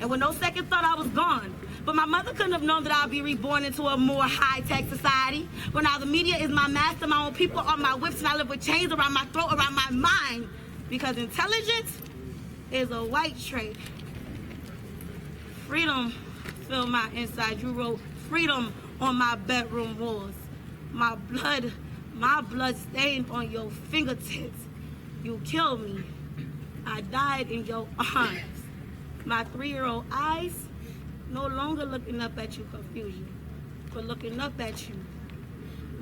And with no second thought, I was gone. But my mother couldn't have known that I'd be reborn into a more high-tech society. But now the media is my master, my own people are my whips, and I live with chains around my throat, around my mind. Because intelligence is a white trait. Freedom filled my inside. You wrote freedom on my bedroom walls. My blood stained on your fingertips. You killed me. I died in your arms. My 3-year-old eyes no longer looking up at you, confusion, but looking up at you,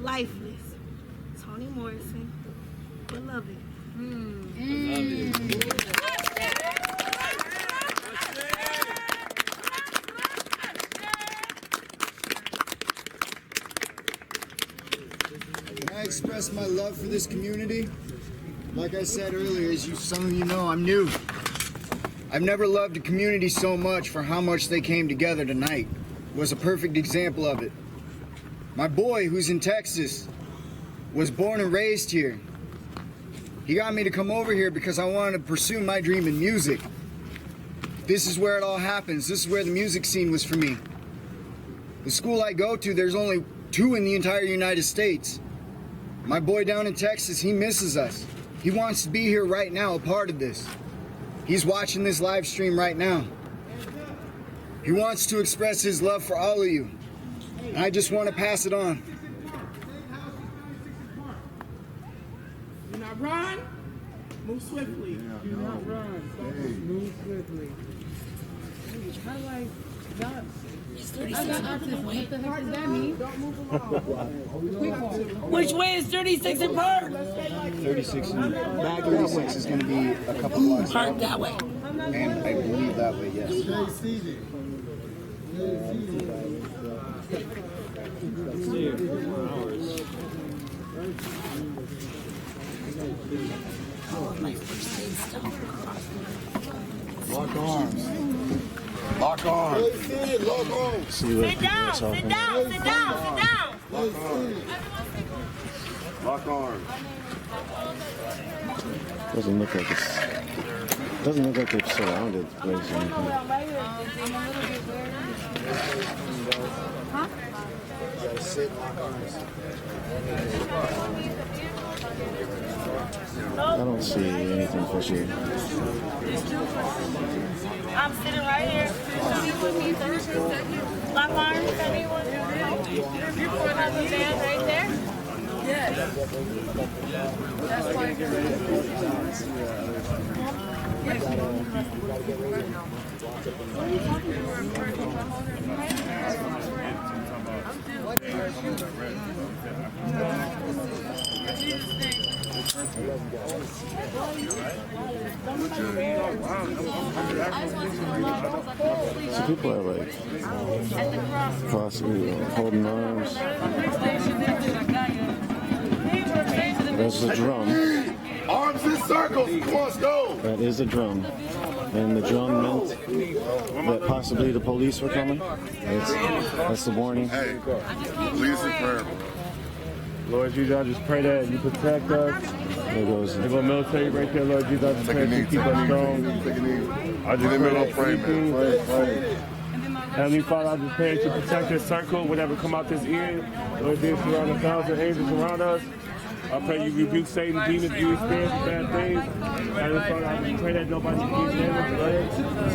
lifeless. Toni Morrison, beloved. Can I express my love for this community? Like I said earlier, as some of you know, I'm new. I've never loved a community so much for how much they came together tonight. It was a perfect example of it. My boy, who's in Texas, was born and raised here. He got me to come over here because I wanted to pursue my dream in music. This is where it all happens. This is where the music scene was for me. The school I go to, there's only 2 in the entire United States. My boy down in Texas, he misses us. He wants to be here right now, a part of this. He's watching this live stream right now. He wants to express his love for all of you. And I just want to pass it on. Do not run, move swiftly. Do not run, move swiftly. I like that. I got autism. What the heck does that mean? Which way is 36 and Park? 36 is going to be a couple blocks. Park that way. And I believe that way, yes. Lock arms. Lock arms. Lock arms. Sit down, sit down, sit down, sit down. Lock arms. Lock arms. Doesn't look like it's. Doesn't look like they've surrounded the place or anything. Huh? You gotta sit, lock arms. I don't see anything fishy. I'm sitting right here. Lock arms. You're putting on the band right there? Yes. That's why So people are like crossing, holding arms. There's a drum. Arms in circles. Come on, let's go. That is a drum. And the drum meant that possibly the police were coming. That's the warning. Hey, please and prayer. Lord Jesus, I just pray that you protect us. There goes There's a military right there, Lord Jesus. I just pray that you keep us strong. I just pray that everything. Heavenly Father, I just pray that you protect this circle, whatever come out this ear. Lord Jesus, surround 1,000 angels around us. I pray you rebuke Satan, demons, you experience bad things. Heavenly Father, I just pray that nobody keeps damage.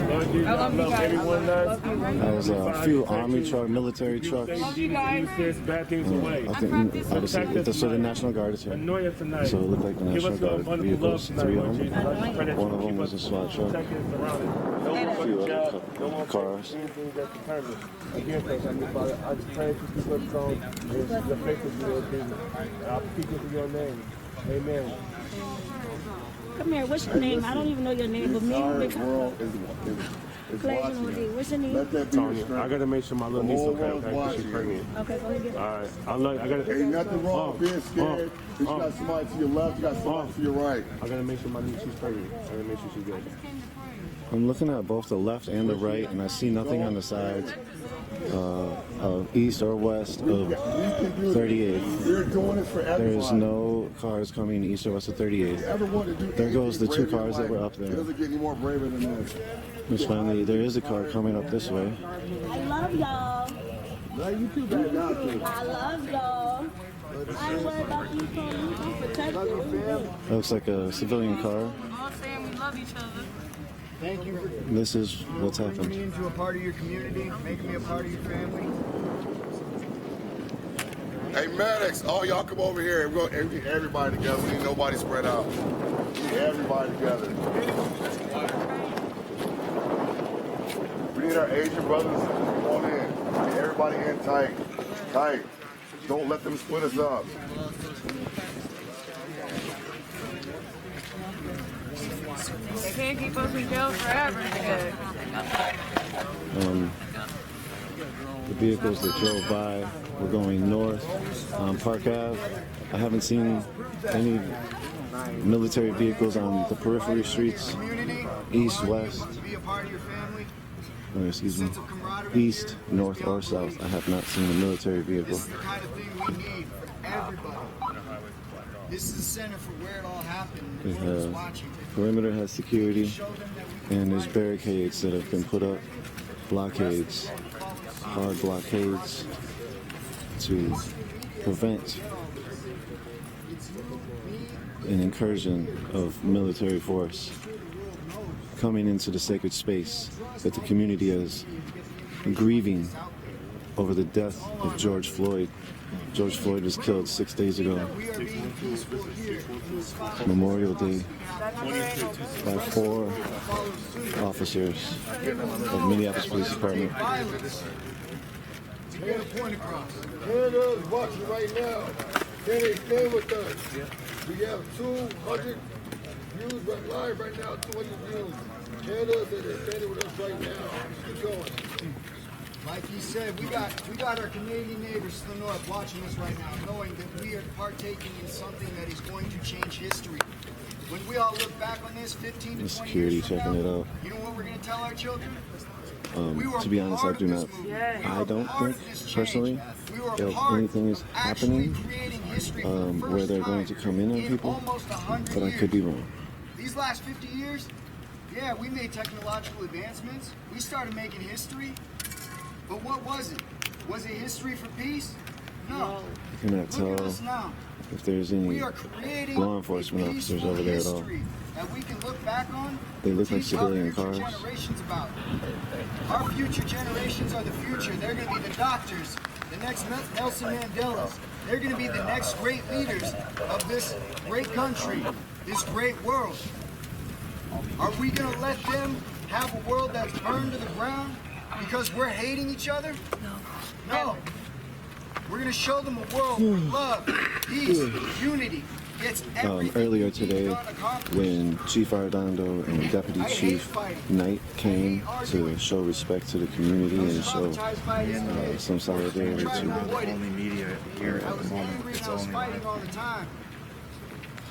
Lord Jesus, I love everyone that. There's a few army trucks, military trucks. Bad things away. I think so the National Guard is here. So it looked like the National Guard vehicles, 3 of them. One of them was a SWAT truck. A few other cars. Against us, Heavenly Father, I just pray that you keep us strong. Your faithfulness, Lord Jesus. I'll speak it in your name. Amen. Come here, what's your name? I don't even know your name, but me and Big What's your name? Tony, I gotta make sure my little niece okay, because she's pregnant. Okay, go ahead. All right, I gotta. Ain't nothing wrong with being scared. You got somebody to your left, you got somebody to your right. I gotta make sure my niece, she's pregnant. I gotta make sure she's good. I'm looking at both the left and the right, and I see nothing on the sides of east or west of 38. There is no cars coming east or west of 38. There goes the 2 cars that were up there. It doesn't get any more braver than this. Which finally, there is a car coming up this way. I love y'all. You too bad out there. I love y'all. I ain't worried about these police. I'm protected. Looks like a civilian car. All saying we love each other. Thank you for This is what's bringing me happened. into a part of your community, making me a part of your family. Hey, medics, all y'all come over here. We're going to everybody together. We need nobody spread out. We need everybody together. We need our Asian brothers to come on in. We need everybody in tight. Tight. Don't let them split us up. They can't keep us in jail forever. The vehicles that drove by were going north on Park Ave. I haven't seen any military vehicles on the periphery streets, east, west. Excuse me, east, north, or south. I have not seen a military vehicle. This is the kind of thing we need for everybody. This is the center for where it all happened. It has, perimeter has security, and there's barricades that have been put up, blockades, hard blockades to prevent an incursion of military force coming into the sacred space that the community is grieving over the death of George Floyd. George Floyd was killed 6 days ago, Memorial Day, by 4 officers of Minneapolis Police Department. Canada's watching right now. Can they stay with us? We have 200 views live right now, 200 views. Tell us that they're standing with us right now. Keep going. Like he said, we got our Canadian neighbors to the north watching us right now, knowing that we are partaking in something that is going to change history. When we all look back on this 15 to 20 Security years from checking now, it out. you know what we're going to tell our children? To be honest, I do not. I don't think personally if anything is happening where they're going to come in on people, but I could be wrong. These last 50 years, yeah, we made technological advancements. We started making history. But what was it? Was it history for peace? No. I cannot tell if there's any law enforcement officers over there at all. That we can look back on. They look like civilian cars. Generations about. Our future generations are the future. They're going to be the doctors, the next Nelson Mandelas. They're going to be the next great leaders of this great country, this great world. Are we going to let them have a world that's burned to the ground because we're hating each other? No. We're going to show them a world where love, peace, unity gets everything. Earlier today, when Chief Arredondo and Deputy Chief Knight came to show respect to the community and show some solidarity to only media here at the moment. It's only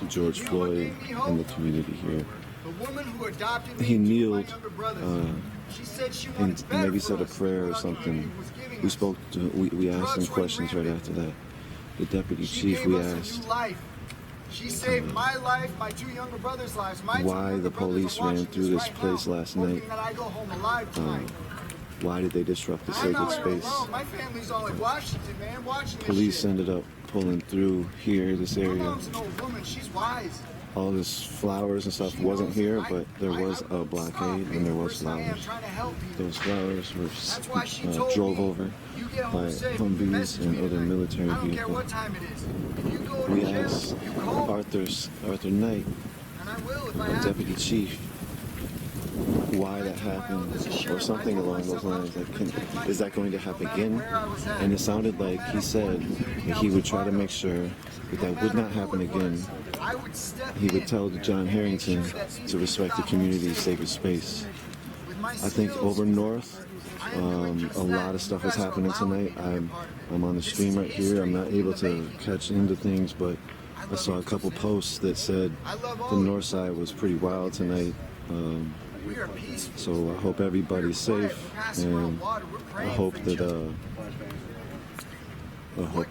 George Floyd and the community here. The woman who adopted me He kneeled she said she and maybe said a prayer or something. We spoke to, we asked him questions right after that. The deputy chief, we asked she saved my life, my two younger brothers' lives. why the police ran through this place last night. Why did they disrupt the sacred space? My family's all in Washington, man, watching this Police shit. ended up pulling through here, this My area. mom's an old woman, she's wise. All this flowers and stuff wasn't here, but there was a blockade and there was flowers. Those flowers were drove over by Humvees and other military vehicles. We asked Arthur Knight, Deputy Chief, why that happened or something along those lines. Like, is that going to happen again? And it sounded like he said that he would try to make sure that that would not happen again. He would tell John Harrington to respect the community's sacred space. I think over north, a lot of stuff is happening tonight. I'm on the stream right here. I'm not able to catch into things, but I saw a couple posts that said the north side was pretty wild tonight. So I hope everybody's safe, and I hope that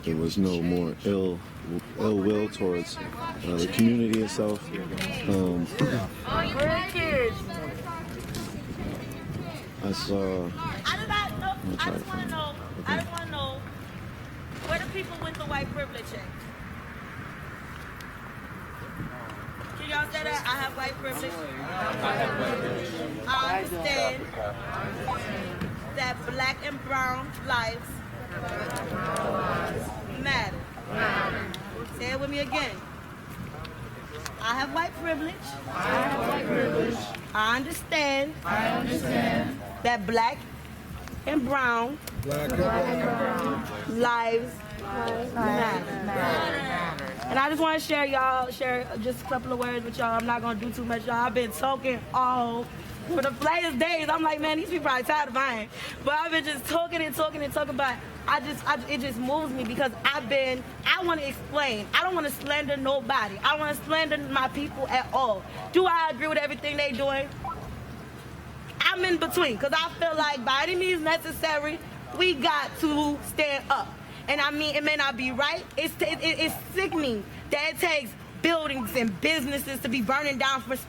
there was no more ill will towards the community itself. I saw. I just want to know where the people with the white privilege at? Can y'all say that? I have white privilege. I understand that black and brown lives matter. Say it with me again. I have white privilege. I understand that black and brown lives matter. And I just want to share just a couple of words with y'all. I'm not going to do too much, y'all. I've been talking all for the latest days. I'm like, man, these people are tired of mine. But I've been just talking, but it just moves me because I want to explain. I don't want to slander nobody. I don't want to slander my people at all. Do I agree with everything they doing? I'm in between because I feel like by any means necessary, we got to stand up. And I mean, it may not be right. It's sickening that it takes buildings and businesses to be burning down for us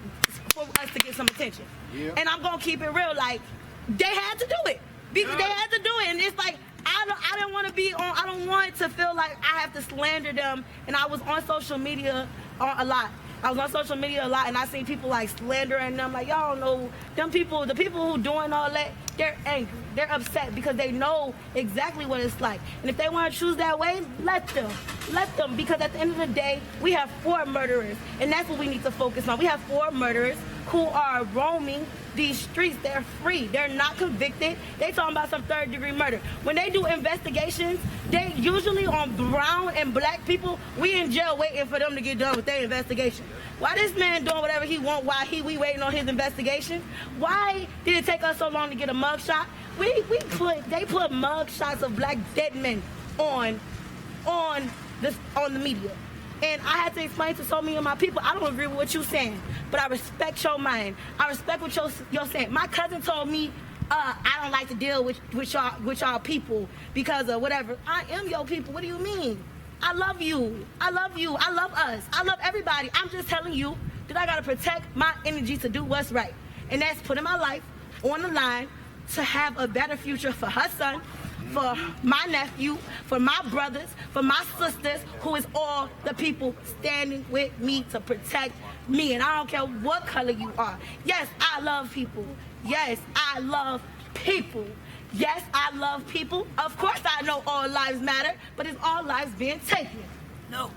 to get some attention. Yeah. And I'm gonna keep it real. Like, they had to do it because they had to do it. And it's like I don't want to be on. I don't want to feel like I have to slander them. And I was on social media a lot. And I seen people like slandering them. Like, y'all don't know them people. The people who doing all that, they're angry. They're upset because they know exactly what it's like. And if they want to choose that way, let them. Because at the end of the day, we have 4 murderers, and that's what we need to focus on. We have 4 murderers who are roaming these streets, they're free. They're not convicted. They talking about some third-degree murder. When they do investigations, they usually on brown and black people, we in jail waiting for them to get done with their investigation. Why this man doing whatever he want while we waiting on his investigation? Why did it take us so long to get a mug shot? They put mug shots of black dead men on the media. And I had to explain to so many of my people, I don't agree with what you're saying, but I respect your mind. I respect what you're saying. My cousin told me, I don't like to deal with y'all people because of whatever. I am your people. What do you mean? I love you. I love you. I love us. I love everybody. I'm just telling you that I got to protect my energy to do what's right. And that's putting my life on the line to have a better future for her son, for my nephew, for my brothers, for my sisters, who is all the people standing with me to protect me. And I don't care what color you are. Yes, I love people. Yes, I love people. Yes, I love people. Of course I know all lives matter, but is all lives being taken? No.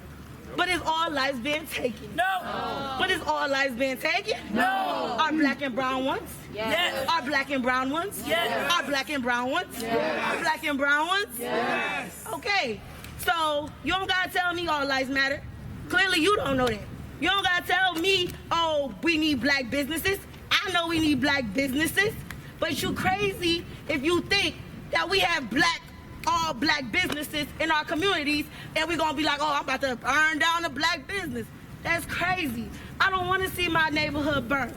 But is all lives being taken? No. But is all lives being taken? No. Are black and brown ones? Yes. Are black and brown ones? Yes. Are black and brown ones? Yes. Are black and brown ones? Yes. Okay, so you don't gotta tell me all lives matter. Clearly you don't know that. You don't gotta tell me, oh, we need black businesses. I know we need black businesses, but you crazy if you think that we have all black businesses in our communities and we're gonna be like, oh, I'm about to burn down a black business. That's crazy. I don't wanna see my neighborhood burn.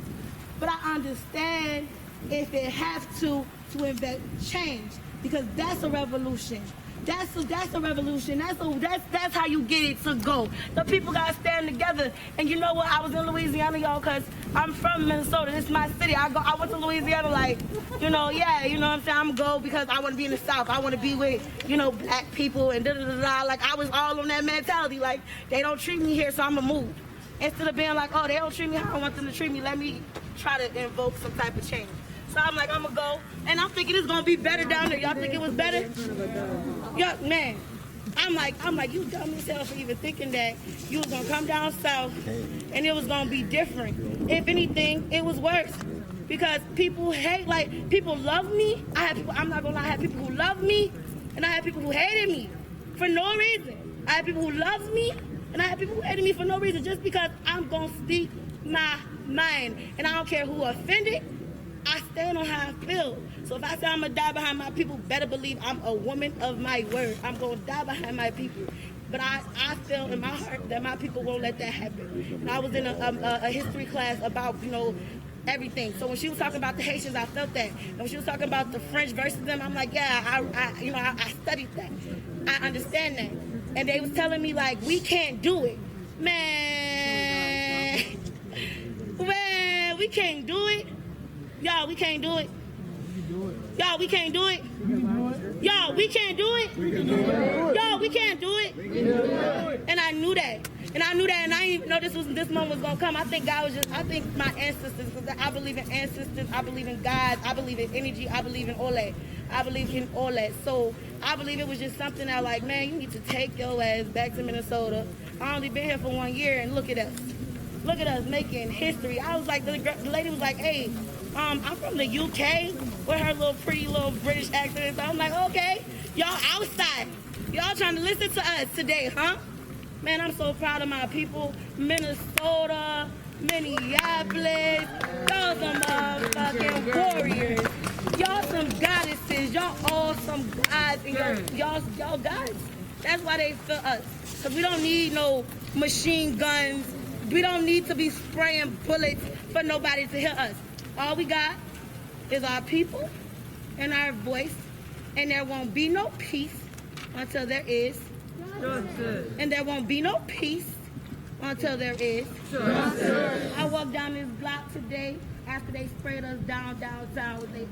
But I understand if it has to invent change, because that's a revolution. That's a revolution. That's how you get it to go. The people gotta stand together. And you know what? I was in Louisiana, y'all, because I'm from Minnesota. This is my city. I went to Louisiana like, yeah, you know what I'm saying? I'm go because I want to be in the South. I want to be with, black people and da-da-da-da. Like, I was all on that mentality. Like, they don't treat me here, so I'm going to move. Instead of being like, oh, they don't treat me how I want them to treat me, let me try to invoke some type of change. So I'm like, I'm going to go. And I'm thinking it's going to be better down there. Y'all think it was better? Yeah, man. I'm like, you dumb yourself for even thinking that you was going to come down south and it was going to be different. If anything, it was worse. Because people hate, people love me. I'm not going to lie, I had people who loved me and I had people who hated me for no reason. I had people who loved me and I had people who hated me for no reason, just because I'm going to speak my mind. And I don't care who offended, I stand on how I feel. So if I say I'm going to die behind my people, better believe I'm a woman of my word. I'm going to die behind my people. But I feel in my heart that my people won't let that happen. And I was in a history class about, everything. So when she was talking about the Haitians, I felt that. And when she was talking about the French versus them, I'm like, yeah, I studied that. I understand that. And they was telling me, like, we can't do it. Man, we can't do it. Y'all, we can't do it. Y'all, we can't do it. Y'all, we can't do it. Y'all, we can't do it. And I knew that. And I didn't even know this moment was gonna come. I think my ancestors, because I believe in ancestors, I believe in God, I believe in energy, I believe in all that. I believe in all that. So I believe it was just something that, like, man, you need to take your ass back to Minnesota. I only been here for 1 year, and look at us. Look at us making history. I was like, the lady was like, hey, I'm from the UK with her pretty little British accent. So I'm like, okay, y'all outside. Y'all trying to listen to us today, huh? Man, I'm so proud of my people. Minnesota, Minneapolis, y'all some motherfucking warriors. Y'all some goddesses. Y'all all some gods. And y'all gods. That's why they feel us. Because we don't need no machine guns. We don't need to be spraying bullets for nobody to hear us. All we got is our people and our voice. And there won't be no peace until there is. And there won't be no peace until there is. I walked down this block today after they sprayed us downtown. We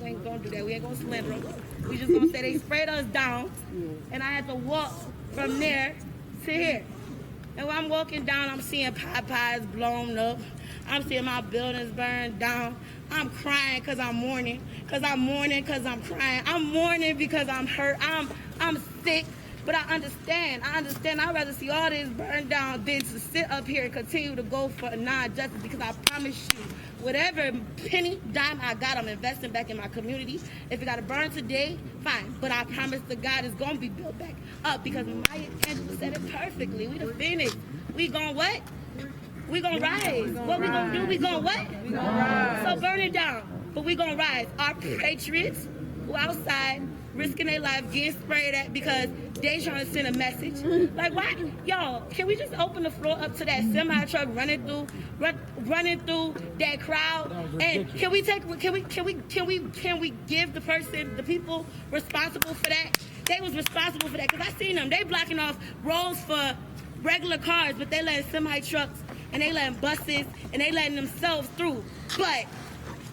ain't gonna do that. We ain't gonna slander them. We just gonna say they sprayed us down, and I had to walk from there to here. And when I'm walking down, I'm seeing Popeyes blown up. I'm seeing my buildings burned down. I'm crying because I'm mourning. Because I'm mourning because I'm crying. I'm mourning because I'm hurt. I'm sick But I understand. I'd rather see all this burned down than to sit up here and continue to go for non-justice, because I promise you, whatever penny, dime I got, I'm investing back in my community. If it got to burn today, fine. But I promise to God it's going to be built back up, because Maya Angelou said it perfectly. We the phoenix. We gon' what? We gon' rise. What we gon' do? We gon' what? We gon' rise. So burn it down. But we gon' rise. Our patriots who outside risking their lives getting sprayed at because they trying to send a message. Like, why? Y'all, can we just open the floor up to that semi truck running through that crowd? And can we give the people responsible for that? They was responsible for that, because I seen them. They blocking off roads for regular cars, but they letting semi trucks and they letting buses and they letting themselves through. But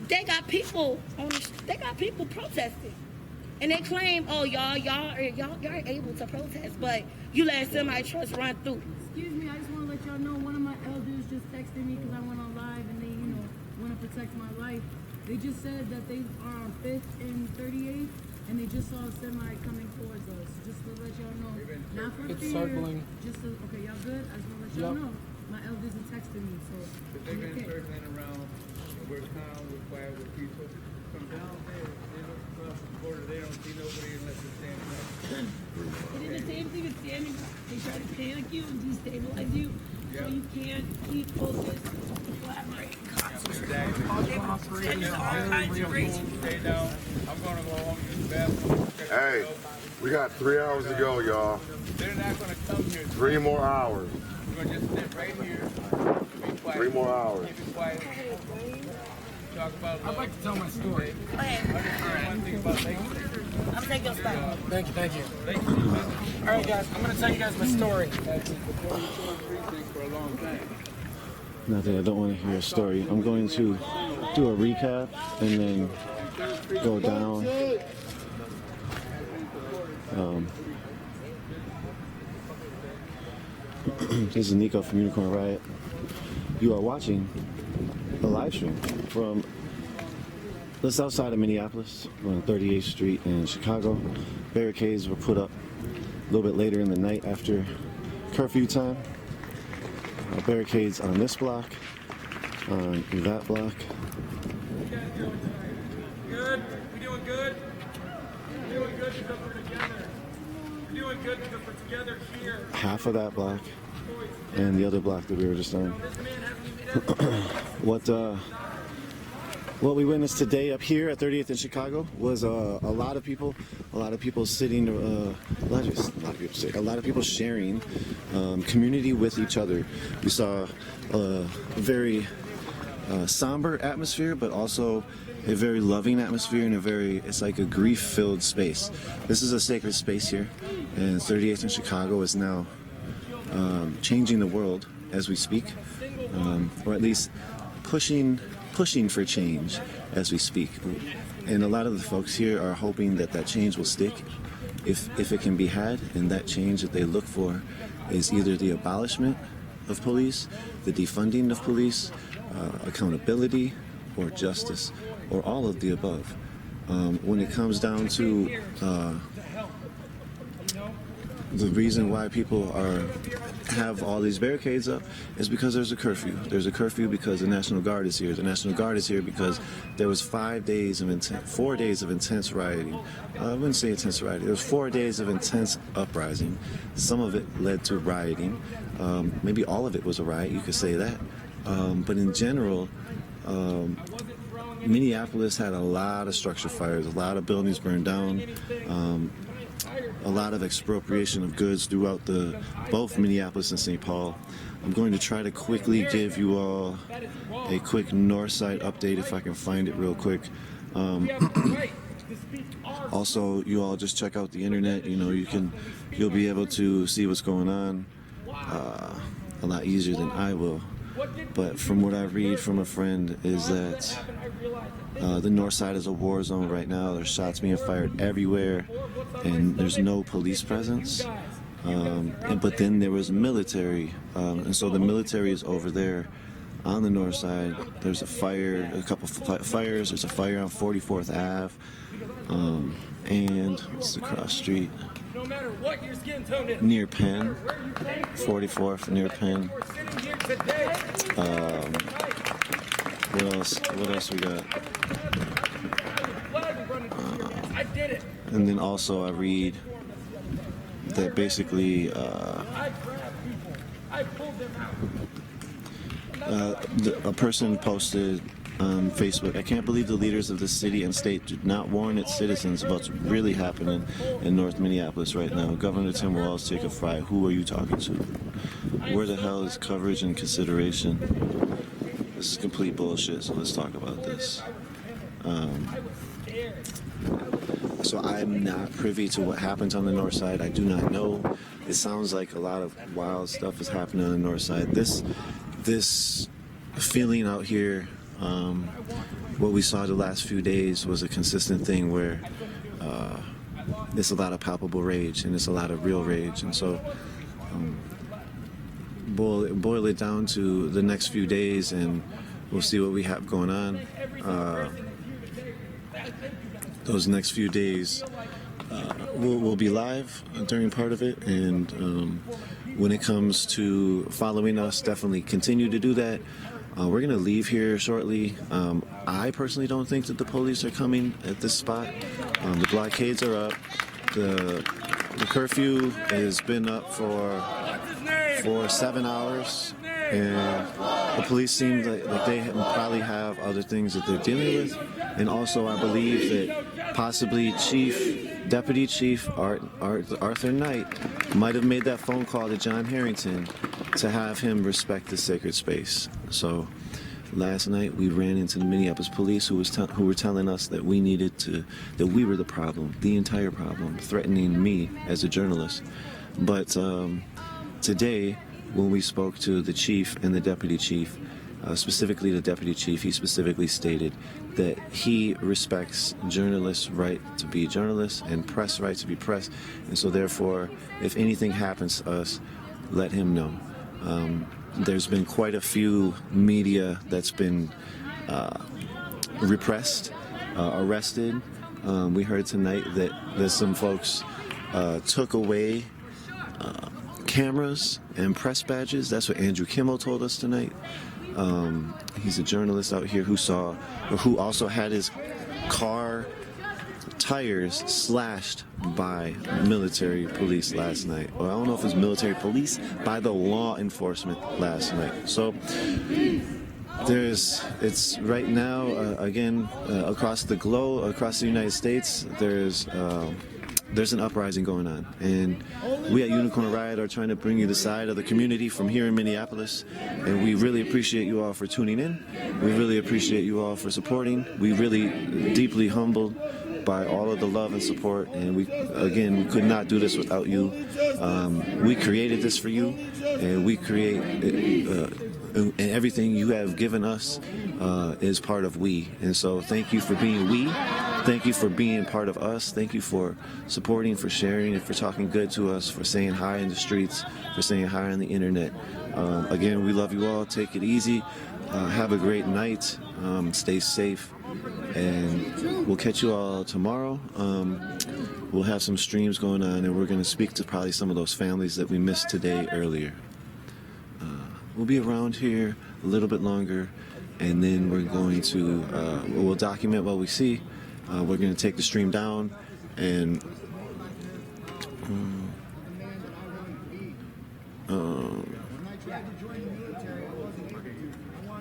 they got people protesting. And they claim, oh, y'all are able to protest, but you let semi-trucks run through. Excuse me, I just want to let y'all know, one of my elders just texted me because I went on live and they, want to protect my life. They just said that they are on 5th and 38th, and they just saw a semi coming towards us. Just to let y'all know, not for it's fear, circling. just to, okay, y'all good? I just want to let y'all know. My elders are texting me, so. But they've been circling around, we're calm, we're quiet, we're peaceful. From down there, they look across the border, they don't see nobody unless they're standing up. They did the same thing with standing up. They try to panic you and destabilize you, so you can't keep focused, collaborate, concentrate. Stay down. I'm gonna go home and use the bathroom. Hey, we got 3 hours to go, y'all. They're not gonna come here. 3 more hours. We're gonna just sit right here. Be quiet. 3 more hours. Keep it quiet. Talk about love. I'd like to tell my story. Go ahead. One thing about Lake I'm taking your style. Thank you. All right, guys, I'm going to tell you guys my story. For a long time. Not that I don't want to hear a story. I'm going to do a recap and then go down. This is Nico from Unicorn Riot. You are watching a live stream from the south side of Minneapolis on 38th Street in Chicago. Barricades were put up a little bit later in the night after curfew time. Barricades on this block, on that block. Good? We doing good? We're doing good because we're together. We're doing good because we're together here. Half of that block and the other block that we were just on. What we witnessed today up here at 30th in Chicago was a lot of people sitting, a lot of people sharing community with each other. We saw a very somber atmosphere, but also a very loving atmosphere and it's like a grief-filled space. This is a sacred space here, and 38th in Chicago is now changing the world as we speak, or at least pushing for change as we speak. And a lot of the folks here are hoping that change will stick if it can be had, and that change that they look for is either the abolishment of police, the defunding of police, accountability, or justice, or all of the above. When it comes down to the reason why people have all these barricades up is because there's a curfew. There's a curfew because the National Guard is here. The National Guard is here because there was 4 days of intense rioting. I wouldn't say intense rioting. There was 4 days of intense uprising. Some of it led to rioting. Maybe all of it was a riot, you could say that. But in general, Minneapolis had a lot of structure fires, a lot of buildings burned down, a lot of expropriation of goods throughout both Minneapolis and St. Paul. I'm going to try to quickly give you all a quick north side update if I can find it real quick. Also, you all just check out the internet. You'll be able to see what's going on a lot easier than I will. But from what I read from a friend is that the north side is a war zone right now. There's shots being fired everywhere, and there's no police presence. But then there was military, and so the military is over there on the north side. There's a fire, a couple fires. There's a fire on 44th Ave, and it's the cross street near Penn, 44th near Penn. What else we got? And then also I read that basically a person posted on Facebook, "I can't believe the leaders of the city and state did not warn its citizens about what's really happening in North Minneapolis right now. Governor Tim Walz, take a fry. Who are you talking to? Where the hell is coverage and consideration? This is complete bullshit, so let's talk about this." So I'm not privy to what happens on the north side. I do not know. It sounds like a lot of wild stuff is happening on the north side. This feeling out here, what we saw the last few days was a consistent thing where there's a lot of palpable rage and there's a lot of real rage. And so boil it down to the next few days and we'll see what we have going on. Those next few days, we'll be live during part of it, and when it comes to following us, definitely continue to do that. We're going to leave here shortly. I personally don't think that the police are coming at this spot. The blockades are up. The curfew has been up for 7 hours, and the police seem like they probably have other things that they're dealing with. And also, I believe that possibly Deputy Chief Arthur Knight might have made that phone call to John Harrington to have him respect the sacred space. So last night we ran into the Minneapolis police who were telling us that we were the problem, the entire problem, threatening me as a journalist. But today, when we spoke to the chief and the deputy chief, specifically the deputy chief, he specifically stated that he respects journalists' right to be journalists and press right to be press, and so therefore, if anything happens to us, let him know. There's been quite a few media that's been repressed, arrested. We heard tonight that there's some folks took away cameras and press badges. That's what Andrew Kimmel told us tonight. He's a journalist out here who also had his car tires slashed by military police last night. Well, I don't know if it was military police, by the law enforcement last night. So it's right now, again, across the globe, across the United States, there's an uprising going on, and we at Unicorn Riot are trying to bring you the side of the community from here in Minneapolis, and we really appreciate you all for tuning in. We really appreciate you all for supporting. We really deeply humbled by all of the love and support, and we could not do this without you. We created this for you, and we create and everything you have given us is part of we, and so thank you for being we. Thank you for being part of us. Thank you for supporting, for sharing, and for talking good to us, for saying hi in the streets, for saying hi on the internet. Again, we love you all. Take it easy. Have a great night. Stay safe. And we'll catch you all tomorrow. We'll have some streams going on, and we're going to speak to probably some of those families that we missed today earlier. We'll be around here a little bit longer, and then we're going to, we'll document what we see. We're going to take the stream down, and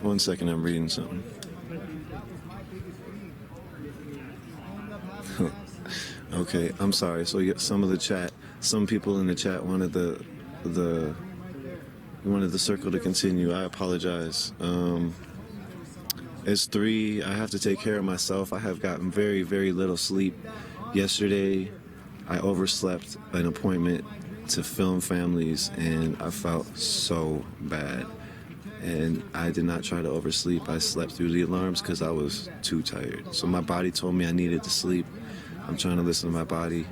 one second, I'm reading something. Okay, I'm sorry. So some people in the chat wanted the circle to continue. I apologize. It's 3. I have to take care of myself. I have gotten very, very little sleep. Yesterday, I overslept an appointment to film families, and I felt so bad. And I did not try to oversleep. I slept through the alarms because I was too tired. So my body told me I needed to sleep. I'm trying to listen to my body.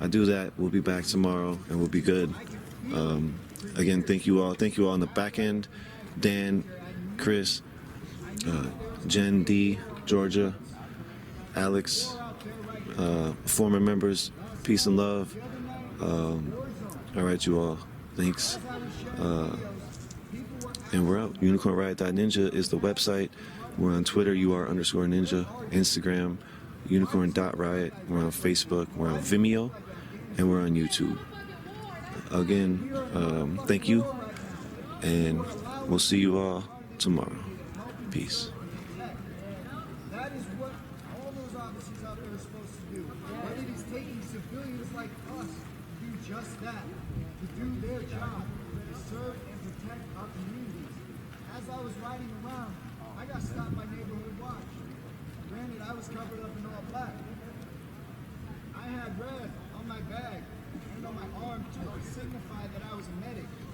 I do that. We'll be back tomorrow, and we'll be good. Again, thank you all. Thank you all on the back end. Dan, Chris, Jen D, Georgia, Alex, former members, peace and love. All right, you all. Thanks. And we're out. UnicornRiot.ninja is the website. We're on Twitter, UR_ninja, Instagram, unicorn.riot. We're on Facebook, we're on Vimeo, and we're on YouTube. Again, thank you, and we'll see you all tomorrow. Peace. That is what all those officers out there are supposed to do. But it is taking civilians like us to do just that, to do their job, to serve and protect our communities. As I was riding around, I got stopped by Neighborhood Watch. Granted, I was covered up in all black. I had red on my bag and on my arm to signify that I was a medic.